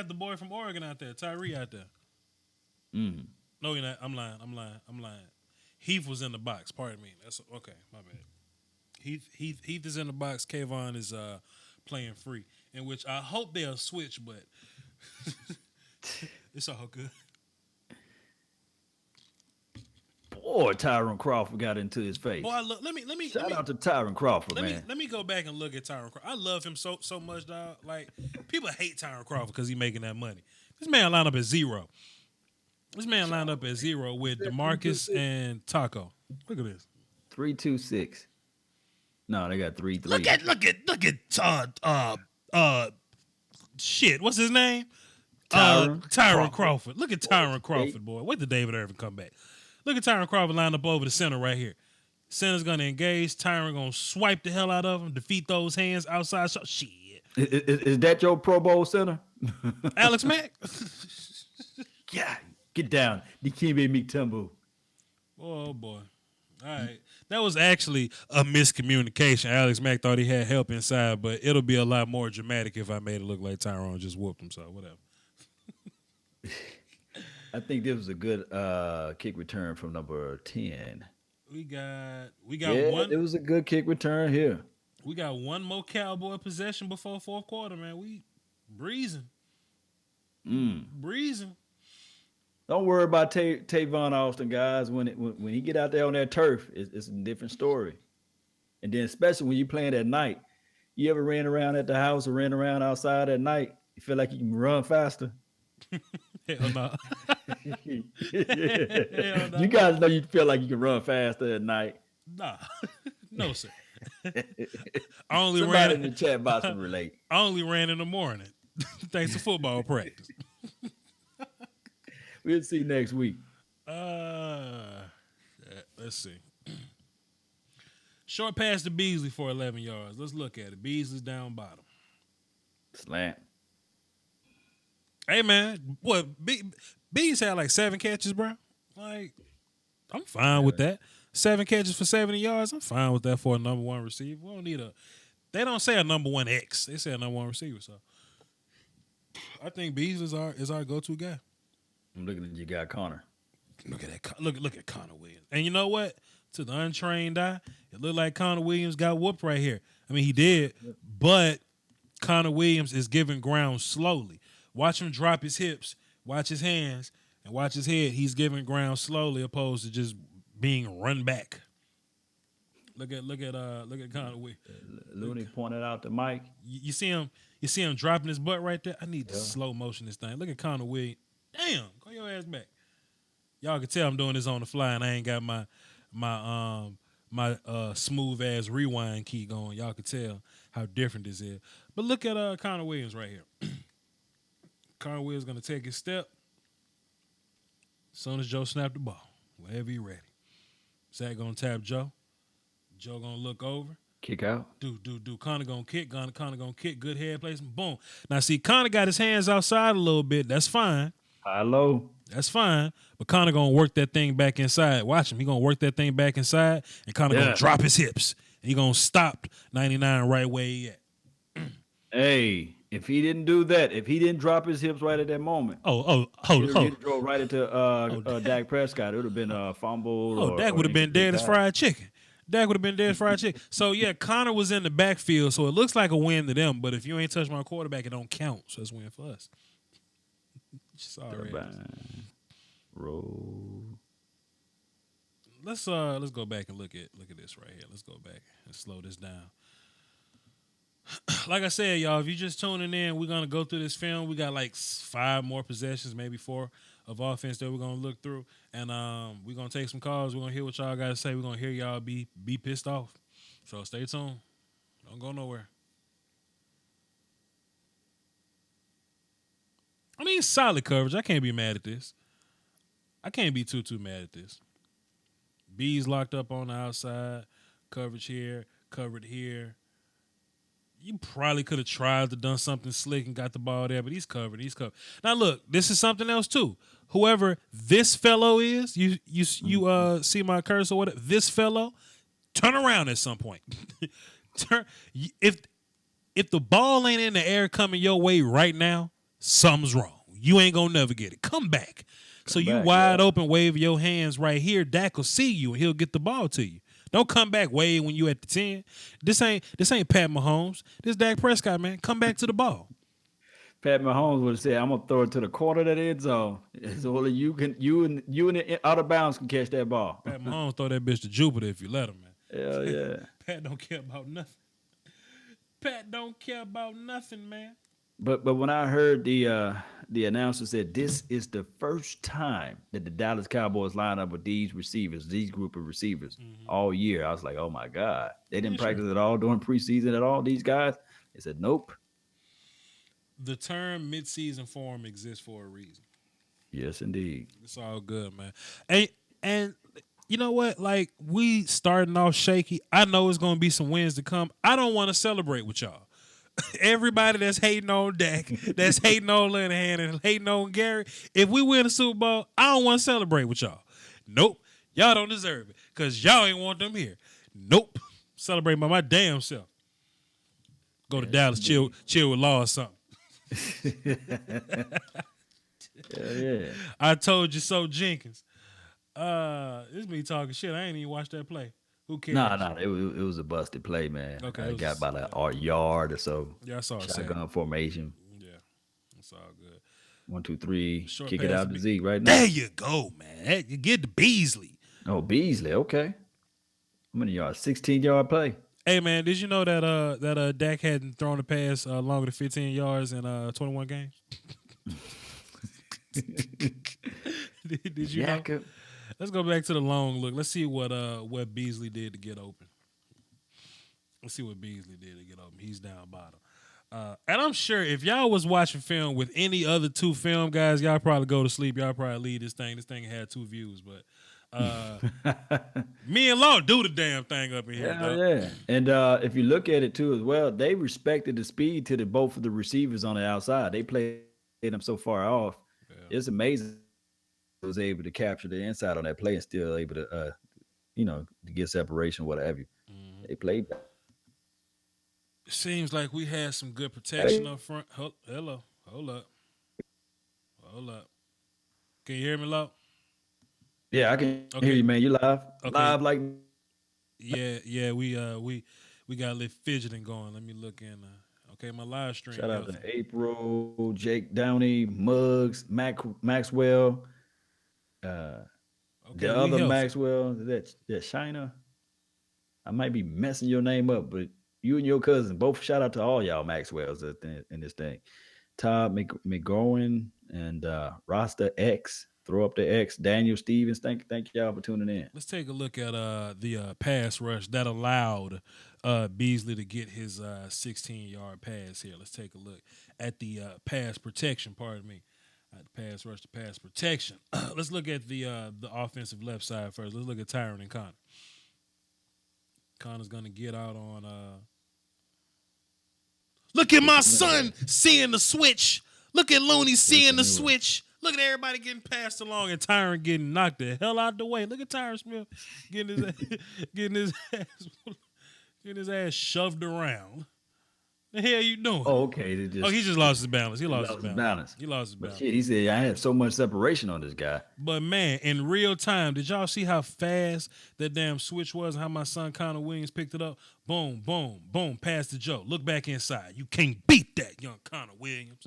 the boy from Oregon out there, Tyree out there. No, you're not. I'm lying. Heath was in the box. Pardon me. That's okay. My bad. Heath is in the box. Kayvon is playing free, in which I hope they'll switch, but it's all good. Boy, Tyron Crawford got into his face. Boy, let me Shout out to Tyron Crawford, man. Let me go back and look at Tyron Crawford. I love him so much, dog. Like, people hate Tyron Crawford because he's making that money. This man lined up at zero. This man lined up at zero with DeMarcus and Taco. Look at this. 3-2-6. No, they got 3-3. Look at shit. What's his name? Tyron Crawford. Look at Tyron Crawford, boy. Wait till David Irvin come back. Look at Tyron Crawford lined up over the center right here. Center's gonna engage. Tyron gonna swipe the hell out of him, defeat those hands outside. So shit. Is that your Pro Bowl center? Alex Mack. Yeah, get down. Dikembe Mutombo. Oh boy. All right. That was actually a miscommunication. Alex Mack thought he had help inside, but it'll be a lot more dramatic if I made it look like Tyrone just whooped him. So whatever. I think this was a good kick return from number 10. We got Yeah, one. it was a good kick return here. We got one more Cowboy possession before fourth quarter, man. We breezing. Breezing. Don't worry about Tavon Austin, guys. When he get out there on that turf, it's a different story. And then especially when you playing at night. You ever ran around at the house or ran around outside at night? You feel like you can run faster? Hell no. Hell no. You guys know you feel like you can run faster at night. Nah. No, sir. I only Somebody ran in the chat box can relate. I only ran in the morning. Thanks to football practice. We'll see next week. Let's see. Short pass to Beasley for 11 yards. Let's look at it. Beasley's down bottom. Slant. Hey, man. What? Bees had like 7 catches, bro. Like, I'm fine with that. 7 catches for 70 yards. I'm fine with that for a number one receiver. We don't need they don't say a number one X. They say a number one receiver. So I think Beasley is our go-to guy. I'm looking at you, guy Connor. Look at that. Look at Connor Williams. And you know what? To the untrained eye, it looked like Connor Williams got whooped right here. I mean, he did, but Connor Williams is giving ground slowly. Watch him drop his hips, watch his hands, and watch his head. He's giving ground slowly, opposed to just being run back. Look at Connor Williams. Looney pointed out to Mike. You see him dropping his butt right there. I need to slow motion this thing. Look at Connor Williams. Damn, go your ass back. Y'all can tell I'm doing this on the fly, and I ain't got my smooth ass rewind key going. Y'all can tell how different this is. But look at Connor Williams right here. Connor Williams gonna take his step. As soon as Joe snapped the ball, wherever he ready. Zach gonna tap Joe. Joe gonna look over. Kick out. Do. Connor gonna kick. Connor gonna kick. Good head placement. Boom. Now see, Connor got his hands outside a little bit. That's fine. High low. That's fine. But Connor gonna work that thing back inside. Watch him. He gonna work that thing back inside, and Connor gonna drop his hips. He gonna stop 99 right where he at. Hey, if he didn't do that, if he didn't drop his hips right at that moment, He'd drove right into Dak Prescott. It would have been a fumble. Oh, Dak would have been dead as fried chicken. Dak would have been dead as fried chicken. So yeah, Connor was in the backfield, so it looks like a win to them. But if you ain't touched my quarterback, it don't count. So it's a win for us. Sorry. Roll. Let's go back and look at this right here. Let's go back and slow this down. Like I said, y'all, if you just tuning in, we're gonna go through this film. We got like 5 more possessions, maybe 4 of offense that we're gonna look through, and we're gonna take some calls. We're gonna hear what y'all got to say. We're gonna hear y'all be pissed off. So stay tuned. Don't go nowhere. I mean, solid coverage. I can't be mad at this. I can't be too mad at this. B's locked up on the outside. Coverage here. Covered here. You probably could have tried to done something slick and got the ball there, but he's covered. He's covered. Now look, this is something else too. Whoever this fellow is, you see my cursor or whatever. This fellow, turn around at some point. If the ball ain't in the air coming your way right now, something's wrong. You ain't gonna never get it. Come back. So you wide open, wave your hands right here. Dak will see you and he'll get the ball to you. Don't come back way when you at the 10. This ain't Pat Mahomes. This Dak Prescott, man. Come back to the ball. Pat Mahomes would have said, "I'm gonna throw it to the corner of that end zone. So only you and the out of bounds can catch that ball." Pat Mahomes throw that bitch to Jupiter if you let him, man. Hell yeah. Pat don't care about nothing. Pat don't care about nothing, man. But when I heard the announcer said this is the first time that the Dallas Cowboys line up with these receivers, these group of receivers all year, I was like, oh my God. They didn't practice at all during preseason at all, these guys? They said, nope. The term midseason form exists for a reason. Yes, indeed. It's all good, man. And you know what? Like, we starting off shaky. I know it's going to be some wins to come. I don't want to celebrate with y'all. Everybody that's hating on Dak, that's hating on Linehan and hating on Gary, if we win a Super Bowl, I don't want to celebrate with y'all. Nope. Y'all don't deserve it because y'all ain't want them here. Nope. Celebrate by my damn self. Go to Dallas, chill with Law or something. Yeah. I told you so, Jenkins. This me talking shit. I ain't even watched that play. Who cares? No, it was a busted play, man. Okay, I got about a yard or so. Yeah, I saw it. Shotgun formation. Yeah, it's all good. 1, 2, 3. Short Kick it out to Zeke right now. There you go, man. You get the Beasley. Oh, Beasley. Okay. How many yards? 16-yard play. Hey, man, did you know that Dak hadn't thrown a pass longer than 15 yards in 21 games? Did you know? Let's go back to the long look. Let's see what Beasley did to get open. Let's see what Beasley did to get open. He's down bottom. And I'm sure if y'all was watching film with any other 2 film guys, y'all probably go to sleep. Y'all probably leave this thing. This thing had 2 views, but me and Law do the damn thing up in here. Yeah. And if you look at it too as well, they respected the speed to both of the receivers on the outside. They played them so far off. Yeah. It's amazing. Was able to capture the inside on that play and still able to, to get separation, what have you. Mm-hmm. They played that. It seems like we had some good protection up front. Hello. Hold up. Can you hear me, Lo? Yeah, I can hear you, man. You live? Okay. Live like. Yeah. We got a little fidgeting going. Let me look in. Okay, my live stream. Shout out to April, Jake Downey, Muggs, Maxwell. The other Maxwell, that Shiner. I might be messing your name up, but you and your cousin both shout out to all y'all Maxwells in this thing. Todd McGowan and Rasta X. Throw up the X. Daniel Stevens. Thank y'all for tuning in. Let's take a look at the pass rush that allowed Beasley to get his 16-yard pass here. Let's take a look at the pass protection. Pardon me. Pass rush to pass protection. Let's look at the offensive left side first. Let's look at Tyron and Connor. Connor's gonna get out on. Look at my son seeing the switch. Look at Looney seeing the switch. Look at everybody getting passed along and Tyron getting knocked the hell out the way. Look at Tyron Smith getting his ass shoved around. The hell you doing? Oh, okay. He just lost his balance. He lost his balance. But shit, he said I had so much separation on this guy. But man, in real time, did y'all see how fast that damn switch was and how my son Connor Williams picked it up? Boom, boom, boom, pass to Joe. Look back inside. You can't beat that, young Connor Williams.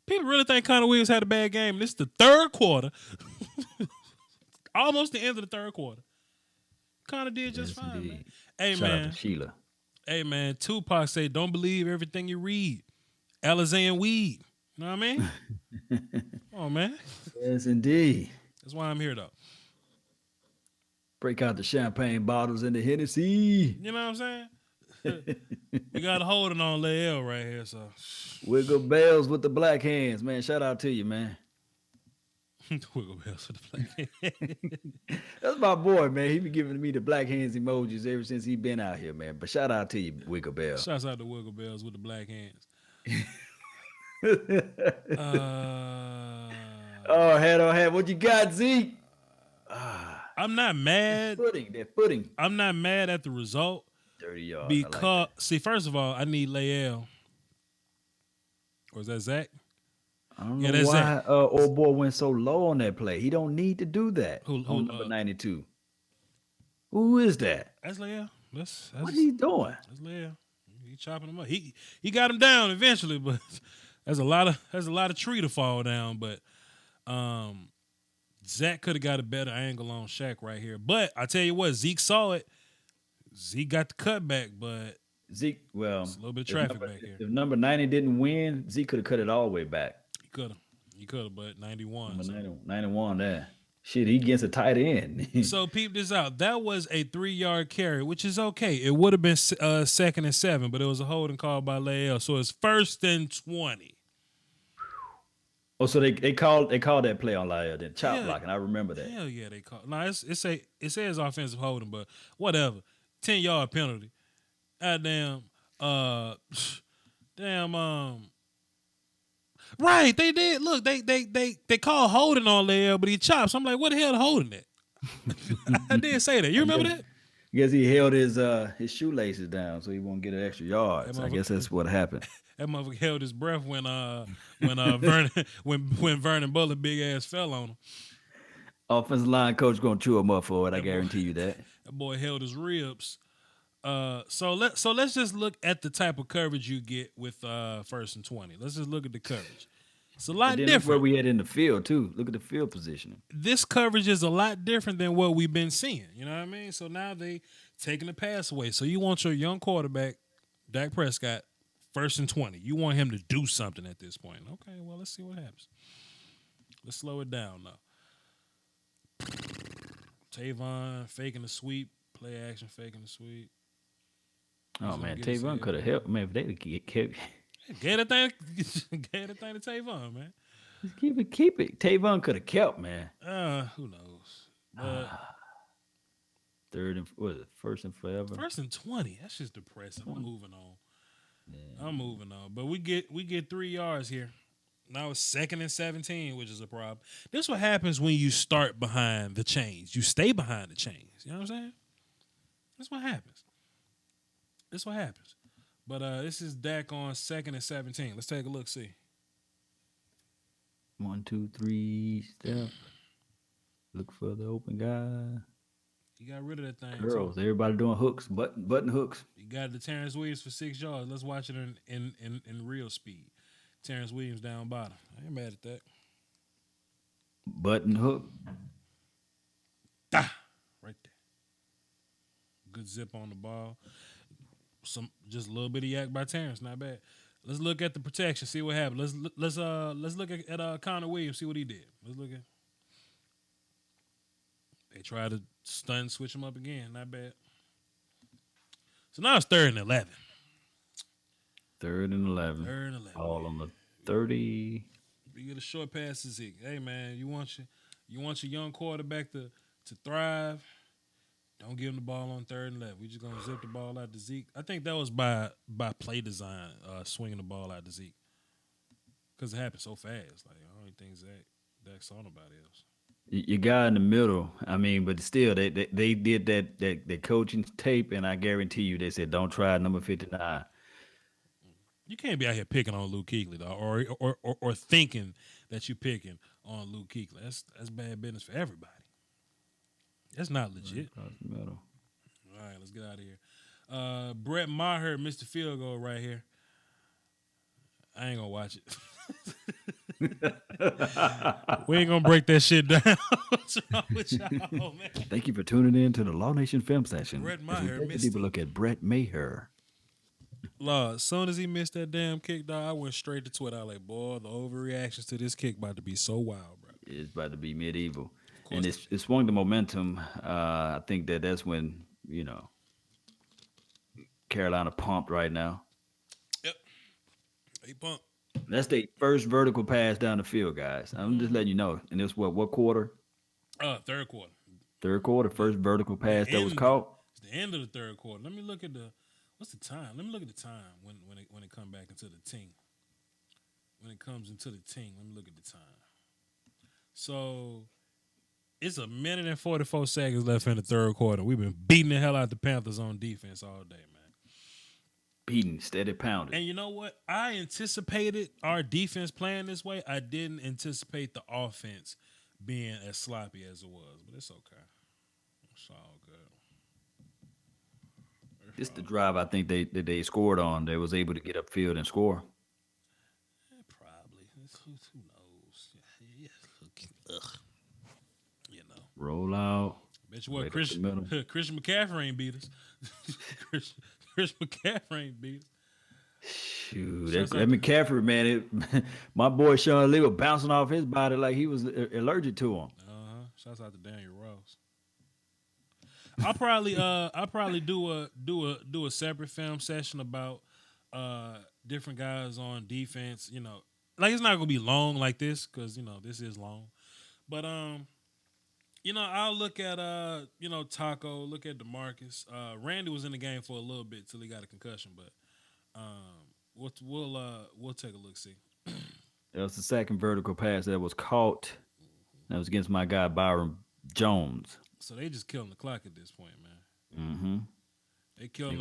People really think Connor Williams had a bad game. This is the third quarter. Almost the end of the third quarter. Connor did just fine, indeed. man. Hey, Shout man. out to Sheila. Hey, man, Tupac say, don't believe everything you read. Alizé and weed. You know what I mean? Oh, man. Yes, indeed. That's why I'm here, though. Break out the champagne bottles and the Hennessy. You know what I'm saying? We got a holding on Lael right here, so. Wiggle bells with the black hands, man. Shout out to you, man. Wiggle bells with the black hands. That's my boy, man. He been giving me the black hands emojis ever since he been out here, man. But shout out to you, Wiggle Bell. Shouts out to Wiggle Bells with the black hands. Oh, head on head. What you got, Zeke? I'm not mad. They're footing. I'm not mad at the result. 30 yards. Because, see, first of all, I need Lael. Or is that Zach? I don't know why old boy went so low on that play. He don't need to do that. Who Number 92. Who is that? That's Lael. What he doing? That's Lael. He chopping him up. He got him down eventually, but there's a lot of tree to fall down. But Zach could have got a better angle on Shaq right here. But I tell you what, Zeke saw it. Zeke got the cutback, but Zeke, well, it's a little bit of traffic back here. If number 90 didn't win, Zeke could have cut it all the way back. He could have, but 91. So. 91 there. Shit, he gets a tight end. So peep this out. That was a 3-yard carry, which is okay. It would have been 2nd and 7, but it was a holding call by Lael. So it's 1st and 20. Oh, so they called that play on Lael, then chop blocking. I remember that. Hell yeah, they called. No, it says offensive holding, but whatever. 10-yard penalty. Right, they did. Look, they called holding on Lael, but he chops. I'm like, what the hell holding that? I did say that. You remember that? I guess he held his shoelaces down so he won't get an extra yard. So I guess that's what happened. That motherfucker held his breath when Vernon Butler big ass fell on him. Offensive line coach gonna chew him up for it. I guarantee you that. That boy held his ribs. So let's just look at the type of coverage you get with 1st and 20. Let's just look at the coverage. It's a lot different. Where we had in the field too. Look at the field positioning. This coverage is a lot different than what we've been seeing. You know what I mean? So now they taking the pass away. So you want your young quarterback, Dak Prescott, 1st and 20. You want him to do something at this point. Okay, well, let's see what happens. Let's slow it down now. Tavon faking the sweep, play action faking the sweep. Oh man, Tavon could have helped. Man, if they kept get a thing to Tavon, man. Just keep it. Tavon could have kept, man. Who knows? 1st and forever. 1st and 20. That's just depressing. I'm moving on. Yeah. I'm moving on. But we get 3 yards here. Now it's 2nd and 17, which is a problem. This is what happens when you start behind the chains. You stay behind the chains. You know what I'm saying? That's what happens. But this is Dak on 2nd and 17. Let's take a look, see. 1, 2, 3 step. Look for the open guy. You got rid of that thing. Girls, everybody doing hooks, button hooks. You got the Terrence Williams for 6 yards. Let's watch it in real speed. Terrence Williams down bottom. I ain't mad at that. Button hook. Right there. Good zip on the ball. Just a little bit of yak by Terrence, not bad. Let's look at the protection. See what happened. Let's look at Connor Williams. See what he did. Let's look at. They tried to stun switch him up again. Not bad. So now it's 3rd and 11. 3rd and 11. 3rd and 11. All on the 30. You get a short pass to Zeke. Hey man, you want your young quarterback to thrive. Don't give him the ball on 3rd and 11. We just gonna zip the ball out to Zeke. I think that was by play design, swinging the ball out to Zeke, because it happened so fast. Like I don't think Dak saw nobody else. Your guy in the middle. I mean, but still, they did that coaching tape, and I guarantee you, they said don't try number 59. You can't be out here picking on Luke Kuechly, though, or thinking that you're picking on Luke Kuechly. That's bad business for everybody. That's not legit. Across the middle. All right, let's get out of here. Brett Maher missed the field goal right here. I ain't gonna watch it. We ain't gonna break that shit down. What's wrong with y'all, man? Thank you for tuning in to the Law Nation Film Session. Brett Maher missed people look at Brett Maher. Law, as soon as he missed that damn kick, dog, I went straight to Twitter. I was like, boy, the overreactions to this kick about to be so wild, bro. It's about to be medieval. And it swung the momentum. I think that's when, Carolina pumped right now. Yep. He pumped. That's their first vertical pass down the field, guys. I'm just letting you know. And this what quarter? 3rd quarter. 3rd quarter, first vertical pass that was caught. It's the end of the 3rd quarter. Let me look at what's the time? Let me look at the time when it come back into the team. When it comes into the team, let me look at the time. So it's 1 minute and 44 seconds left in the 3rd quarter. We've been beating the hell out the Panthers on defense all day, man. Beating, steady pounding. And you know what? I anticipated our defense playing this way. I didn't anticipate the offense being as sloppy as it was, but it's okay. It's all good. This the drive I think they scored on. They was able to get upfield and score. Probably. Who knows? Yeah. Ugh. Roll out. Bet you what, Christian McCaffrey ain't beat us. Christian McCaffrey ain't beat us. Shoot, that McCaffrey, man, my boy Sean Lee was bouncing off his body like he was allergic to him. Shouts out to Daniel Ross. I'll probably do a separate film session about different guys on defense. Like it's not gonna be long like this because this is long, but I'll look at Taco, look at DeMarcus. Randy was in the game for a little bit till he got a concussion, but we'll take a look. See, that was the second vertical pass that was caught. That was against my guy Byron Jones. So they just killing the clock at this point, man. Mm-hmm. They killing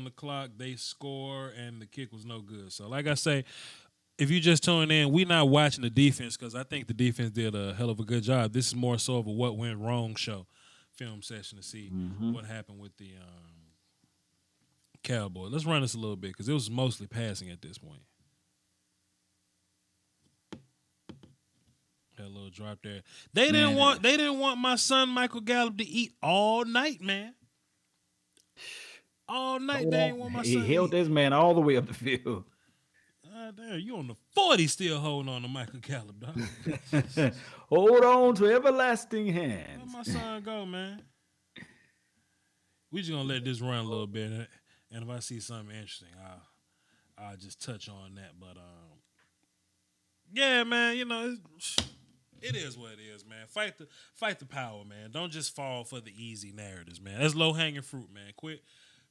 the clock. They score, and the kick was no good. So, like I say, if you just tune in, we're not watching the defense because I think the defense did a hell of a good job. This is more so of a what went wrong film session to see what happened with the Cowboys. Let's run this a little bit because it was mostly passing at this point. That little drop there. They didn't want my son Michael Gallup to eat all night, man. All night they didn't want my son. He held this man all the way up the field. Damn, you on the 40 still holding on to Michael Gallup, dog. Hold on to everlasting hands. Where my son go, man? We just gonna let this run a little bit, and if I see something interesting, I'll just touch on that. But yeah, man, it is what it is, man. Fight the power, man. Don't just fall for the easy narratives, man. That's low hanging fruit, man. Quit.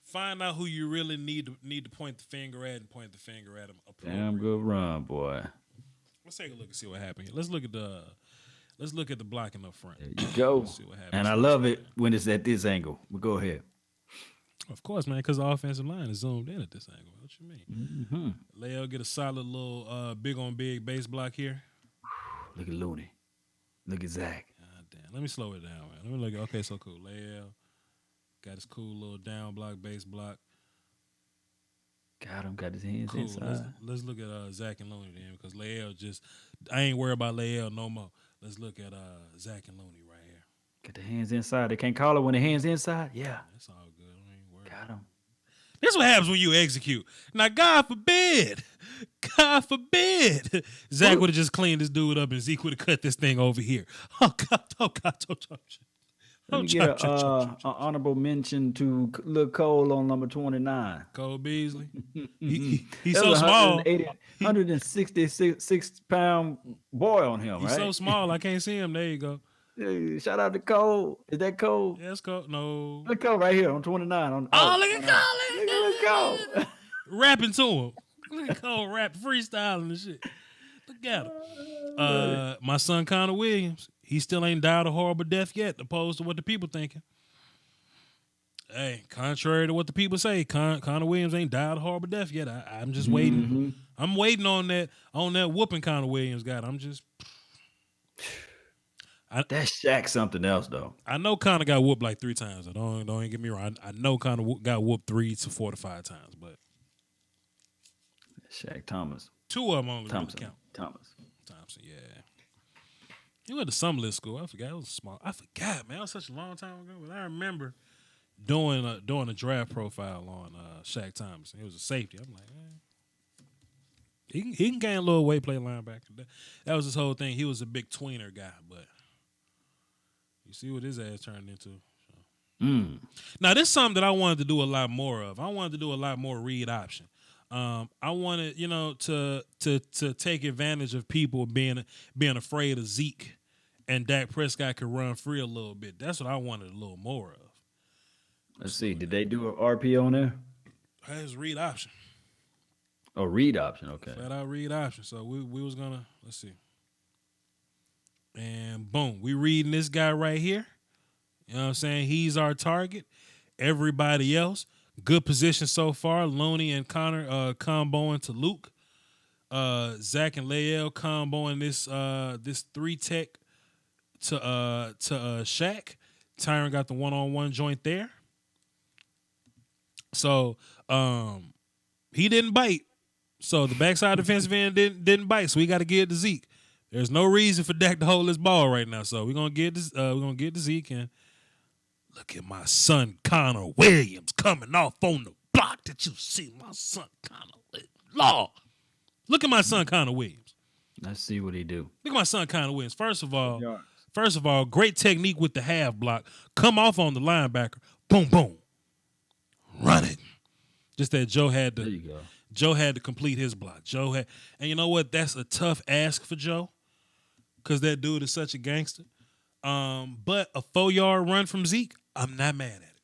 Find out who you really need to point the finger at and point the finger at them. Damn good run, boy. Let's take a look and see what happened. Let's look at the blocking up front. There you go. See what happens. And I love it when it's at this angle. But go ahead. Of course, man, because the offensive line is zoomed in at this angle. What you mean? Mm-hmm. Leo get a solid little big on big base block here. Look at Looney. Look at Zach. God damn. Let me slow it down, man. Let me look at okay, so cool. Leo got his cool little down block, base block. Got him. Got his hands cool. inside. Let's look at Zach and Looney then because Lael I ain't worried about Lael no more. Let's look at Zach and Looney right here. Get the hands inside. They can't call it when the hands inside. Yeah. That's all good. I ain't worried. Got him. This is what happens when you execute. Now, God forbid, Zach would have just cleaned this dude up and Zeke would have cut this thing over here. Oh God, Let me get an honorable mention to Lil Cole on number 29. Cole Beasley. He's That so was small. 166-pound boy on him, He's right? so small, I can't see him. There you go. Hey, shout out to Cole. Is that Cole? Yeah, that's Cole. No. Look Cole right here on 29. Look at Cole. Look at Cole. Rapping to him. Look at Cole rap, freestyling and shit. Look at him. My son Connor Williams, he still ain't died a horrible death yet, opposed to what the people thinking. Hey, contrary to what the people say, Connor Williams ain't died a horrible death yet. I'm just waiting. Mm-hmm. I'm waiting on that whooping Connor Williams got. I'm just. That's Shaq something else though. I know Connor got whooped like 3 times. Don't get me wrong. I know Connor got whooped 3 to 4 to 5 times, but Shaq Thomas. 2 of them only really count. Thompson, yeah. He went to some little school. I forgot. It was small. I forgot, man. It was such a long time ago. But I remember doing a draft profile on Shaq Thomas. It was a safety. I'm like, man. He can gain a little weight, play linebacker. That was his whole thing. He was a big tweener guy, but you see what his ass turned into. So. Now, this is something that I wanted to do a lot more of. I wanted to do a lot more read option. I wanted, to take advantage of people being afraid of Zeke and Dak Prescott could run free a little bit. That's what I wanted a little more of. Let's see. Did they do an RP on there? That's read option. Oh, read option. Okay. Flat out read option. So we was gonna, let's see. And boom, we reading this guy right here. You know what I'm saying? He's our target. Everybody else, good position so far. Looney and Connor comboing to Luke. Zach and Lael comboing this 3-tech to Shaq. Tyron got the one-on-one joint there. So he didn't bite. So the backside defensive end didn't bite. So we got to give it to Zeke. There's no reason for Dak to hold this ball right now. So we're gonna get this. We're gonna get to Zeke and look at my son Connor Williams coming off on the block. That you see my son Connor Williams. Law. Look at my son Connor Williams. Let's see what he do. Look at my son Connor Williams. First of all, great technique with the half block. Come off on the linebacker. Boom, boom. Run it. Just that Joe had to. There you go. Joe had to complete his block. And you know what? That's a tough ask for Joe, because that dude is such a gangster. But a 4-yard run from Zeke, I'm not mad at it.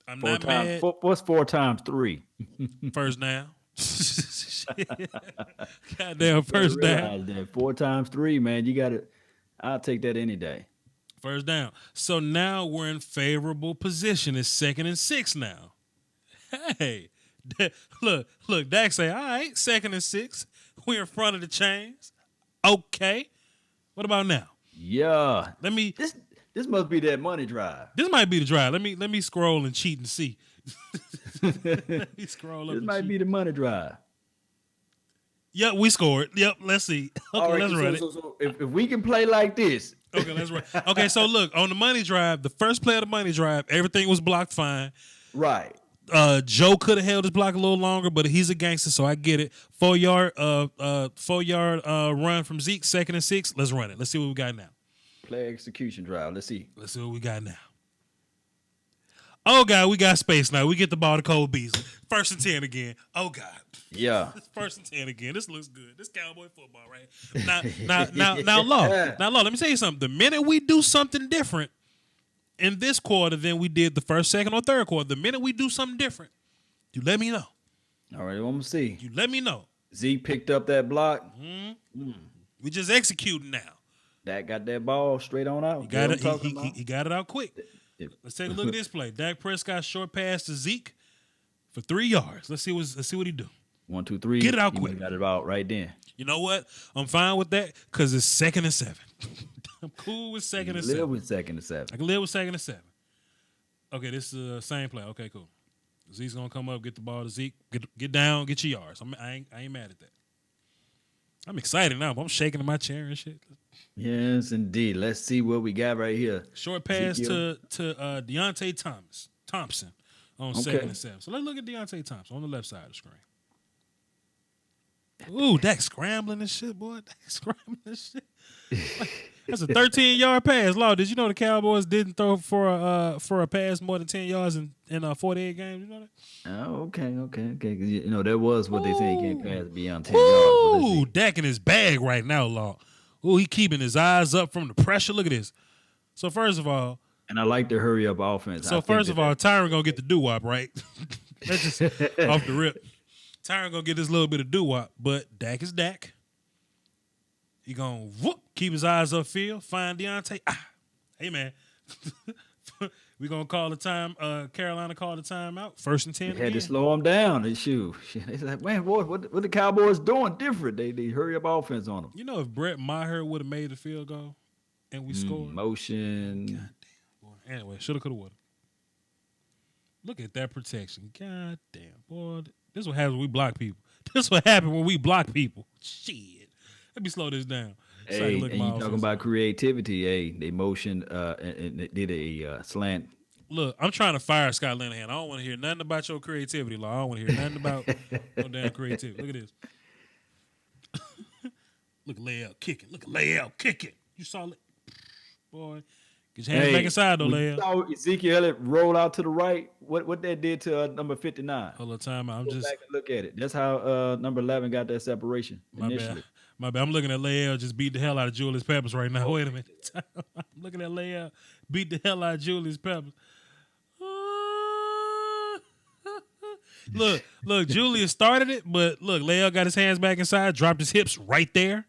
I'm not mad. What's 4 times 3? First down. Goddamn first down. That 4 times 3, man. You got it. I'll take that any day. First down. So now we're in favorable position. It's 2nd and 6 now. Hey. Look, Dak say, all right, 2nd and 6. We're in front of the chains. Okay. What about now? Yeah. Let me this must be that money drive. This might be the drive. Let me scroll and cheat and see. Let me scroll up. This might be the money drive. Yep, we scored. Yep, let's see. Okay, let's run it. So if we can play like this. Okay, let's run. Okay, so look, on the money drive, the first play of the money drive, everything was blocked fine. Right. Joe could have held his block a little longer, but he's a gangster, so I get it. 4-yard run from Zeke, 2nd and 6. Let's run it. Let's see what we got now. Play execution drive. Let's see. Let's see what we got now. Oh God, we got space now. We get the ball to Cole Beasley. 1st and 10 again. Oh God. Yeah. 1st and 10 again. This looks good. This Cowboy football, right? Now, Law. Let me tell you something. The minute we do something different in this quarter than we did the first, second, or third quarter, the minute we do something different, you let me know. All right, I'm gonna see. You let me know. Zeke picked up that block. We just executing now. Dak got that ball straight on out. He got it out quick. Let's take a look at this play. Dak Prescott short pass to Zeke for 3 yards. Let's see what he do. 1, 2, 3. Get it out he quick. Got it out right then. You know what? I'm fine with that because it's 2nd and 7. I'm cool with 2nd and 7. Live with 2nd and 7. I can live with 2nd and 7. Okay, this is the same play. Okay, cool. Zeke's gonna come up, get the ball to Zeke, get down, get your yards. I ain't mad at that. I'm excited now. I'm shaking in my chair and shit. Yes, indeed. Let's see what we got right here. Short pass to Deontay Thompson on 2nd and 7. So let's look at Deontay Thompson on the left side of the screen. Ooh, Dak scrambling and shit, boy. Dak scrambling and shit. That's a 13-yard pass. Law, did you know the Cowboys didn't throw for a pass more than 10 yards in 48 games? You know that? Oh, okay. You know, that was what they say. He can't pass beyond 10 yards. yards. Ooh, Dak in his bag right now, Law. Ooh, he keeping his eyes up from the pressure. Look at this. So first of all, and I like the hurry up offense. So first of all, Tyron gonna get the doo-wop, right? That's just off the rip. Tyron gonna get this little bit of doo-wop, but Dak is Dak. He gonna keep his eyes upfield, find Deontay. Hey man, we gonna call the time. Carolina called the timeout. 1st and 10. They had to slow him down. They like, man, boy, what the Cowboys doing different? They hurry up offense on them. You know, if Brett Maher would have made the field goal and we scored, motion. God damn, boy. Anyway, shoulda, coulda, woulda. Look at that protection. God damn, boy. This is what happens when we block people. This is what happens when we block people. Shit. Let me slow this down. Hey, and you talking about creativity. Hey, they motioned and they did a slant. Look, I'm trying to fire Scott Linehan. I don't want to hear nothing about your creativity, Law. I don't want to hear nothing about no damn creativity. Look at this. Look at Layout kicking. Look at Layout kicking. You saw it? Boy. Get your hands back inside, though, Layout. Saw Ezekiel Elliott roll out to the right. What that did to number 59? Hold on, time out. Go back and look at it. That's how number 11 got that separation initially. My bad. I'm looking at Layout just beat the hell out of Julius Peppers right now. Wait a minute. I'm looking at Layout beat the hell out of Julius Peppers. Look, Julius started it, but look, Layout got his hands back inside, dropped his hips right there.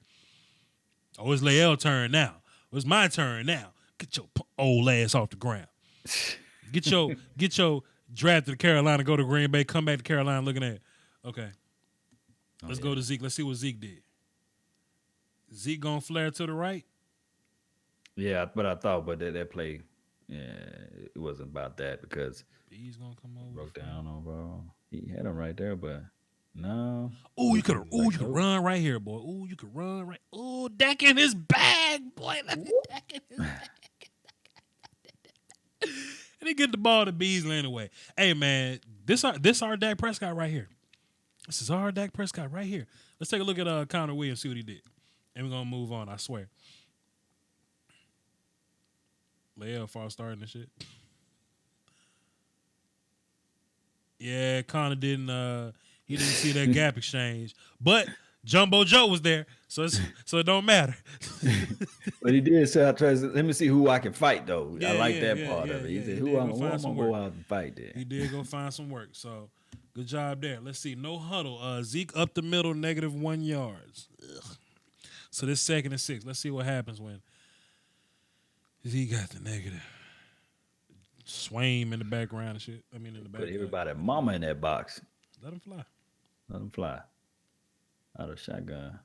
Oh, it's Layout's turn now. It's my turn now. Get your old ass off the ground. Get your draft to Carolina, go to Green Bay, come back to Carolina looking at it. Okay. Let's go to Zeke. Let's see what Zeke did. Zeke gonna flare to the right? Yeah, but I thought, but that play, it wasn't about that because B's gonna come over. Broke down overall. He had him right there, but no. Ooh, you could run right here, boy. Ooh, you could run right. Ooh, Dak in his bag, boy. Let me Dak in his bag. And he get the ball to Beasley anyway. Hey man, this our Dak Prescott right here. This is our Dak Prescott right here. Let's take a look at Connor Williams, see what he did. And we're gonna move on, I swear. Leia false starting and shit. Yeah, Connor didn't he didn't see that gap exchange. But Jumbo Joe was there, so it don't matter. But he did say, let me see who I can fight, though. I like that part of it. He said, who I'm going to go out and fight there. He did go find some work, so good job there. Let's see, no huddle. Zeke up the middle, -1 yards. Ugh. So this 2nd and 6. Let's see what happens when Zeke got the negative. Swaim in the background and shit. I mean, in the back. Put everybody mama in that box. Let him fly. Let him fly. Out of shotgun.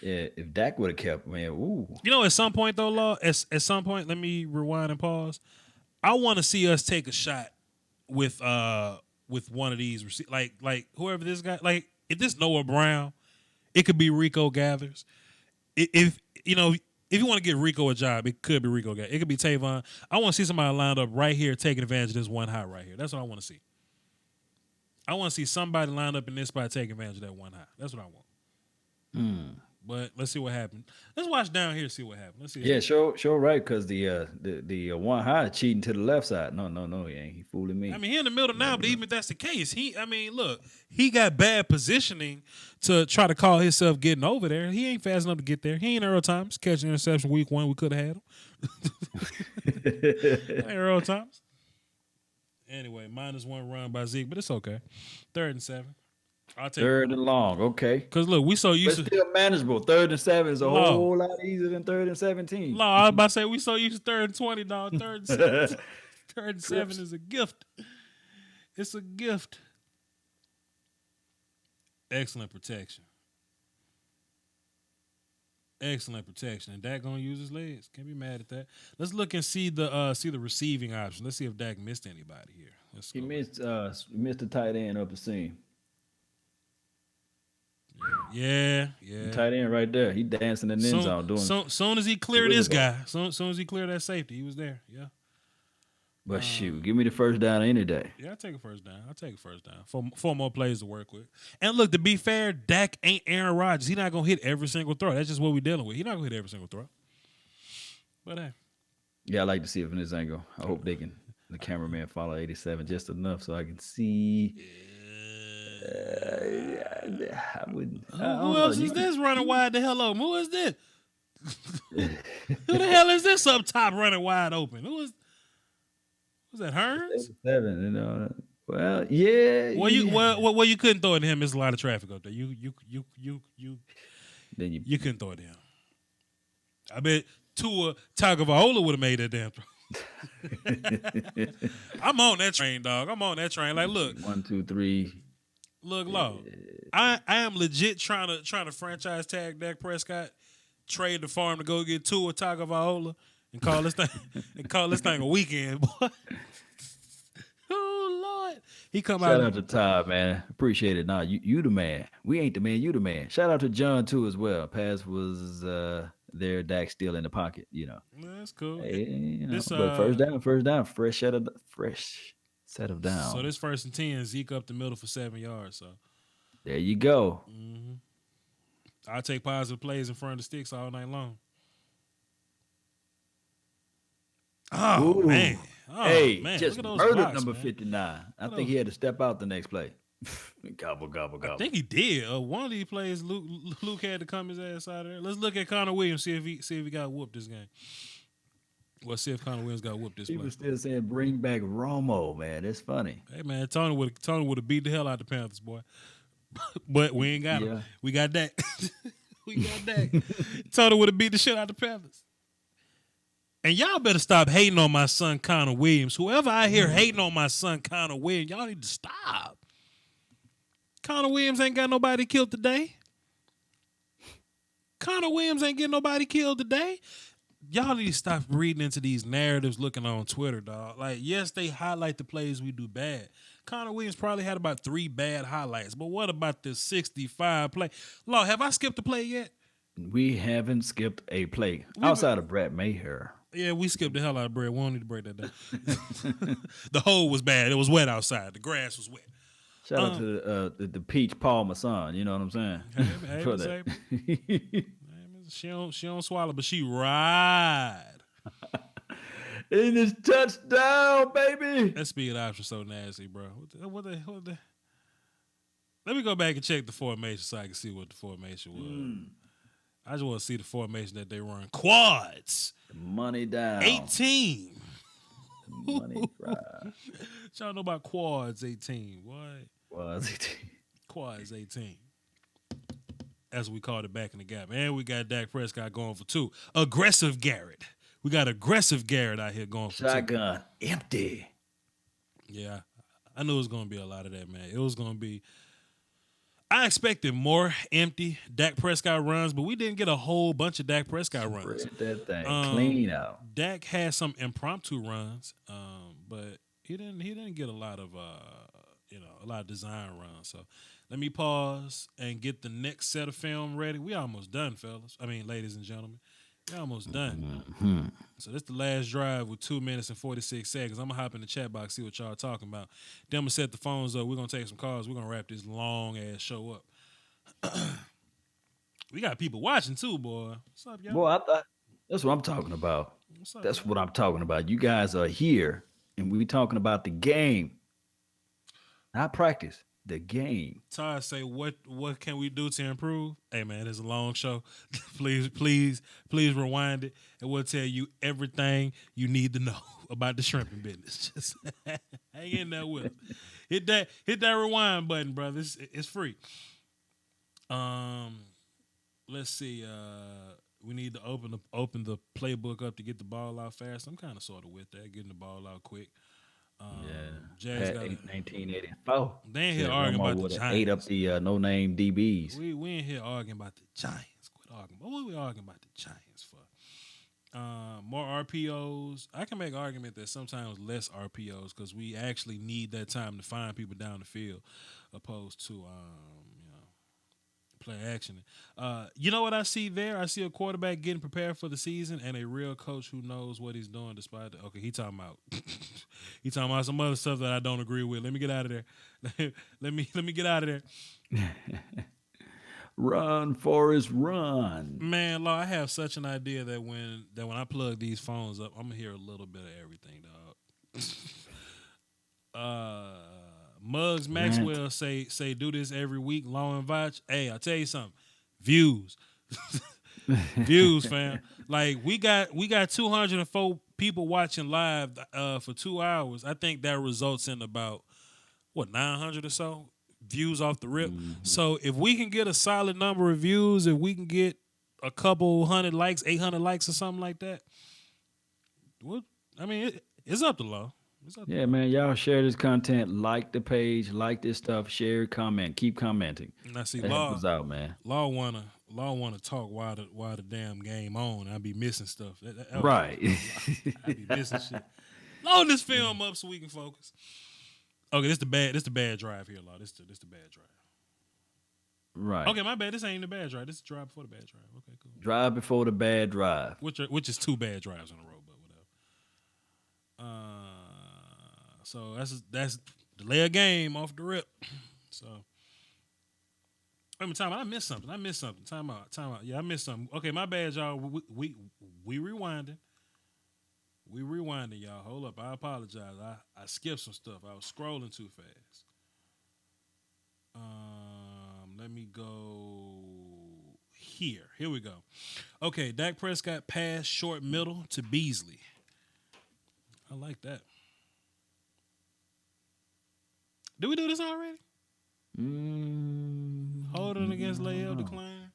Yeah, if Dak would have kept, man, ooh. You know, at some point, though, Law, at some point, let me rewind and pause. I want to see us take a shot with one of these, like whoever this guy, like if this Noah Brown, it could be Rico Gathers. If you want to get Rico a job, it could be Rico Gathers. It could be Tavon. I want to see somebody lined up right here taking advantage of this one high right here. That's what I want to see. I want to see somebody lined up in this spot taking advantage of that one high. That's what I want. But let's see what happens. Let's watch down here, see what happens. Let's see. Yeah, sure, right, because the one high cheating to the left side. No, he ain't. He fooling me. I mean, he in the middle now, but even if that's the case, look, he got bad positioning to try to call himself getting over there. He ain't fast enough to get there. He ain't Earl Thomas catching interception week 1. We could have had him. Ain't Earl Thomas. Anyway, -1 run by Zeke, but it's okay. 3rd and 7. I'll take 3rd and long, okay. Because look, we so used to still manageable. 3rd and 7 is a whole lot easier than 3rd and 17. No, I was about to say we so used to 3rd and 20, dog. 3rd and 7. 3rd and 7 is a gift. It's a gift. Excellent protection. Excellent protection. And Dak gonna use his legs. Can't be mad at that. Let's look and see the receiving option. Let's see if Dak missed anybody here. He missed the tight end up the seam. Yeah. The tight end right there. He dancing in the end zone doing. Soon as he cleared this guy, soon as he cleared that safety, he was there. Yeah. But shoot, give me the first down any day. Yeah, I take a first down. I take a first down. Four more plays to work with. And look, to be fair, Dak ain't Aaron Rodgers. He's not gonna hit every single throw. That's just what we're dealing with. He's not gonna hit every single throw. But hey, Yeah, I like to see it from this angle. I hope they can. The cameraman follow 87 just enough so I can see. I wouldn't. I who don't else know. is this running wide the hell open? Who is this? Who the hell is this up top running wide open? Who's that? Hearns? 87, Well, yeah. Well, you couldn't throw it to him. There's a lot of traffic up there. Then you You couldn't throw it to him. I bet Tua Tagovailoa would have made that damn throw. I'm on that train, dog. I'm on that train. Like, look, 1, 2, 3. look, Law. I am legit trying to franchise tag Dak Prescott, trade the farm to go get Tua Tagovailoa, and call this thing a weekend, boy. Oh Lord, he come Shout out. out to Todd, man. Appreciate it. Nah, you the man. We ain't the man. You the man. Shout out to John too as well. Pass was there. Dak still in the pocket. That's cool. Hey, This, but first down. Fresh set of down. So this 1st and 10, Zeke up the middle for 7 yards. So there you go. I'll take positive plays in front of the sticks all night long. Oh Ooh. man. Oh, Hey, man. just Look at those murdered blocks, number man. 59. I think he had to step out the next play. Gobble, gobble, I gobble. think he did. One of these plays, Luke had to come his ass out of there. Let's look at Connor Williams, see if he got whooped this game. Well, see if Connor Williams got whooped this He play. was still saying, bring back Romo, man. It's funny. Hey man, Tony would have beat the hell out of the Panthers, boy. But we ain't got him. Yeah. We got Dak. We got Dak. Tony would have beat the shit out of the Panthers. And y'all better stop hating on my son Connor Williams. Whoever I hear hating on my son Connor Williams, y'all need to stop. Connor Williams ain't got nobody killed today. Connor Williams ain't getting nobody killed today. Y'all need to stop reading into these narratives looking on Twitter, dog. Like, yes, they highlight the plays we do bad. Connor Williams probably had about 3 bad highlights. But what about this 65 play? Law, have I skipped a play yet? We haven't skipped a play outside of Brett Maher. Yeah, we skipped the hell out of bread. We don't need to break that down. The hole was bad. It was wet outside. The grass was wet. Shout out to the Peach Paul Masson. You know what I'm saying? Hey, For say, that. she don't swallow, but she ride. In this touchdown, baby. That speed option so nasty, bro. What the? Let me go back and check the formation so I can see what the formation was. I just want to see the formation that they run. Quads. Money down. 18. Money drive. Y'all know about quads 18. What? Was it? Quads 18. As we called it back in the gap. And we got Dak Prescott going for 2. Aggressive Garrett. We got aggressive Garrett out here going for 2. Shotgun empty. Yeah. I knew it was going to be a lot of that, man. It was going to be. I expected more empty Dak Prescott runs, but we didn't get a whole bunch of Dak Prescott runs. Spread that thing clean out. Dak had some impromptu runs, but he didn't get a lot of design runs. So let me pause and get the next set of film ready. We almost done, fellas. I mean, ladies and gentlemen, we almost done. Mm-hmm. So this the last drive with 2 minutes and 46 seconds. I'm gonna hop in the chat box, see what y'all talking about. Then I'm gonna set the phones up. We're gonna take some calls. We're gonna wrap this long ass show up. We got people watching too, boy. What's up, y'all? Boy, I thought that's what I'm talking about. What's up, That's y'all? what I'm talking about. You guys are here, and we talking about the game, not practice. The game. Todd say, what can we do to improve? Hey man, it's a long show. please rewind it, and we'll tell you everything you need to know about the shrimping business. Just hang in there with us. Hit that rewind button, brother. It's free. Let's see. We need to open the playbook up to get the ball out fast. I'm kind of sort of with that, getting the ball out quick. Jazz got 1984. They ain't here arguing about the Giants. Ate up the no-name DBs. We ain't here arguing about the Giants. Quit arguing. What are we arguing about the Giants for? More RPOs. I can make an argument that sometimes less RPOs because we actually need that time to find people down the field, opposed to Play action. You know what I see there? I see a quarterback getting prepared for the season and a real coach who knows what he's doing despite the. Okay, he talking about he talking about some other stuff that I don't agree with. Let me get out of there. let me get out of there. Run, Forrest, run. Man, Law, I have such an idea that when I plug these phones up, I'm gonna hear a little bit of everything, dog. Muggs Rant. Maxwell say do this every week. Law and Vach. Hey, I'll tell you something. Views. Views, fam. Like we got 204 people watching live for 2 hours. I think that results in about 900 or so views off the rip. Mm-hmm. So if we can get a solid number of views, if we can get a couple hundred likes, 800 likes or something like that, it's up to Law. Yeah, man, y'all share this content, like the page, like this stuff, share, comment, keep commenting. And I see That Law. helps us out, man. Law wanna talk while the damn game on. I be missing stuff. Right. I be missing shit. Load this film up so we can focus. Okay, this the bad drive here, Law. This the bad drive. Right. Okay, my bad. This ain't the bad drive. This is the drive before the bad drive. Okay, cool. Drive before the bad drive. Which is 2 bad drives in a row, but whatever. So that's delay a game off the rip. So time out. I missed something. Time out. Yeah, I missed something. Okay, my bad, y'all. We rewinding. We rewinding, y'all. Hold up. I apologize. I skipped some stuff. I was scrolling too fast. Let me go here. Here we go. Okay, Dak Prescott pass short middle to Beasley. I like that. Did we do this already? Holding against Lael decline.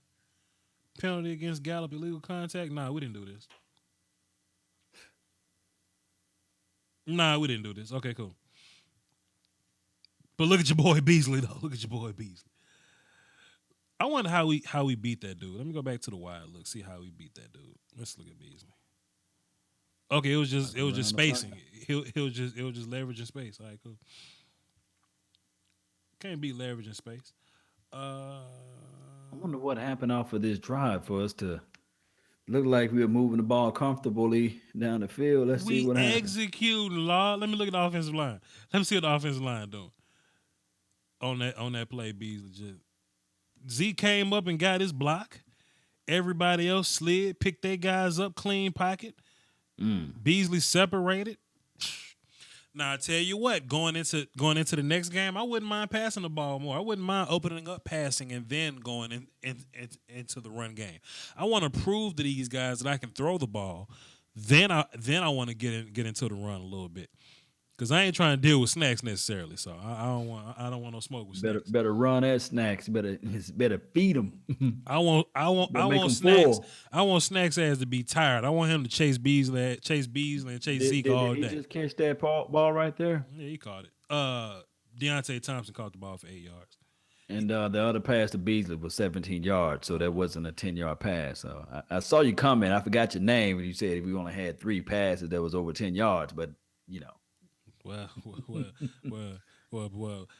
Penalty against Gallup, illegal contact. Nah, we didn't do this. Okay, cool. But look at your boy Beasley, though. Look at your boy Beasley. I wonder how we beat that dude. Let me go back to the wide look, see how we beat that dude. Let's look at Beasley. Okay, it was just spacing. It was just leveraging space. All right, cool. Can't beat leveraging space. I wonder what happened off of this drive for us to look like we were moving the ball comfortably down the field. Let's see what happened. We executing, Law. Let me look at the offensive line. Let me see what the offensive line doing. On that play, Beasley just Z came up and got his block. Everybody else slid, picked their guys up, clean pocket. Beasley separated. Now I tell you what, going into the next game, I wouldn't mind passing the ball more. I wouldn't mind opening up passing and then going into the run game. I want to prove to these guys that I can throw the ball. Then I want to get into the run a little bit. Cause I ain't trying to deal with Snacks necessarily, so I don't want no smoke with Snacks. Better run at Snacks. Better feed them. I want Snacks. I want Snacks as to be tired. I want him to chase Beasley and chase Zeke all day. Did he just catch that ball right there? Yeah, he caught it. Deontay Thompson caught the ball for 8 yards. And the other pass to Beasley was 17 yards, so that wasn't a 10-yard pass. So I saw you comment. I forgot your name when you said we only had 3 passes that was over 10 yards, but you know. Well.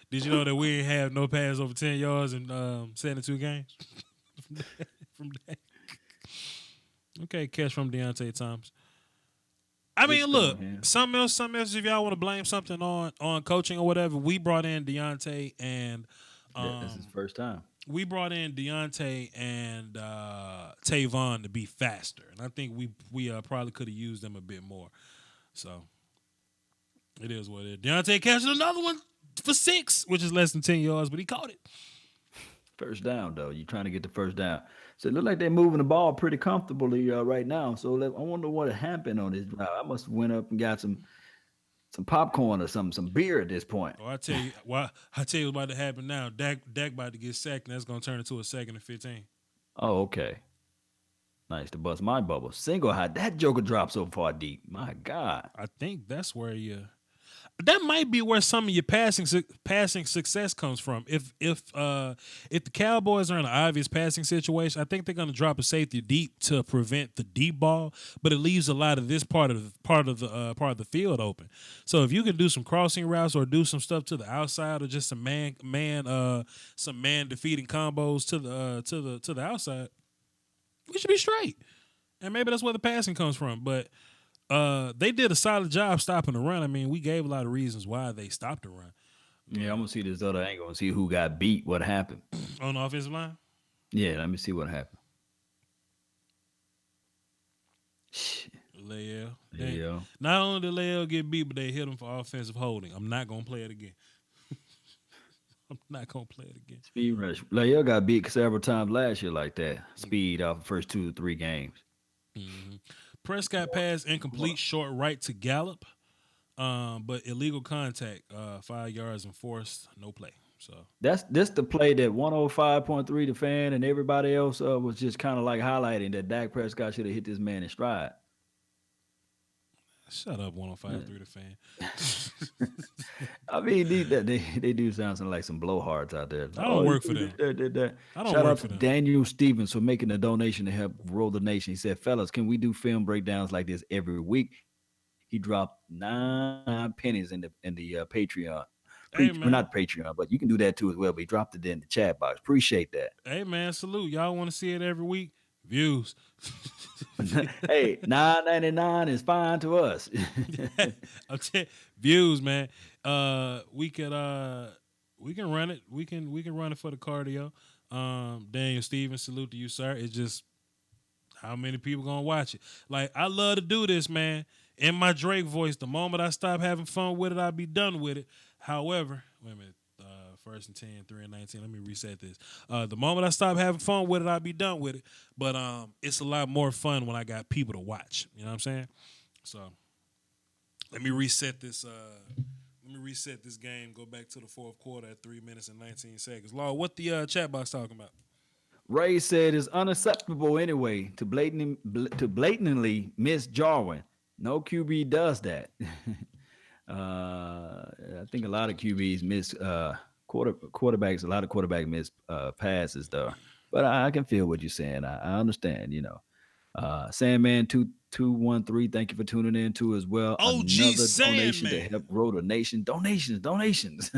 Did you know that we ain't have no pass over 10 yards in 72 games? from that. Okay, catch from Deontay Thompson. I mean, look, something else. If y'all want to blame something on coaching or whatever, we brought in Deontay and this is his first time. We brought in Deontay and Tavon to be faster, and I think we probably could have used them a bit more. So. It is what it is. Deontay catching another one for 6, which is less than 10 yards, but he caught it. First down, though. You're trying to get the first down. So it looked like they're moving the ball pretty comfortably right now. So I wonder what happened on this drive. I must have went up and got some popcorn or some beer at this point. Oh, I tell you what's about to happen now. Dak about to get sacked, and that's going to turn into a 2nd and 15. Oh, okay. Nice to bust my bubble. Single high. That joker dropped so far deep. My God. I think that's where you. that might be where some of your passing success comes from. If the Cowboys are in an obvious passing situation, I think they're going to drop a safety deep to prevent the deep ball, but it leaves a lot of this part of the field open. So if you can do some crossing routes or do some stuff to the outside or just some man defeating combos to the outside, we should be straight. And maybe that's where the passing comes from, but. They did a solid job stopping the run. I mean, we gave a lot of reasons why they stopped the run. Yeah, I'm gonna see this other angle and see who got beat. What happened? On the offensive line? Yeah, let me see what happened. Lael. Yeah. Not only did Lael get beat, but they hit him for offensive holding. I'm not gonna play it again. I'm not gonna play it again. Speed rush. Lael got beat several times last year like that. Speed off the first 2 to 3 games. Mm-hmm. Prescott pass incomplete, short right to Gallup, but illegal contact, 5 yards enforced, no play. So that's the play that 105.3 the fan and everybody else was just kind of like highlighting that Dak Prescott should have hit this man in stride. Shut up, 105.3 the fan. I mean, they do sound like some blowhards out there. I don't work for them. I don't Shout out to Daniel Stevens for making a donation to help roll the nation. He said, fellas, can we do film breakdowns like this every week? He dropped 9 pennies in the Patreon. Well, not Patreon, but you can do that too as well. But he dropped it in the chat box. Appreciate that. Hey, man, salute. Y'all want to see it every week? Views. Hey, $9.99 is fine to us. I'm telling views, man. We can run it. We can run it for the cardio. Daniel Stevens, salute to you, sir. It's just how many people gonna watch it. Like, I love to do this, man. In my Drake voice, the moment I stop having fun with it, I'll be done with it. However, wait a minute. First and 10, 3 and 19. Let me reset this. The moment I stop having fun with it, I'll be done with it. But it's a lot more fun when I got people to watch. You know what I'm saying? So let me reset this. This game. Go back to the fourth quarter at 3 minutes and 19 seconds. Law, what the chat box talking about? Ray said it's unacceptable anyway to blatantly miss Jarwin. No QB does that. I think a lot of QBs miss quarterbacks. A lot of quarterbacks miss passes though. But I can feel what you're saying. I understand. You know, Sandman 2213. Thank you for tuning in too as well. OG Another Sandman. donation to help grow the nation. Donations.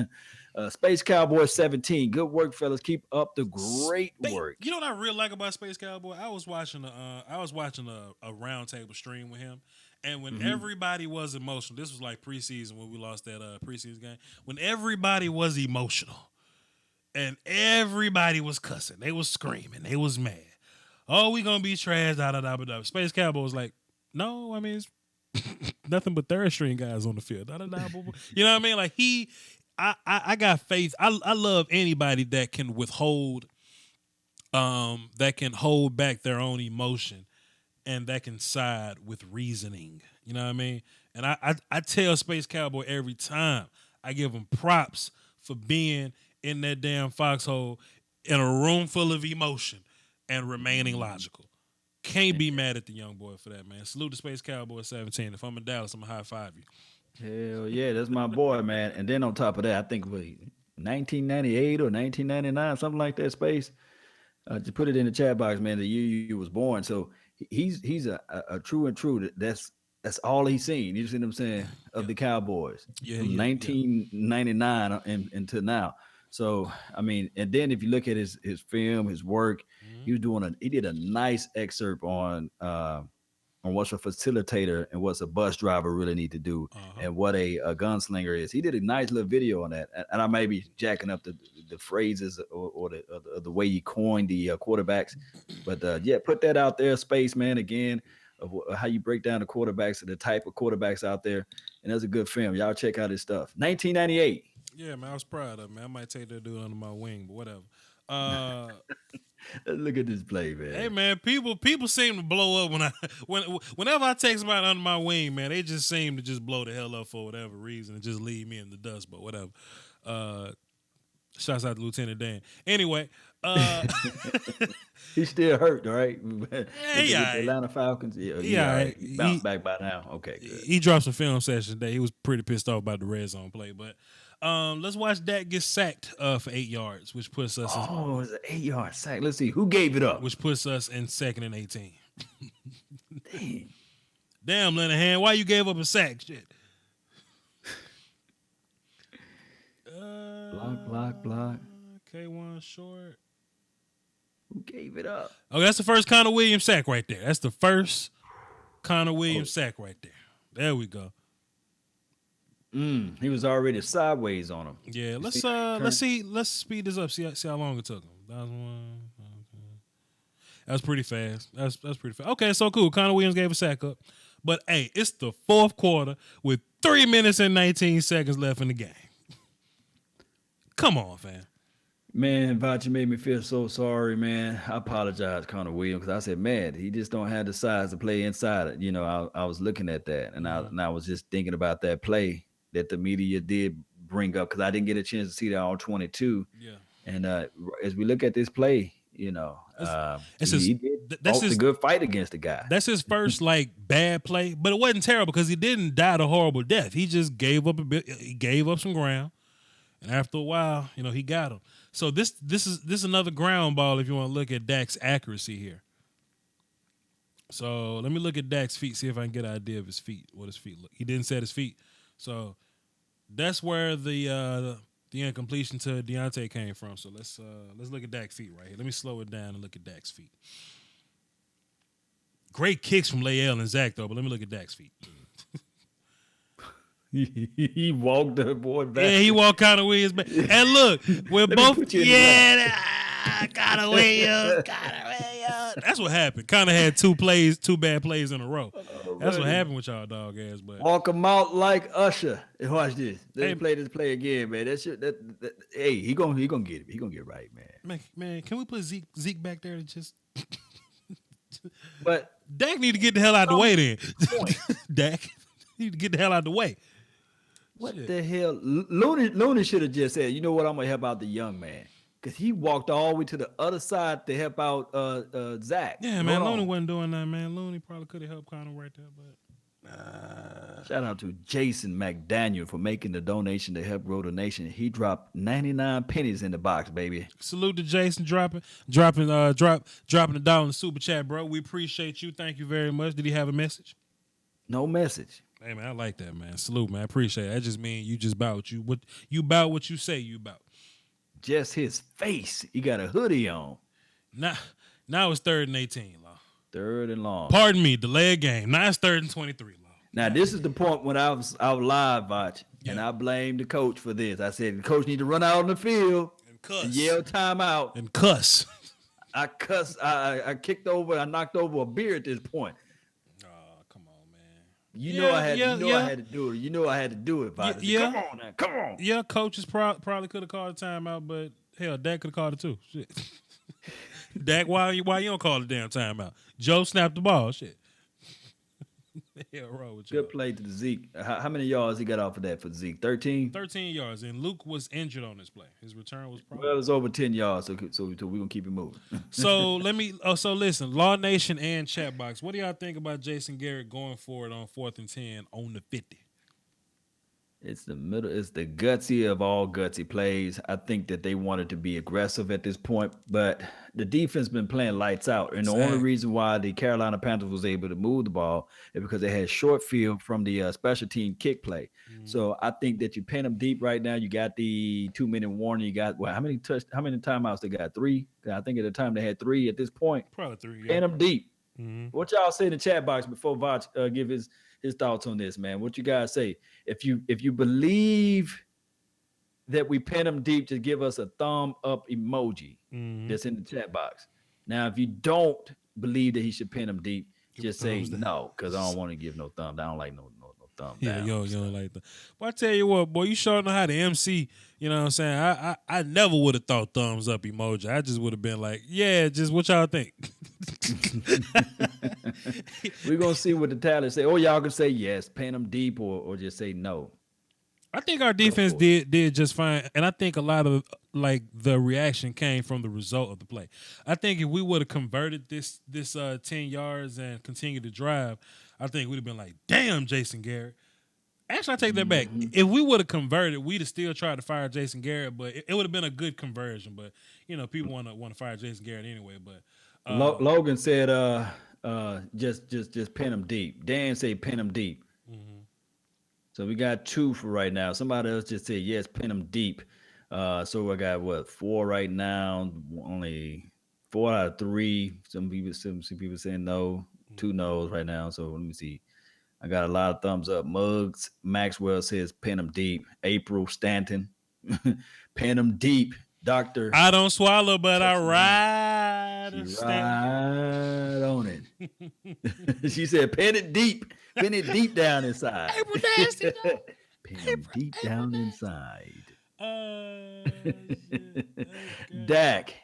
Space Cowboy 17. Good work, fellas. Keep up the great work. You know what I really like about Space Cowboy? I was watching a roundtable stream with him. And when everybody was emotional, this was like preseason when we lost that preseason game. When everybody was emotional and everybody was cussing, they was screaming, they was mad. Oh, we gonna be trash, da. Space Cowboy was like, no, I mean it's nothing but third string guys on the field. Da. You know what I mean? Like I got faith. I love anybody that can withhold, that can hold back their own emotion. And that can side with reasoning. You know what I mean? And I tell Space Cowboy every time, I give him props for being in that damn foxhole in a room full of emotion and remaining logical. Can't be mad at the young boy for that, man. Salute to Space Cowboy 17. If I'm in Dallas, I'm going to high-five you. Hell yeah, that's my boy, man. And then on top of that, I think 1998 or 1999, something like that, Space. Just put it in the chat box, man, the year you was born. So he's a true and true. That's all he's seen. You see what I'm saying? Of the Cowboys from 1999 until now. So I mean, and then if you look at his film, his work, he did a nice excerpt on what's a facilitator and what's a bus driver really need to do, and what a gunslinger is. He did a nice little video on that, and I may be jacking up the phrases or the way he coined the quarterbacks, but yeah, put that out there, Space Man, again, of how you break down the quarterbacks and the type of quarterbacks out there, and that's a good film. Y'all check out his stuff. 1998. Yeah, man, I was proud of him, man. I might take that dude under my wing, but whatever. Look at this play, man. Hey, man, people seem to blow up whenever I take somebody under my wing, man. They just seem to just blow the hell up for whatever reason and just leave me in the dust. But whatever. Shouts out to Lieutenant Dan. Anyway, He's still hurt, all right? With yeah, the Atlanta Falcons. Yeah, yeah, all right. He bounced back by now. Okay, good. he dropped some film sessions today. He was pretty pissed off about the red zone play, but let's watch Dak get sacked for 8 yards, which puts us Oh, it was an 8-yard sack. Let's see who gave it up. which puts us in 2nd and 18. Dang. Damn, Linehan, why you gave up a sack? Shit. Block. K1 short. Who gave it up? Okay, that's the first Connor Williams sack right there. That's the first Connor Williams sack right there. There we go. He was already sideways on him. Yeah, let's speed this up. See how long it took him. That was one. That was pretty fast. That's pretty fast. Okay, so cool. Connor Williams gave a sack up. But hey, it's the 4th quarter with 3 minutes and 19 seconds left in the game. Come on, fam. Man, Vachi made me feel so sorry, man. I apologize, Connor Williams, because I said, man, he just don't have the size to play inside it. You know, I was looking at that, and I was just thinking about that play that the media did bring up, because I didn't get a chance to see that all 22. Yeah. And as we look at this play, you know, he did a good fight against the guy. That's his first like bad play, but it wasn't terrible because he didn't die the horrible death. He just gave up a bit. He gave up some ground, and after a while, you know, he got him. So this is another ground ball if you want to look at Dak's accuracy here. So let me look at Dak's feet, see if I can get an idea of his feet, what his feet look. He didn't set his feet, so that's where the incompletion to Deontay came from. So let's look at Dak's feet right here. Let me slow it down and look at Dak's feet. Great kicks from Lael and Zach though, but let me look at Dak's feet. He walked the boy back. Yeah, he walked Connor Williams back. And look, we're both Connor Williams. That's what happened. Connor had 2 bad plays in a row. That's what happened with y'all dog ass. But walk him out like Usher. And watch this. Let's play this play again, man. Hey, he gonna get it. He gonna get it right, man. Man, can we put Zeke back there to just? But Dak need to get the hell out of the way then. Dak need to get the hell out of the way. What the hell? Looney should have just said, you know what, I'm going to help out the young man. Because he walked all the way to the other side to help out Zach. Yeah, man, Looney wasn't doing that, man. Looney probably could have helped Connor right there, but... Shout out to Jason McDaniel for making the donation to help grow the nation. He dropped 99 pennies in the box, baby. Salute to Jason dropping the dollar in the super chat, bro. We appreciate you. Thank you very much. Did he have a message? No message. Hey man, I like that, man. Salute, man. I appreciate it. That just means you just about what you about what you say you about. Just his face. He got a hoodie on. Now it's 3rd and 18, Law. 3rd and long. Pardon me, delay a game. Now it's 3rd and 23, Law. Now this is the point when I was live, Vach, and I blamed the coach for this. I said the coach need to run out on the field and cuss and yell timeout and cuss. I cussed. I kicked over. I knocked over a beer at this point. I had to do it. You know I had to do it. Come on now. Come on. Yeah, coaches probably could have called a timeout, but hell, Dak could have called it too. Shit. Dak, why you don't call the damn timeout? Joe snapped the ball. Shit. Hell wrong with you. Good play to the Zeke. How many yards he got off of that for Zeke? 13? 13 yards. And Luke was injured on this play. His return was probably... Well, it was over 10 yards, so we're going to keep it moving. So listen, Law Nation and Chat Box, what do y'all think about Jason Garrett going for it on 4th and 10 on the 50? It's the middle. It's the gutsy of all gutsy plays. I think that they wanted to be aggressive at this point, but the defense been playing lights out. And the only reason why the Carolina Panthers was able to move the ball is because they had short field from the special team kick play. So I think that you pin them deep right now. You got the 2-minute warning. You got how many timeouts they got? 3. I think at the time they had 3 at this point. Probably 3. Yeah. Pin them deep. What y'all say in the chat box before Vach give his thoughts on this, man? What you guys say? If you believe that we pin them deep, just give us a thumb up emoji that's in the chat box. Now, if you don't believe that he should pin them deep, just say no, because I don't want to give no thumb. I don't like no thumb down. Yeah, you don't like that. But I tell you what, boy, you sure know how to MC. You know what I'm saying? I never would have thought thumbs up emoji. I just would have been like, yeah, just what y'all think. We're going to see what the talent say. Or y'all can say yes, pin them deep, or just say no. I think our defense did just fine, and I think a lot of like the reaction came from the result of the play. I think if we would have converted this 10 yards and continued to drive, I think we'd have been like, "Damn, Jason Garrett." Actually, I take that back. If we would have converted, we'd have still tried to fire Jason Garrett, but it would have been a good conversion. But people want to fire Jason Garrett anyway. But Logan said, just pin him deep. Dan said pin him deep. mm-hmm. So we got 2 for right now. Somebody else just said yes, pin him deep. So I got what 4 right now. Only 4 out of 3. Some people saying no. 2 no's right now. So let me see. I got a lot of thumbs up. Muggs Maxwell says pin him deep. April Stanton, pin him deep. Doctor, I don't swallow, but I ride. She ride on it. She said, "Pin it deep down inside." April nasty. Pin him deep down inside. Okay. Dak,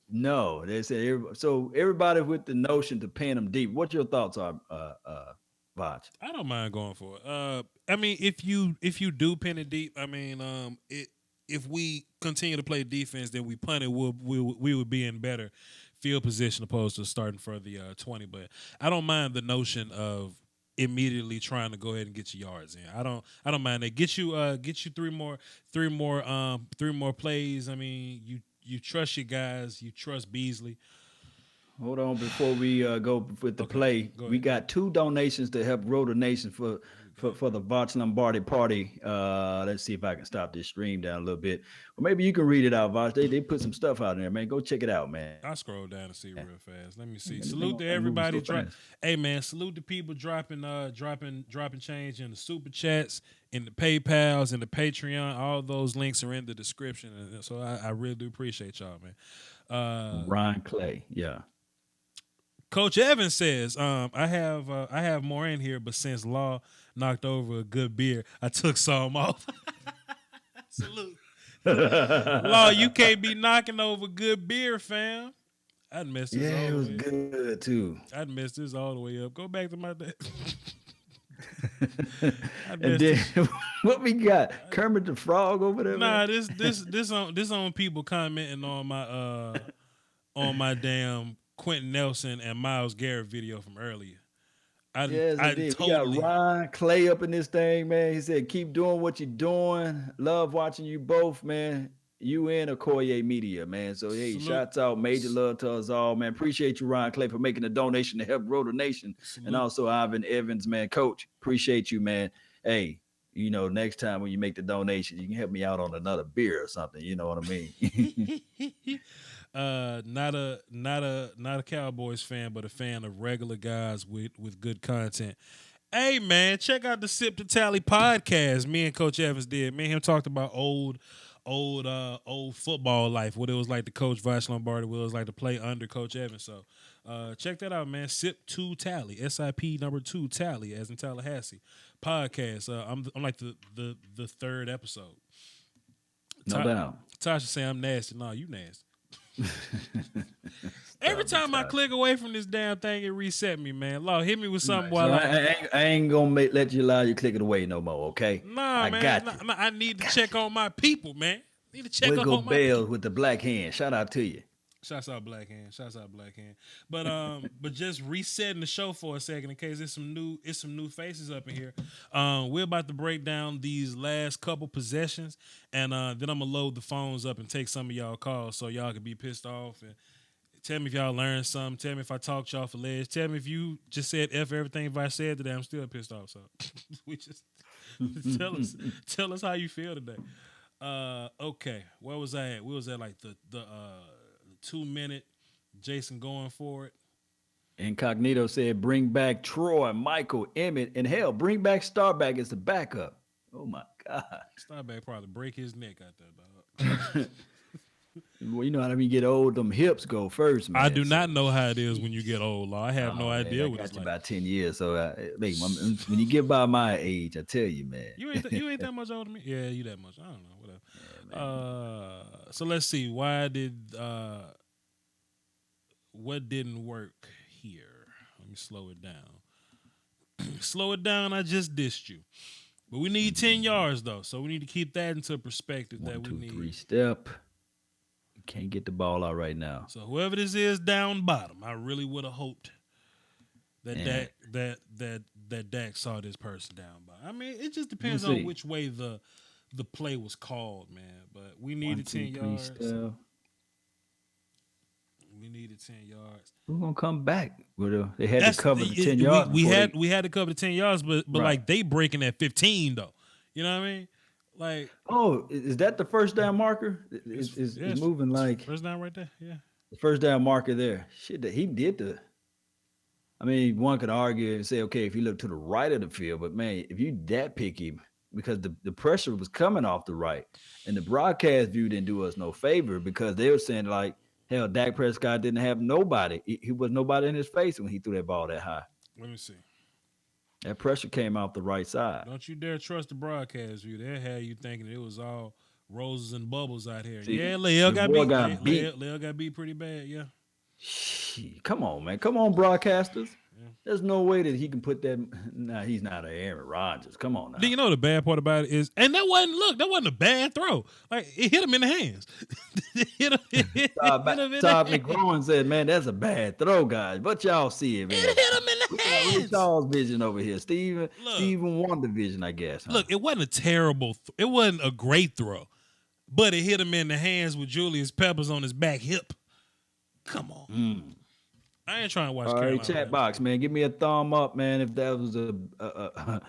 no, they said so. Everybody with the notion to pin him deep. What your thoughts are, Vach? I don't mind going for it. I mean, if you do pin it deep, I mean, if we continue to play defense, then we punt it, we would be in better field position opposed to starting for the 20. But I don't mind the notion of immediately trying to go ahead and get your yards in. I don't mind that. Get you three more plays. I mean, you trust your guys. You trust Beasley. Hold on, before we go with the play, we got 2 donations to help grow the nation for the Voch Lombardi party. Let's see if I can stop this stream down a little bit. Or maybe you can read it out, Voch. They put some stuff out in there, man. Go check it out, man. I'll scroll down and see real fast. Let me see. Salute to everybody. Hey, man, salute to people dropping change in the super chats, in the PayPals, in the Patreon. All those links are in the description. And so I really do appreciate y'all, man. Ron Clay, yeah. Coach Evans says, I have more in here, but since Law knocked over a good beer, I took some off. Salute. Law, you can't be knocking over good beer, fam. I'd messed this all the way up. Yeah, it was good, too. I'd messed this all the way up. Go back to my day. And then what we got? Kermit the Frog over there? Nah, man? this on people commenting on my damn Quentin Nelson and Myles Garrett video from earlier. Yes, indeed. Totally... We got Ron Clay up in this thing, man. He said, "Keep doing what you're doing. Love watching you both, man. You and Okoye Media, man." So, hey, shouts out, major love to us all, man. Appreciate you, Ron Clay, for making a donation to help grow the nation. Salute. And also Ivan Evans, man. Coach, appreciate you, man. Hey, next time when you make the donation, you can help me out on another beer or something. You know what I mean? Not a Cowboys fan, but a fan of regular guys with good content. Hey, man, check out the Sip to Tally podcast. Me and Coach Evans did. Me and him talked about old football life, what it was like to coach Voch Lombardi, what it was like to play under Coach Evans. So check that out, man. Sip to Tally, SIP number 2 Tally, as in Tallahassee podcast. I'm like the 3rd episode. No doubt. Tasha say I'm nasty. No, you nasty. Every time I click away from this damn thing, it reset me, man. Law, hit me with something while I ain't gonna let you allow you click it away no more, okay? Nah, man. I need to check on my people, man. Need to check on my Bells with the black hand. Shout out to you. Shouts out Black Hand. But just resetting the show for a second in case there's some new faces up in here. We're about to break down these last couple possessions, and then I'm gonna load the phones up and take some of y'all calls so y'all can be pissed off and tell me if y'all learned something. Tell me if I talked y'all for ledge. Tell me if you just said F everything if I said today. I'm still pissed off. So we just tell us how you feel today. Okay, where was I at? We was at like the 2-minute Jason going for it. Incognito said, "Bring back Troy, Michael, Emmett, and hell, bring back Starback as the backup." Oh my God, Starback probably break his neck out there, dog. Well, you know how we get old, them hips go first, man. I do not know how it is when you get old, Law. I have no idea what it's like. About 10 years, so when you get by my age, I tell you, man. You ain't that much older than me. Yeah, you that much. I don't know. Whatever. So let's see. What didn't work here? Let me slow it down. Slow it down. I just dissed you. But we need 10 yards though, so we need to keep that into perspective. One, That we two, need. 3 step. Can't get the ball out right now. So whoever this is down bottom, I really would have hoped that Yeah. that Dak saw this person down bottom. I mean, it just depends on which way the play was called, man. But we needed 10 yards. Step. We needed 10 yards. We're gonna come back. They had to cover the 10 yards. We had to cover the 10 yards, but right. Like they breaking at 15 though. You know what I mean? Like, oh, is that the first down marker? Is moving like first down right there? Yeah, the first down marker there. Shit, that he did the. I mean, one could argue and say, okay, if you look to the right of the field, but man, if you that picky, because the pressure was coming off the right, and the broadcast view didn't do us no favor because they were saying like, hell, Dak Prescott didn't have nobody. He was nobody in his face when he threw that ball that high. Let me see. That pressure came off the right side. Don't you dare trust the broadcast view. They had you thinking it was all roses and bubbles out here. See, yeah, Leo got beat. Leo got beat pretty bad, yeah. Come on, man. Come on, broadcasters. Yeah. There's no way that he can put that. Nah, he's not an Aaron Rodgers. Come on now. Do you know the bad part about it is, and that wasn't a bad throw. Like, it hit him in the hands. Todd McGrawan said, man, that's a bad throw, guys. But y'all see it, man. It hit him in the hands. Charles vision over here. Steven Wonder vision, I guess. Huh? Look, it wasn't a terrible, it wasn't a great throw, but it hit him in the hands with Julius Peppers on his back hip. Come on. I ain't trying to watch Carolina. All right, chat box, man. Give me a thumb up, man. If that was a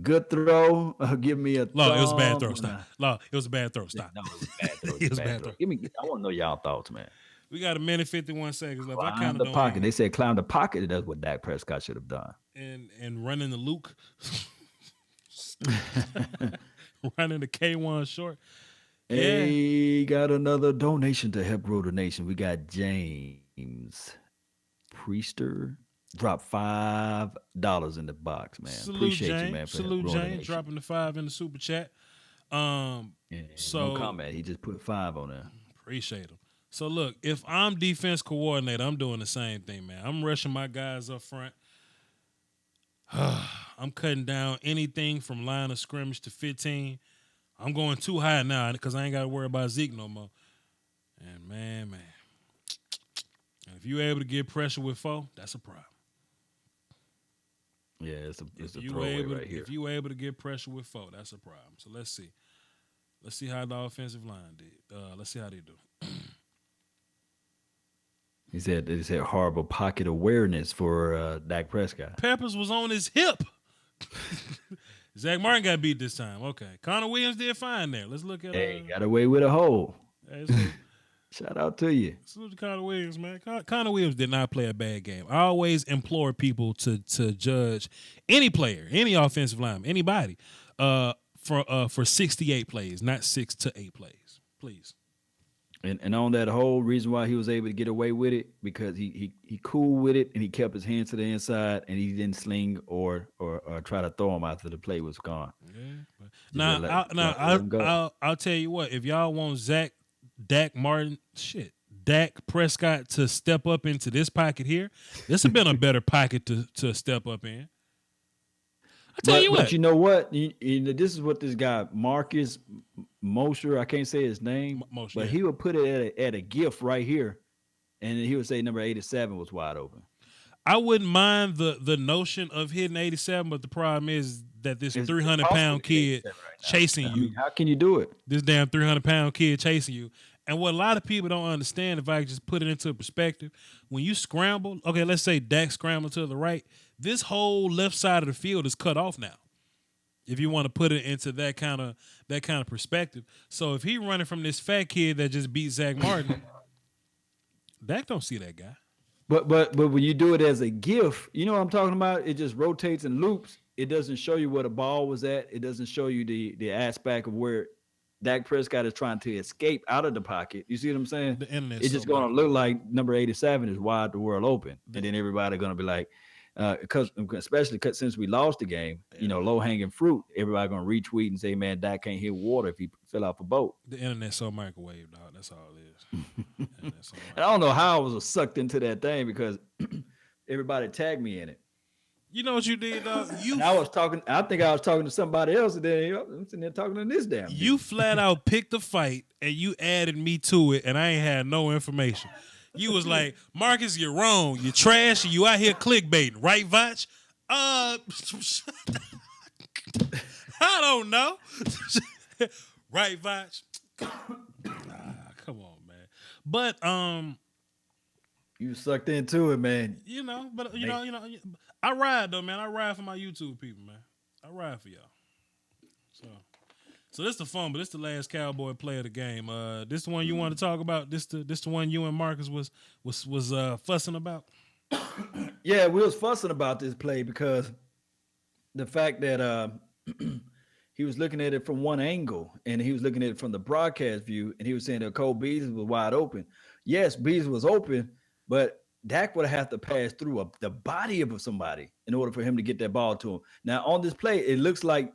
good throw, give me a thumb. It was a bad throw. Stop. It was a bad throw. Stop. No, it was a bad throw. It was a bad throw. I want to know y'all thoughts, man. We got 1:51 seconds left. I kind of the pocket. They said climb the pocket. That's what Dak Prescott should have done. And running the Luke. Running the K1 short. Hey, got another donation to help grow the nation. We got James Priester dropped $5 in the box, man. Appreciate James. you, man. Salute James dropping the 5 in the super chat. No comment. He just put 5 on there. Appreciate him. So look, if I'm defense coordinator, I'm doing the same thing, man. I'm rushing my guys up front. I'm cutting down anything from line of scrimmage to 15. I'm going too high now because I ain't got to worry about Zeke no more. And man. And if you're able to get pressure with 4, that's a problem. Yeah, it's a throwaway right here. If you were able to get pressure with 4, that's a problem. So let's see. Let's see how the offensive line did. Let's see how they do. He said horrible pocket awareness for Dak Prescott. Peppers was on his hip. Zach Martin got beat this time. Okay. Connor Williams did fine there. Let's look at got away with a hole. Hey, shout out to you. Salute to Connor Williams, man. Connor Williams did not play a bad game. I always implore people to judge any player, any offensive lineman, anybody, for 68 plays, not 6 to 8 plays. Please. And on that whole reason why he was able to get away with it, because he cool with it and he kept his hands to the inside and he didn't sling or try to throw him after the play was gone. Yeah. I'll tell you what, if y'all want Dak Prescott to step up into this pocket here, this has been a better pocket to step up in. But you know what? This is what this guy, Marcus Mosher, I can't say his name, but he would put it at a gift right here, and he would say number 87 was wide open. I wouldn't mind the notion of hitting 87, but the problem is that this 300-pound kid chasing you. I mean, how can you do it? This damn 300-pound kid chasing you. And what a lot of people don't understand, if I could just put it into perspective, when you scramble, okay, let's say Dak scrambled to the right, this whole left side of the field is cut off now. If you want to put it into that kind of perspective. So if he running from this fat kid that just beat Zach Martin, Dak don't see that guy. But when you do it as a gift, you know what I'm talking about? It just rotates and loops. It doesn't show you where the ball was at. It doesn't show you the aspect of where Dak Prescott is trying to escape out of the pocket. You see what I'm saying? The internet. It's just going to look like number 87 is wide the world open. And then everybody going to be like, especially since we lost the game, low hanging fruit. Everybody gonna retweet and say, "Man, Dak can't hit water if he fell off a boat." The internet's so microwave, dog. That's all it is. And I don't know how I was sucked into that thing because everybody tagged me in it. You know what you did, dog? And I was talking. I think I was talking to somebody else, and then I'm sitting there talking to this damn You dude. flat out picked the fight and you added me to it, and I ain't had no information. You was like, Marcus, you're wrong. You trash. You out here clickbaiting, right, Vach? I don't know. Right, Vach? Come on, man. But You sucked into it, man. but I ride though, man. I ride for my YouTube people, man. I ride for y'all. So this the fun, but this the last Cowboy play of the game. This the one you want to talk about? This the one you and Marcus was fussing about? Yeah, we was fussing about this play because the fact that he was looking at it from one angle and he was looking at it from the broadcast view, and he was saying that Cole Beasley was wide open. Yes, Beasley was open, but Dak would have to pass through the body of somebody in order for him to get that ball to him. Now on this play, it looks like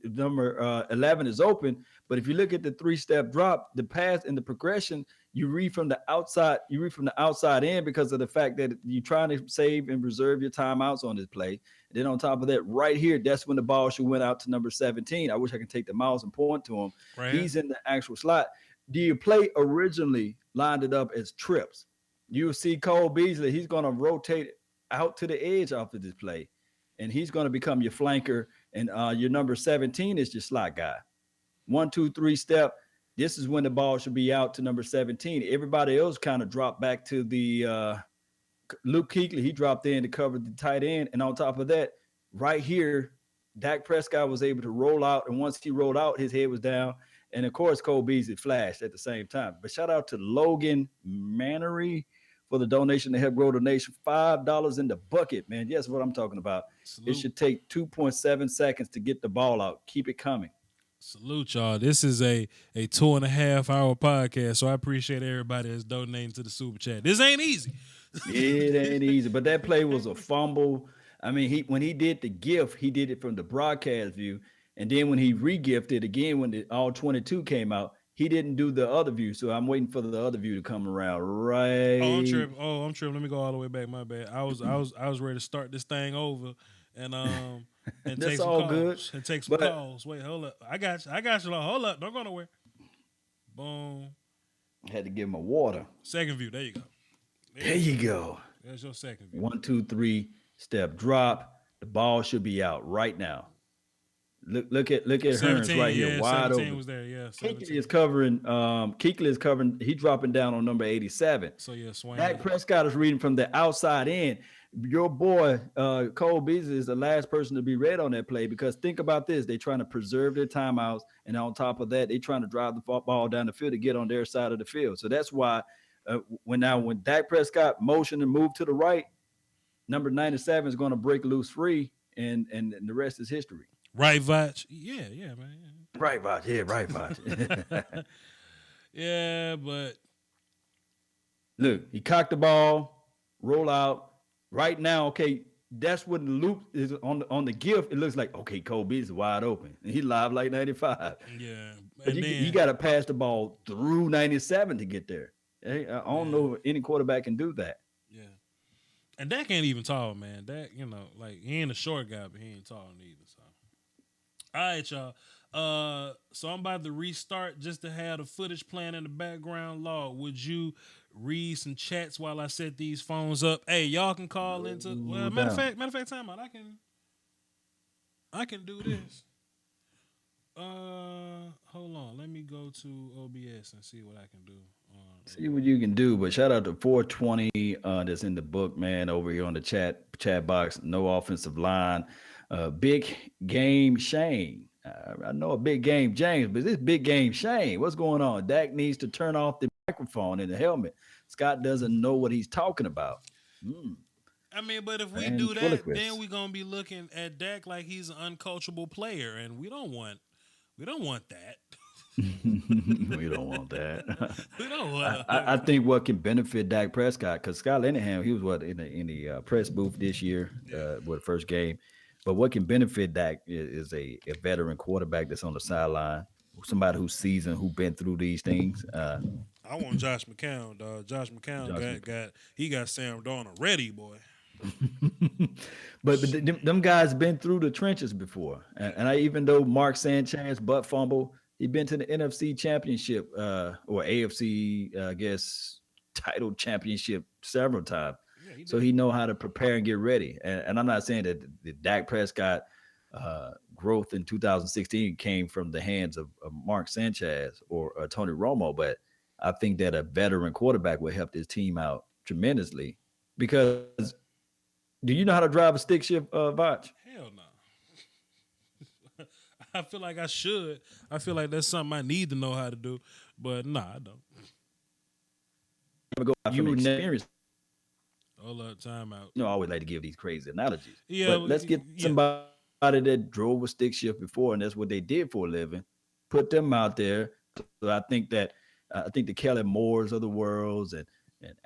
number 11 is open, but if you look at the 3-step drop, the pass and the progression, you read from the outside in because of the fact that you're trying to save and reserve your timeouts on this play. And then on top of that, right here, that's when the ball should went out to number 17. I wish I could take the mouse and point to him. Right. He's in the actual slot. The play originally lined it up as trips. You will see Cole Beasley, he's going to rotate out to the edge off of this play, and he's going to become your flanker, and your number 17 is your slot guy. 1, 2, 3 step. This is when the ball should be out to number 17. Everybody else kind of dropped back to the Luke Kuechly. He dropped in to cover the tight end, and on top of that, right here, Dak Prescott was able to roll out, and once he rolled out, his head was down. And, of course, Cole Beasley flashed at the same time. But shout out to Logan Mannery for the donation to help grow the nation. $5 in the bucket, man. Yes, what I'm talking about. Salute. It should take 2.7 seconds to get the ball out. Keep it coming. Salute, y'all. This is a 2.5-hour podcast, so I appreciate everybody that's donating to the Super Chat. This ain't easy. It ain't easy, but that play was a fumble. I mean, when he did the gift, he did it from the broadcast view. And then when he re-gifted again, when all 22 came out, he didn't do the other view. So I'm waiting for the other view to come around. Right. I'm tripping. Let me go all the way back. My bad. I was ready to start this thing over and that's take some all calls. Good. And take some calls. Wait, hold up. I got you. Hold up. Don't go nowhere. Boom. Had to give him a water. Second view. There you go. There you go. There's your second view. 1, 2, 3 step drop. The ball should be out right now. Look at Hearns right here, wide open. Was there, yeah. Kuechly is covering. He's dropping down on number 87. So yeah, Swain. Dak Prescott is reading from the outside in. Your boy Cole Beasley is the last person to be read on that play, because think about this: they're trying to preserve their timeouts, and on top of that, they're trying to drive the ball down the field to get on their side of the field. So that's why when Dak Prescott motioned and moved to the right, number 97 is going to break loose free, and the rest is history. Right, Vach? Yeah, man. Yeah. Right, Vach. Yeah, right, Vach. Yeah, but look, he cocked the ball, roll out. Right now, okay, that's when the loop is on the gift. It looks like, okay, Cole Beasley is wide open, and he live like 95. Yeah, but you got to pass the ball through 97 to get there. Hey, I don't know if any quarterback can do that. Yeah, and Dak ain't even tall, man. Dak, like he ain't a short guy, but he ain't tall neither. So. All right, y'all. So I'm about to restart just to have the footage playing in the background. Lord, would you read some chats while I set these phones up? Hey, y'all can call into. Well, matter of fact, time out. I can do this. Hold on. Let me go to OBS and see what I can do. See what you can do. But shout out to 420 that's in the book, man, over here on the chat box. No offensive line. Big game Shane. I know a big game James, but this big game Shane. What's going on? Dak needs to turn off the microphone in the helmet. Scott doesn't know what he's talking about. I mean, but if we do that, then we're gonna be looking at Dak like he's an uncoachable player, and we don't want that. We don't want that. We don't want. I think what can benefit Dak Prescott, because Scott Linehan, he was in the press booth this year, with the first game. But what can benefit Dak is a veteran quarterback that's on the sideline, somebody who's seasoned, who's been through these things. I want Josh McCown, dog. Josh McCown got Sam Darnold ready, boy. Them guys been through the trenches before, and I even though Mark Sanchez butt fumble, he been to the NFC Championship or AFC, I guess, title championship several times, Yeah, he so did. he know how to prepare and get ready. And I'm not saying that the Dak Prescott growth in 2016 came from the hands of Mark Sanchez or Tony Romo, but I think that a veteran quarterback would help this team out tremendously because do you know how to drive a stick shift, Vach? Hell no. I feel like I should. I feel like that's something I need to know how to do, but nah, I don't. Go from You ne- experience. Hold up, time out. I always like to give these crazy analogies, Yeah, but let's get yeah. somebody that drove a stick shift before, and that's what they did for a living. Put them out there. So I think the Kelly Moores of the worlds and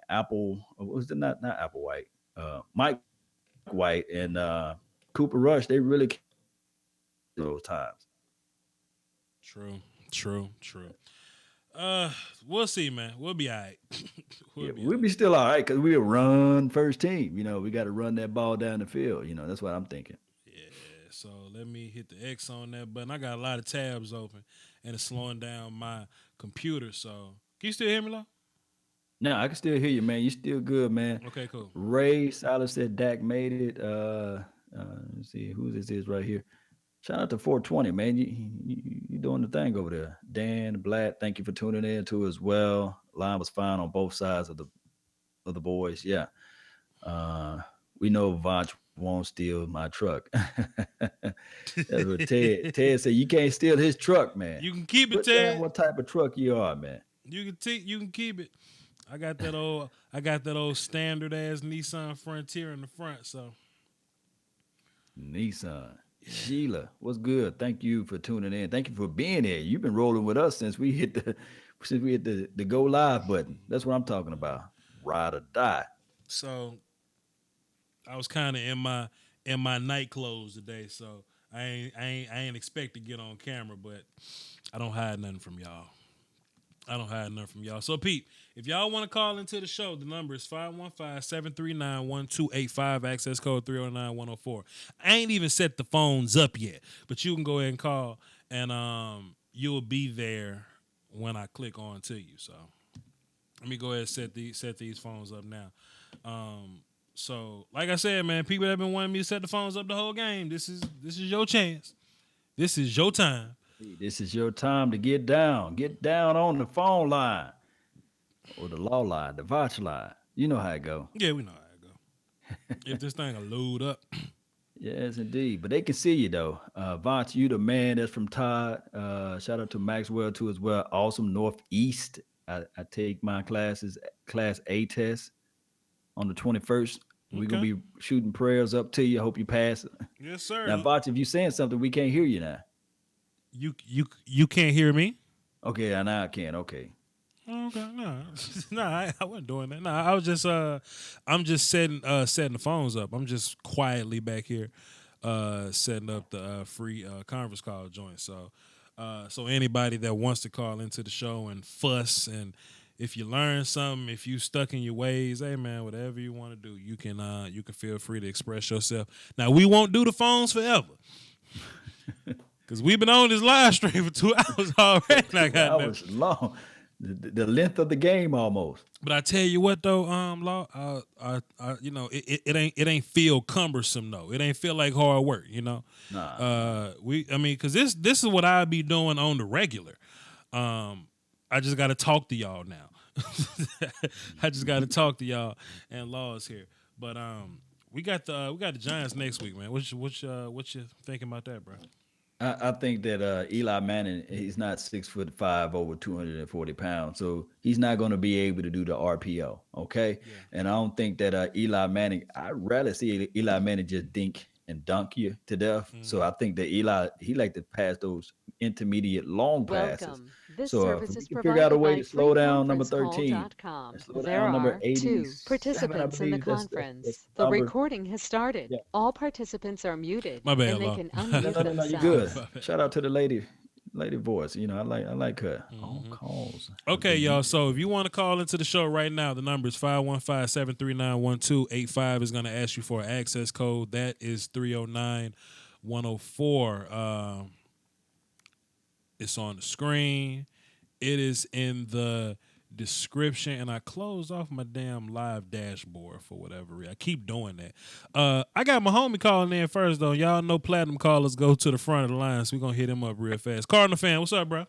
Apple, what was the not Apple White, Mike White and Cooper Rush. They really those times. True, true, true. We'll see, man. We'll be all right. Yeah, We'll be all we'll right. be still all right because we'll run first team. We got to run that ball down the field. That's what I'm thinking. Yeah, so let me hit the X on that button. I got a lot of tabs open, and it's slowing down my computer. So, can you still hear me, Lo? Now I can still hear you, man. You still good, man. Okay, cool. Ray Silas said Dak made it. Let's see who this is right here. Shout out to 420, man. You doing the thing over there. Dan Blatt, thank you for tuning in too as well. Line was fine on both sides of the boys. Yeah. Uh, we know Vach won't steal my truck. That's what Ted said. You can't steal his truck, man. You can keep it, Put down Ted. what type of truck you are, man. You can keep it. I got that old standard ass Nissan Frontier in the front. So Nissan. Sheila, what's good? Thank you for tuning in. Thank you for being here. You've been rolling with us since we hit the go live button. That's what I'm talking about. Ride or die. so I was kind of in my night clothes today. So I ain't expect to get on camera, but I don't hide nothing from y'all. I don't hide nothing from y'all. So, Pete, if y'all want to call into the show, the number is 515-739-1285, access code 309104. I ain't even set the phones up yet, but you can go ahead and call, and you'll be there when I click on to you. So, let me go ahead and set these phones up now. So, like I said, man, people that have been wanting me to set the phones up the whole game, this is your chance. This is your time. This is your time to get down. Get down on the phone line or the law line, the Vouch line. You know how it go. Yeah, we know how it go. If this thing will load up. Yes, indeed. But they can see you though. Vouch, you the man. That's from Todd. Shout out to Maxwell too as well. Awesome Northeast. I take my class A test on the 21st. We're gonna Okay. be shooting prayers up to you. I hope you pass. Yes, sir. Now, Vouch, if you saying something, we can't hear you now. You can't hear me? Okay, now I can. Okay. Okay, no, no, I wasn't doing that. No, I was just I'm just setting the phones up. I'm just quietly back here, setting up the free conference call joint. So anybody that wants to call into the show and fuss, and if you learn something, if you stuck in your ways, hey man, whatever you want to do, you can feel free to express yourself. Now we won't do the phones forever. Cause we've been on this live stream for 2 hours already. That was long. The length of the game almost. But I tell you what though, Law, it ain't feel cumbersome though. It ain't feel like hard work, Nah. Cause this is what I be doing on the regular. I just got to talk to y'all now. I just got to talk to y'all, and Law is here. But we got the Giants next week, man. What you thinking about that, bro? I think that Eli Manning, he's not 6'5", over 240 pounds, so he's not going to be able to do the RPO. Okay, Yeah. and I don't think that Eli Manning. I'd rather see Eli Manning just dink and dunk you to death. So I think that he like to pass those intermediate long passes. Welcome. This So if service we is can figure out a provided way by to slow down number 13 freeconferencecall.com. and slow There down number are 87, 2 I participants in the believe that's conference. the The number. recording has started. Yeah. All participants are muted My bad, and they Law. can No, unmute you're good. themselves. Shout out to the lady lady voice. You know, I like her. All calls. Have Okay, been y'all. muted. So if you want to call into the show right now, the number is 515-739-1285. Is going to ask you for an access code. That is 309-104. It's on the screen. It is in the description, and I closed off my damn live dashboard for whatever reason. I keep doing that. I got my homie calling in first, though. Y'all know platinum callers go to the front of the line, so we're going to hit him up real fast. Cardinal fan, what's up, bro?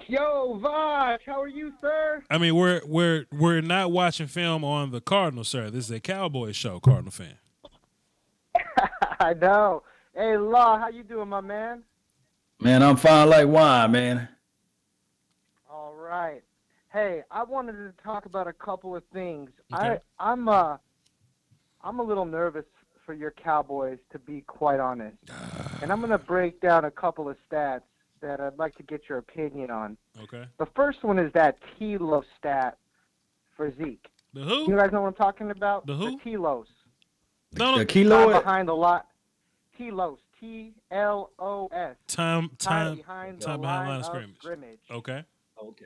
Yo, Vosh, how are you, sir? I mean, we're not watching film on the Cardinals, sir. This is a Cowboys show, Cardinal fan. I know. Hey, Law, how you doing, my man? Man, I'm fine like wine, man. All right. Hey, I wanted to talk about a couple of things. Okay. I'm a little nervous for your Cowboys, to be quite honest. And I'm going to break down a couple of stats that I'd like to get your opinion on. Okay. The first one is that T-Lo stat for Zeke. The who? You guys know what I'm talking about? The who? The T-Los. No. The kilo. Behind the lot. T-Los. T-L-O-S. Time behind time the behind line of of scrimmage. Okay. Okay.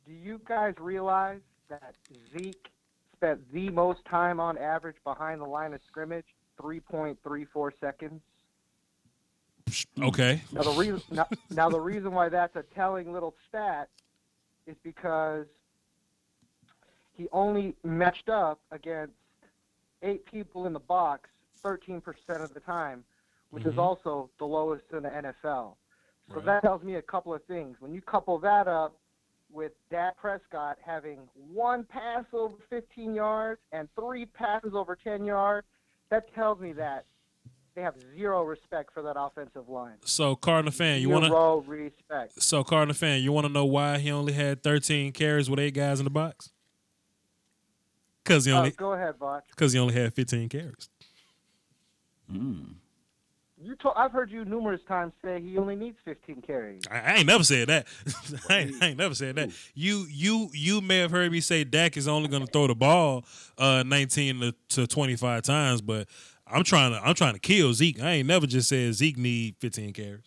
Do you guys realize that Zeke spent the most time on average behind the line of scrimmage? 3.34 seconds. Okay. Now the reason why that's a telling little stat is because he only matched up against 8 people in the box 13% of the time, which is also the lowest in the NFL. So Right. that tells me a couple of things. When you couple that up with Dak Prescott having 1 pass over 15 yards and 3 passes over 10 yards, that tells me that they have zero respect for that offensive line. So Cardinal fan, Zero respect. So Cardinal fan, you want to know why he only had 13 carries with 8 guys in the box? Because he Go ahead, Botch. only had 15 carries. I've heard you numerous times say he only needs 15 carries. I ain't never said that. I ain't never said that. You may have heard me say Dak is only going to throw the ball 19 to 25 times, but I'm trying to kill Zeke. I ain't never just said Zeke need 15 carries.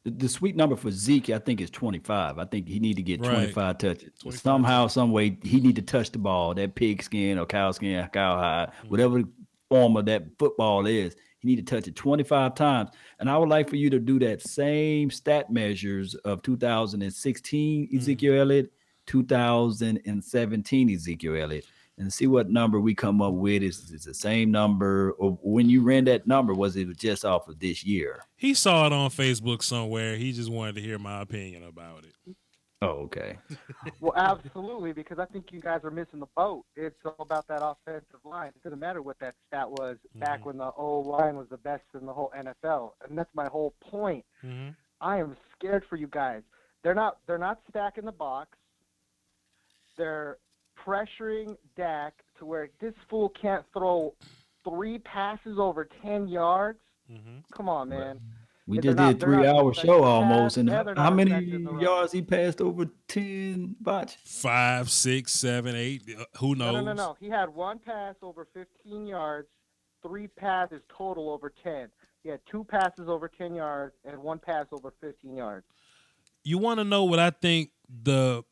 The sweet number for Zeke, I think, is 25. I think he need to get Right. 25 touches. 25 Somehow, some way, he need to touch the ball. That pig skin or cow skin, cowhide, whatever form of that football is, he need to touch it 25 times. And I would like for you to do that same stat measures of 2016 Ezekiel Elliott, 2017 Ezekiel Elliott, and see what number we come up with. Is it the same number? Or when you ran that number, was it just off of this year? He saw it on Facebook somewhere. He just wanted to hear my opinion about it. Oh, okay. Well, absolutely, because I think you guys are missing the boat. It's all about that offensive line. It doesn't matter what that stat was back when the O-line was the best in the whole NFL, and that's my whole point. I am scared for you guys. They're not stacking the box. They're pressuring Dak to where this fool can't throw 3 passes over 10 yards. Come on, man. We If just they're did not- they're not 3-hour respecting show the almost, pass, and and they're how not many respecting the run. yards he passed over 10, Botch? 5, 6, 7, 8. Who knows? No. He had 1 pass over 15 yards, 3 passes total over 10. He had 2 passes over 10 yards and 1 pass over 15 yards. You want to know what I think the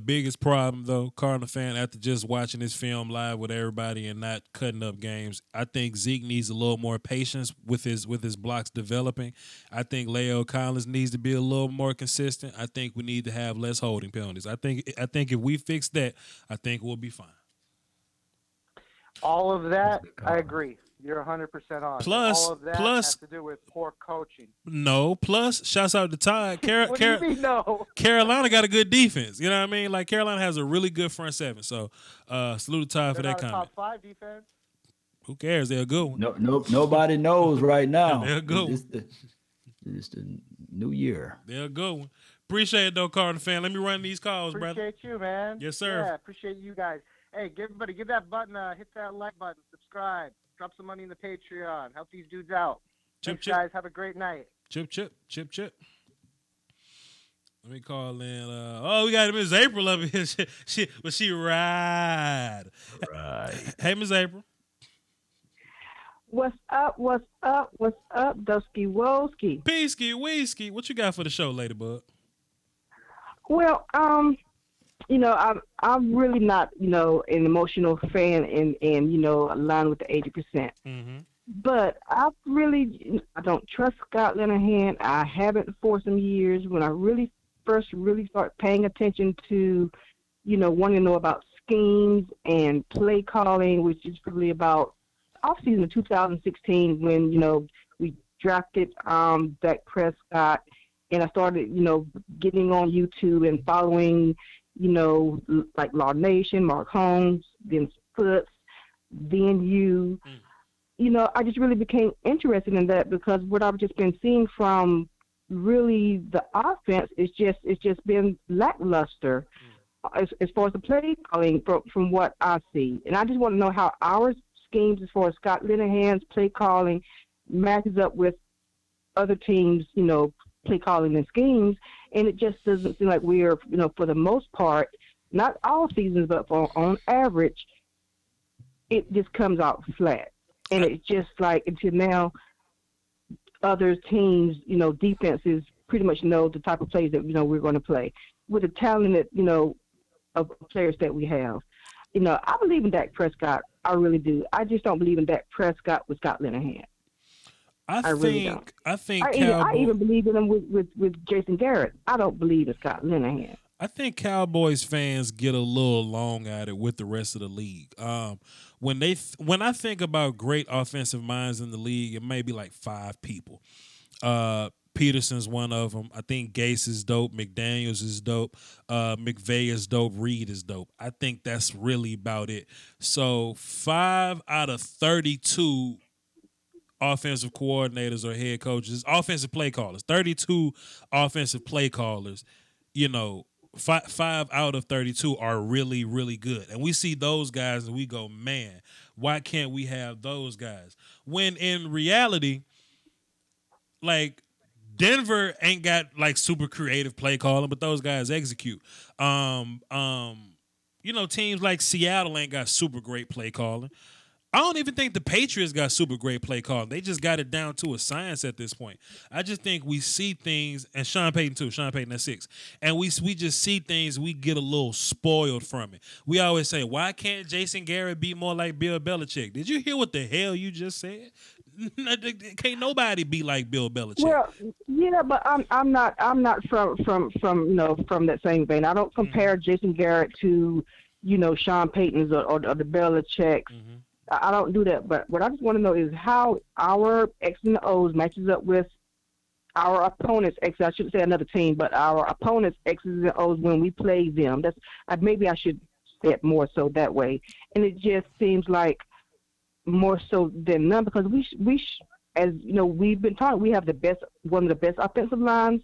biggest problem, though, Cardinal fan, after just watching this film live with everybody and not cutting up games? I think Zeke needs a little more patience with his blocks developing. I think Leo Collins needs to be a little more consistent. I think we need to have less holding penalties. I think if we fix that, I think we'll be fine. All of that, I agree. You're 100% on. Plus- all of that plus- has to do with poor coaching. No, plus, shouts out to Todd. What do you mean, no? Carolina got a good defense. You know what I mean? Like, Carolina has a really good front seven. So, salute to Todd for They're that not a comment. top 5 defense. Who cares? They're a good one. No, nobody knows right now. They're a good one. It's the new year. They're a good one. Appreciate it, though, Cardinal fan. Let me run these calls, brother. Appreciate you, man. Yes, sir. Yeah, appreciate you guys. Hey, everybody, give that button, hit that like button, subscribe, drop some money in the Patreon, help these dudes out. Chip, Thanks, chip. guys. Have a great night. Chip. Let me call in. We got Miss April up here. She ride. Right. Hey, Miss April. What's up? What's up? What's up, Dusky Woski? Peasky, Weesky, what you got for the show, Ladybug? Well, I'm really not, an emotional fan and aligned with the 80%. Mm-hmm. But I don't trust Scott Linehan. I haven't for some years. When I really start paying attention to, wanting to know about schemes and play calling, which is really about off season of 2016 when, we drafted Dak Prescott, and I started, getting on YouTube and following, like Law Nation, Mark Holmes, then Foots, then you. I just really became interested in that because what I've just been seeing from really the offense is it's just been lackluster as far as the play calling from what I see. And I just want to know how our schemes as far as Scott Linehan's play calling matches up with other teams, play calling and schemes. And it just doesn't seem like we're, for the most part, not all seasons, but on average, it just comes out flat. And it's just like until now, other teams, defenses pretty much know the type of plays that, we're going to play with the talented, of players that we have. I believe in Dak Prescott. I really do. I just don't believe in Dak Prescott with Scott Linehan. I really don't. I even believe in him with Jason Garrett. I don't believe in Scott Linehan. I think Cowboys fans get a little long at it with the rest of the league. When I think about great offensive minds in the league, it may be like 5 people. Peterson's one of them. I think Gase is dope. McDaniels is dope. McVay is dope. Reed is dope. I think that's really about it. So 5 out of 32 offensive coordinators or head coaches, offensive play callers, 32 offensive play callers, five out of 32 are really, really good. And we see those guys and we go, man, why can't we have those guys? When in reality, like, Denver ain't got like super creative play calling, but those guys execute. Teams like Seattle ain't got super great play calling. I don't even think the Patriots got super great play calling. They just got it down to a science at this point. I just think we see things, and Sean Payton too. Sean Payton at 6, and we just see things. We get a little spoiled from it. We always say, "Why can't Jason Garrett be more like Bill Belichick?" Did you hear what the hell you just said? Can't nobody be like Bill Belichick. Well, yeah, but I'm not from that same vein. I don't compare Jason Garrett to Sean Payton's or the Belichick's. Mm-hmm. I don't do that. But what I just want to know is how our X's and O's matches up with our opponents' X's. I shouldn't say another team, but our opponents' X's and O's when we play them. That's maybe I should say it more so that way. And it just seems like more so than none because as we've been taught, we have one of the best offensive lines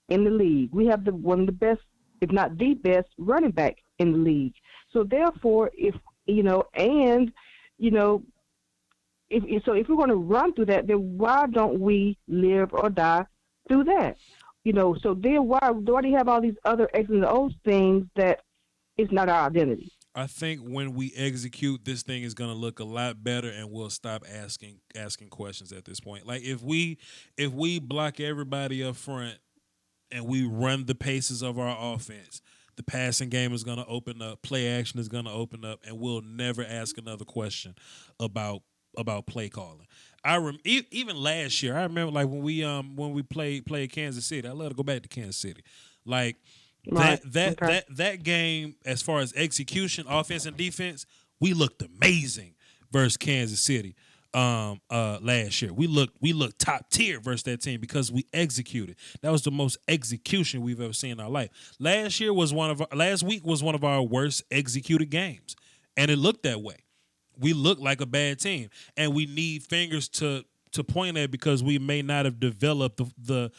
in the league. We have one of the best, if not the best, running back in the league. So therefore, if if we're going to run through that, then why don't we live or die through that? So then why do you have all these other X's and O's things that is not our identity? I think when we execute, this thing is going to look a lot better, and we'll stop asking questions at this point. Like if we block everybody up front and we run the paces of our offense, the passing game is going to open up, play action is going to open up, and we'll never ask another question about play calling. Even last year, I remember like when we played Kansas City. I love to go back to Kansas City, like. That game, as far as execution, offense and defense, we looked amazing versus Kansas City last year. We looked top tier versus that team because we executed. That was the most execution we've ever seen in our life. Last week was one of our worst executed games, and it looked that way. We looked like a bad team, and we need fingers to point at because we may not have developed the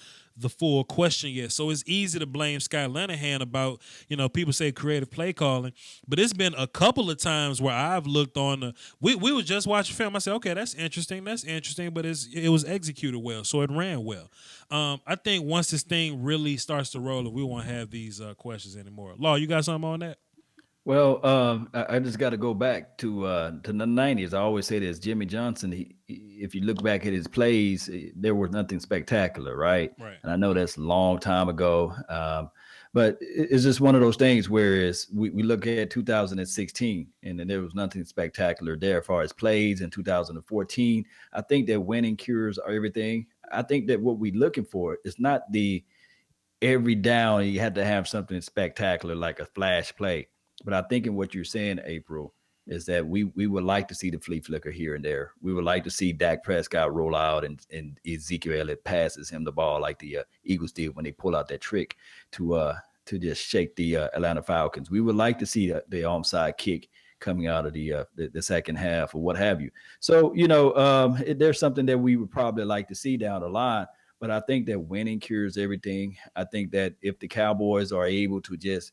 full question yet. So it's easy to blame Scott Linehan about, people say creative play calling, but it's been a couple of times where I've looked on we were just watching film. I said, okay, that's interesting, but it was executed well, so it ran well. I think once this thing really starts to roll, we won't have these questions anymore. Law, you got something on that? Well, I just got to go back to the '90s. I always say this: Jimmy Johnson. If you look back at his plays, there was nothing spectacular, right? Right. And I know that's a long time ago, but it's just one of those things. Whereas we look at 2016, and then there was nothing spectacular there as far as plays. In 2014, I think that winning cures everything. I think that what we're looking for is not the every down you had to have something spectacular like a flash play. But I think in what you're saying, April, is that we would like to see the flea flicker here and there. We would like to see Dak Prescott roll out and Ezekiel Elliott passes him the ball like the Eagles did when they pull out that trick to just shake the Atlanta Falcons. We would like to see the onside kick coming out of the second half or what have you. So there's something that we would probably like to see down the line. But I think that winning cures everything. I think that if the Cowboys are able to just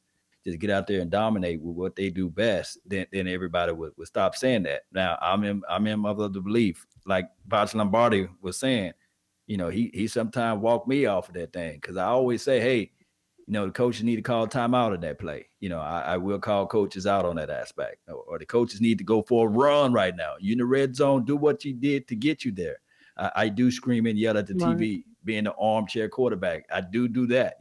get out there and dominate with what they do best, then everybody would stop saying that. Now I'm in of the belief, like Bach Lombardi was saying, he sometimes walked me off of that thing because I always say, hey, the coaches need to call timeout of that play. I will call coaches out on that aspect, or the coaches need to go for a run right now. You in the red zone, do what you did to get you there. I do scream and yell at the Right. TV, being the armchair quarterback. I do that.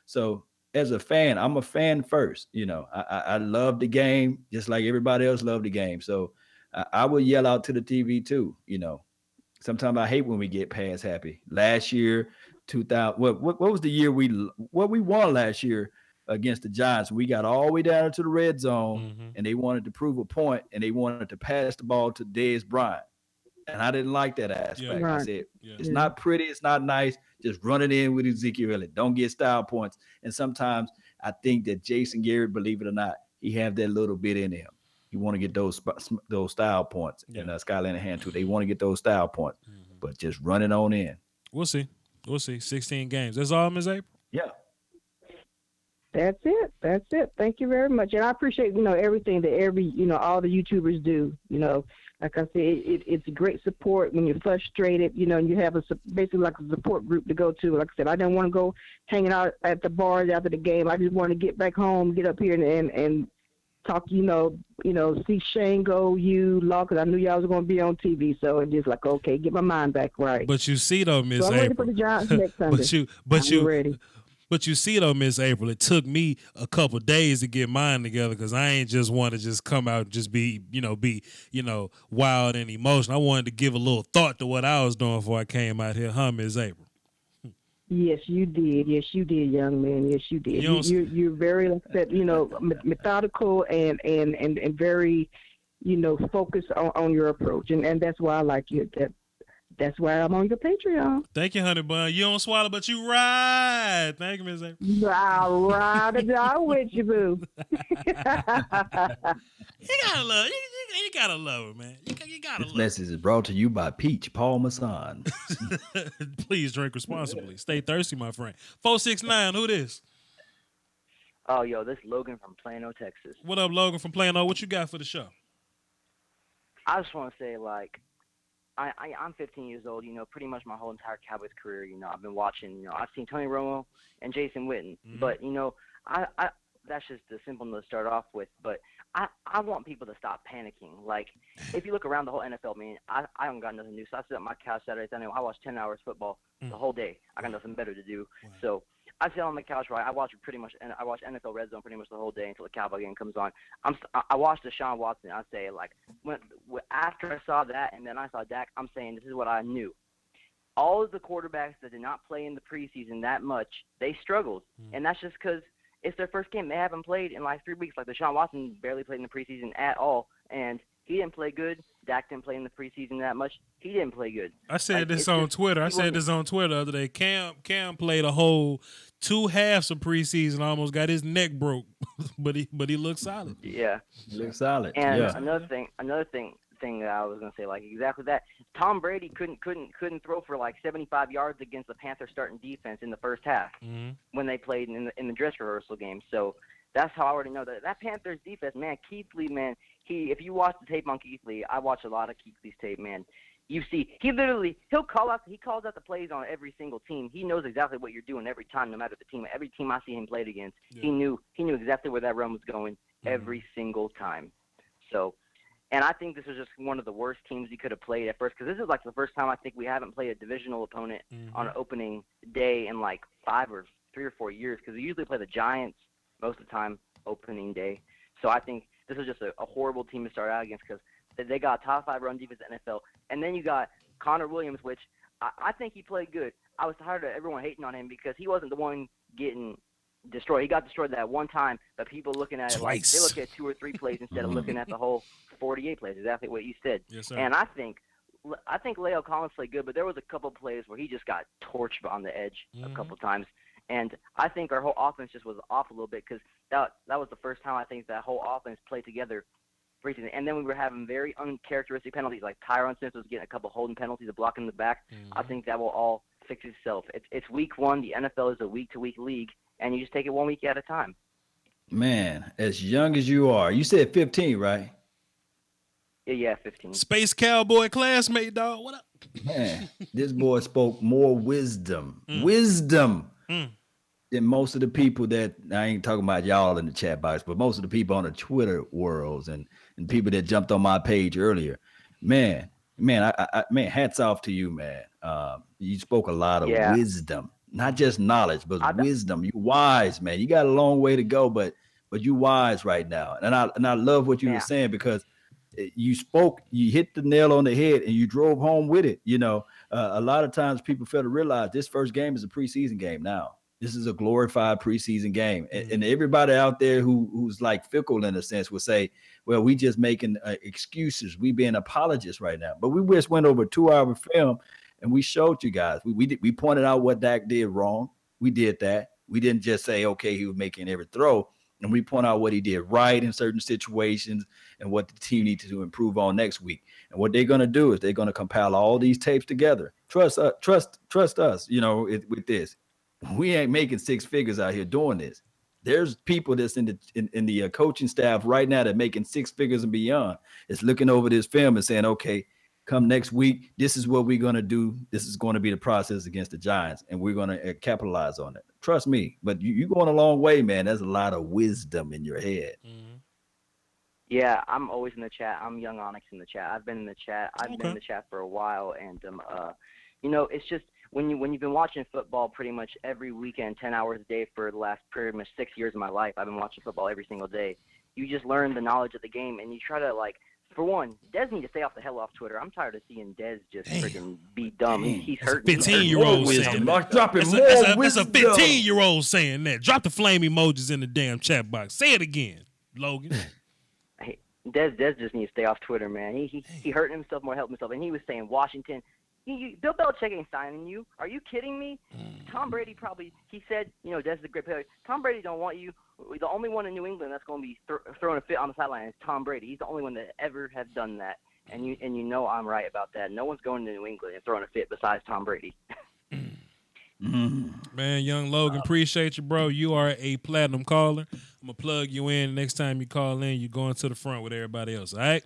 So as a fan, I'm a fan first. I love the game just like everybody else loved the game. So I will yell out to the TV too. Sometimes I hate when we get pass happy. Last year, 2000, what was the year we won last year against the Giants? We got all the way down to the red zone, Mm-hmm. and they wanted to prove a point, and they wanted to pass the ball to Dez Bryant. And I didn't like that Yeah. aspect. I Right. said, Yeah. it's Yeah. not pretty, it's not nice. Just run it in with Ezekiel Elliott. Don't get style points. And sometimes I think that Jason Garrett, believe it or not, he have that little bit in him. He want to get those style points, Yeah. and Skyline hand too. They want to get those style points, Mm-hmm. but just run it on in. We'll see. We'll see. 16 games. That's all, Ms. April. Yeah. That's it. That's it. Thank you very much. And I appreciate, everything that all the YouTubers do. Like I said, it's a great support when you're frustrated, and you have basically like a support group to go to. Like I said, I didn't want to go hanging out at the bars after the game. I just wanted to get back home, get up here and talk, see Shane go, Law, because I knew y'all was going to be on TV. So it's just like, okay, get my mind back right. But you see though, Miss So I'm ready for April. the Giants next Sunday. I'm ready. But you see though, Miss April, it took me a couple days to get mine together because I ain't just want to just come out and just be wild and emotional. I wanted to give a little thought to what I was doing before I came out here, huh, Miss April? Yes, you did. Yes, you did, young man. Yes, you did. You're very upset, methodical and very, focused on your approach, and that's why I like you. That's why I'm on your Patreon. Thank you, honey bun. You don't swallow, but you ride. Thank you, Miss April. I'll ride it out with you, boo. You gotta love. You gotta love it, man. You gotta This love message is brought to you by Peach Parmesan. it. Please drink responsibly. Stay thirsty, my friend. 469. Who this? Oh, yo, this is Logan from Plano, Texas. What up, Logan from Plano? What you got for the show? I just want to say, like, I'm 15 years old. Pretty much my whole entire Cowboys career. I've been watching. I've seen Tony Romo and Jason Witten. Mhm. But I that's just the simple note to start off with. But I want people to stop panicking. Like, if you look around the whole NFL, man, I don't got nothing to do. So I sit on my couch Saturday, Sunday. I watch 10 hours football the whole day. I got nothing better to do. Wow. So I sit on my couch, right? I watch NFL Red Zone pretty much the whole day until the Cowboy game comes on. I watched Deshaun Watson. I say, like, after I saw that and then I saw Dak, I'm saying this is what I knew. All of the quarterbacks that did not play in the preseason that much, they struggled, and that's just because it's their first game. They haven't played in like 3 weeks. Like Deshaun Watson barely played in the preseason at all, and he didn't play good. Dak didn't play in the preseason that much. He didn't play good. I said this on Twitter. I said this on Twitter the other day. Cam played a whole 2 halves of preseason. Almost got his neck broke, but he looked solid. Yeah, He looks solid. and Yeah. another thing that I was gonna say, like exactly that. Tom Brady couldn't throw for like 75 yards against the Panthers starting defense in the first half Mm-hmm. when they played in the dress rehearsal game. So that's how I already know that Panthers defense, man. Keith Lee, man. If you watch the tape on Keith Lee, I watch a lot of Keith Lee's tape, man. You see, he calls out the plays on every single team. He knows exactly what you're doing every time, no matter the team. Every team I see him played against, Yeah. he knew exactly where that run was going, every single time. So, and I think this was just one of the worst teams he could have played at first, because this is like the first time I think we haven't played a divisional opponent on opening day in like 3 or 4 years, because we usually play the Giants most of the time opening day. So I think this is just a horrible team to start out against, because they got a top 5 run defense in the NFL. And then you got Connor Williams, which I think he played good. I was tired of everyone hating on him because he wasn't the one getting destroyed. He got destroyed that one time, but people looking at it like they look at 2 or 3 plays instead of looking at the whole 48 plays. Exactly what you said. Yes, sir. And I think Leo Collins played good, but there was a couple of plays where he just got torched on the edge a couple times. And I think our whole offense just was off a little bit, because that was the first time I think that whole offense played together recently. And then we were having very uncharacteristic penalties, like Tyron Smith was getting a couple holding penalties to block in the back. I think that will all fix itself. It's week 1. The NFL is a week-to-week league, and you just take it 1 week at a time. Man, as young as you are, you said 15, right? Yeah, 15. Space Cowboy classmate, dog. What up? Man, this boy spoke more wisdom than most of the people that, I ain't talking about y'all in the chat box, but most of the people on the Twitter worlds and people that jumped on my page earlier. Man, hats off to you, man. You spoke a lot of wisdom, not just knowledge, but wisdom. You wise, man. You got a long way to go, but you wise right now. And I love what you were saying, because you hit the nail on the head and you drove home with it. You know, a lot of times people fail to realize this first game is a preseason game now. This is a glorified preseason game. And everybody out there who's like fickle in a sense will say, well, we just making excuses. We being apologists right now. But we just went over a 2-hour film and we showed you guys. We pointed out what Dak did wrong. We did that. We didn't just say, okay, he was making every throw. And we point out what he did right in certain situations and what the team needs to improve on next week. And what they're going to do is they're going to compile all these tapes together. Trust us, you know, with this. We ain't making 6 figures out here doing this. There's people that's in the coaching staff right now that making 6 figures and beyond. It's looking over this film and saying, okay, come next week, this is what we're going to do. This is going to be the process against the Giants, and we're going to capitalize on it. Trust me. But you're going a long way, man. There's a lot of wisdom in your head. Yeah, I'm always in the chat. I'm Young Onyx in the chat. I've been in the chat. I've been in the chat for a while, and you know, it's just when you've been watching football pretty much every weekend, 10 hours a day for the last pretty much 6 years of my life. I've been watching football every single day. You just learn the knowledge of the game, and you try to, like, for one, Dez needs to stay off the hell off Twitter. I'm tired of seeing Dez just freaking be dumb. He's hurting. 15-year-old saying that. That's a 15-year-old saying that. Drop the flame emojis in the damn chat box. Say it again, Logan. Hey, Dez just needs to stay off Twitter, man. He hurting himself more, helping himself. And he was saying Washington. Bill Belichick ain't signing you. Are you kidding me? Tom Brady he said, you know, Dez is a great player. Tom Brady don't want you. The only one in New England that's going to be throwing a fit on the sideline is Tom Brady. He's the only one that ever has done that. And you know I'm right about that. No one's going to New England and throwing a fit besides Tom Brady. Man, young Logan, appreciate you, bro. You are a platinum caller. I'm going to plug you in. Next time you call in, you're going to the front with everybody else, all right?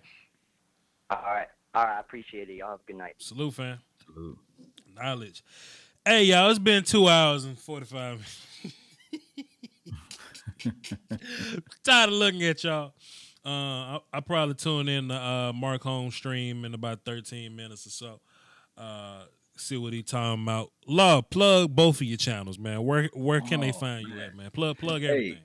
All right. I appreciate it. Y'all have a good night. Salute, fam. Salute. Knowledge. Hey, y'all, it's been 2 hours and 45 minutes. Tired of looking at y'all. I probably tune in to Mark Holmes stream in about 13 minutes or so. See what he talking about. Love, plug both of your channels, man. Where can they find you at, man? Plug everything. Hey,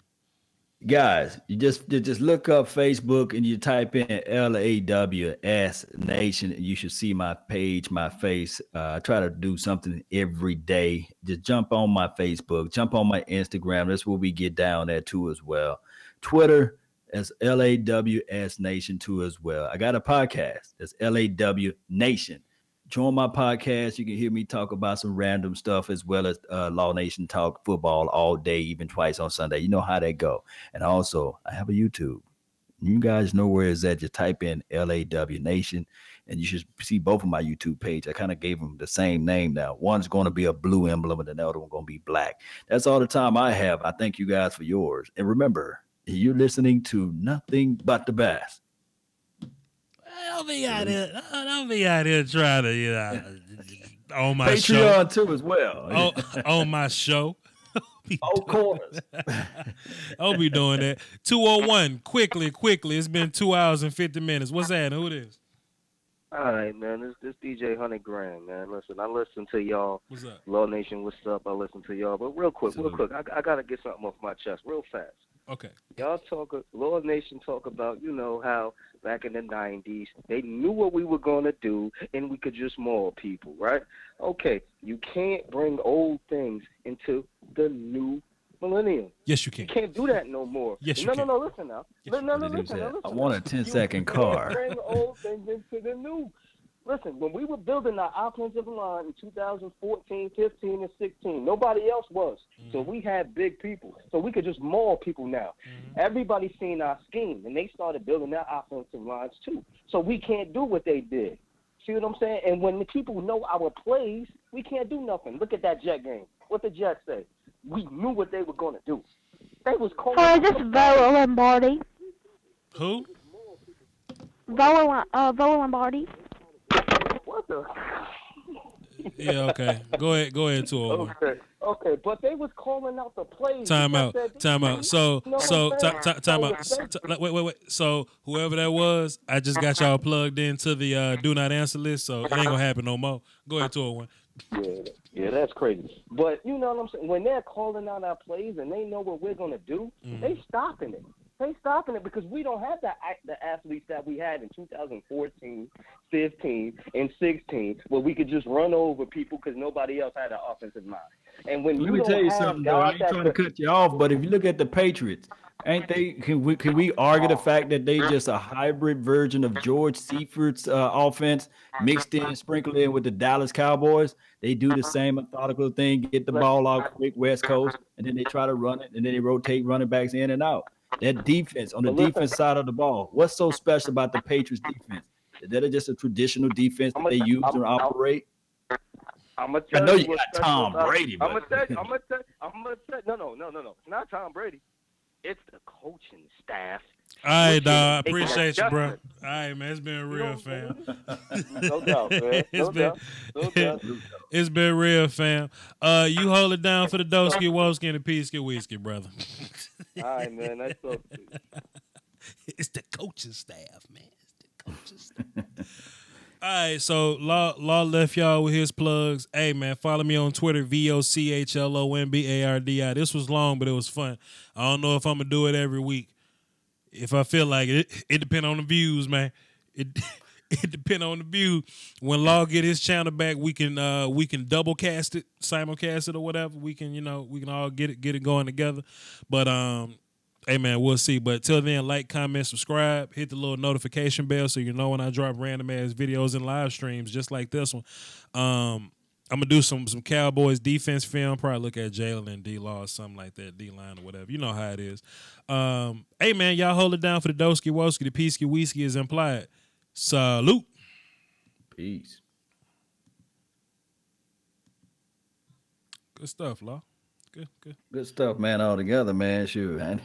guys, you just look up Facebook and you type in LAWS Nation, and you should see my page, my face. I try to do something every day. Just jump on my Facebook, jump on my Instagram. That's where we get down there too as well. Twitter as LAWS Nation too as well. I got a podcast. That's LAW Nation. Join my podcast. You can hear me talk about some random stuff as well as Law Nation talk football all day, even twice on Sunday. You know how they go. And also, I have a YouTube. You guys know where it's at. Just type in LAW Nation, and you should see both of my YouTube page. I kind of gave them the same name now. One's going to be a blue emblem, and the other one going to be black. That's all the time I have. I thank you guys for yours. And remember, you're listening to nothing but the best. Don't be out here trying to, on my Patreon show. too as well. On my show. Oh, corners. I'll be doing that. 201. Quickly. It's been 2 hours and 50 minutes. What's that? Who it is? All right, man. This DJ 100 Grand, man. Listen, I listen to y'all. What's up? Law Nation, what's up? I listen to y'all. But real quick, I got to get something off my chest real fast. Okay. Y'all Law Nation talk about, how back in the 90s, they knew what we were going to do and we could just maul people, right? Okay, you can't bring old things into the new millennium. Yes, you can. You can't do that no more. Yes, you can. No, listen now. Yes, Listen. I want a 10-second car. You can't bring old things into the new. Listen, when we were building our offensive line in 2014, 15, and 16, nobody else was. So we had big people. So we could just maul people now. Everybody's seen our scheme, and they started building their offensive lines too. So we can't do what they did. See what I'm saying? And when the people know our plays, we can't do nothing. Look at that Jet game. What the Jets say? We knew what they were going to do. They was calling. Or is this Vola Lombardi? Who? Vola Lombardi. What the? Yeah, okay. Go ahead, 201. Okay, but they was calling out the plays. Time out. So, time out. Wait. So, whoever that was, I just got y'all plugged into the do not answer list, so it ain't gonna happen no more. Go ahead, 201. Yeah, that's crazy. But you know what I'm saying? When they're calling out our plays and they know what we're gonna do, they stopping it. They stopping it because we don't have the athletes that we had in 2014, 15, and 16, where we could just run over people because nobody else had an offensive line. And when Let me tell you something, though. I ain't trying to cut you off, but if you look at the Patriots, ain't they? Can we argue the fact that they just a hybrid version of George Seifert offense mixed in, sprinkled in with the Dallas Cowboys? They do the same methodical thing, get the ball out quick West Coast, and then they try to run it, and then they rotate running backs in and out. That defense on the defense side of the ball. What's so special about the Patriots defense? Is that just a traditional defense that they use or operate? I know you got Tom Brady, but I'm gonna tell. No. It's not Tom Brady. It's the coaching staff. All right, dog. I appreciate you, bro. All right, man. It's been real, fam. No doubt, man. No doubt. It's been real, fam. You hold it down for the Doski, Woski, and the Peasky Whiskey, brother. All right, man. That's so. It's the coaching staff, man. It's the coaching staff. All right, so Law left y'all with his plugs. Hey, man, follow me on Twitter, VOCHLONBARDI. This was long, but it was fun. I don't know if I'm going to do it every week. If I feel like it, it depends on the views, man. It depends on the view. When Law get his channel back, we can double cast it, simulcast it, or whatever. We can all get it going together. But hey, man, we'll see. But till then, like, comment, subscribe, hit the little notification bell so you know when I drop random-ass videos and live streams just like this one. I'm going to do some Cowboys defense film, probably look at Jalen and D-Law or something like that, D-line or whatever. You know how it is. Hey, man, y'all hold it down for the Doski Woski. The Peasky Whiskey is implied. Salute. Peace. Good stuff, Law. Good. Good stuff, man, all together, man. Sure, man.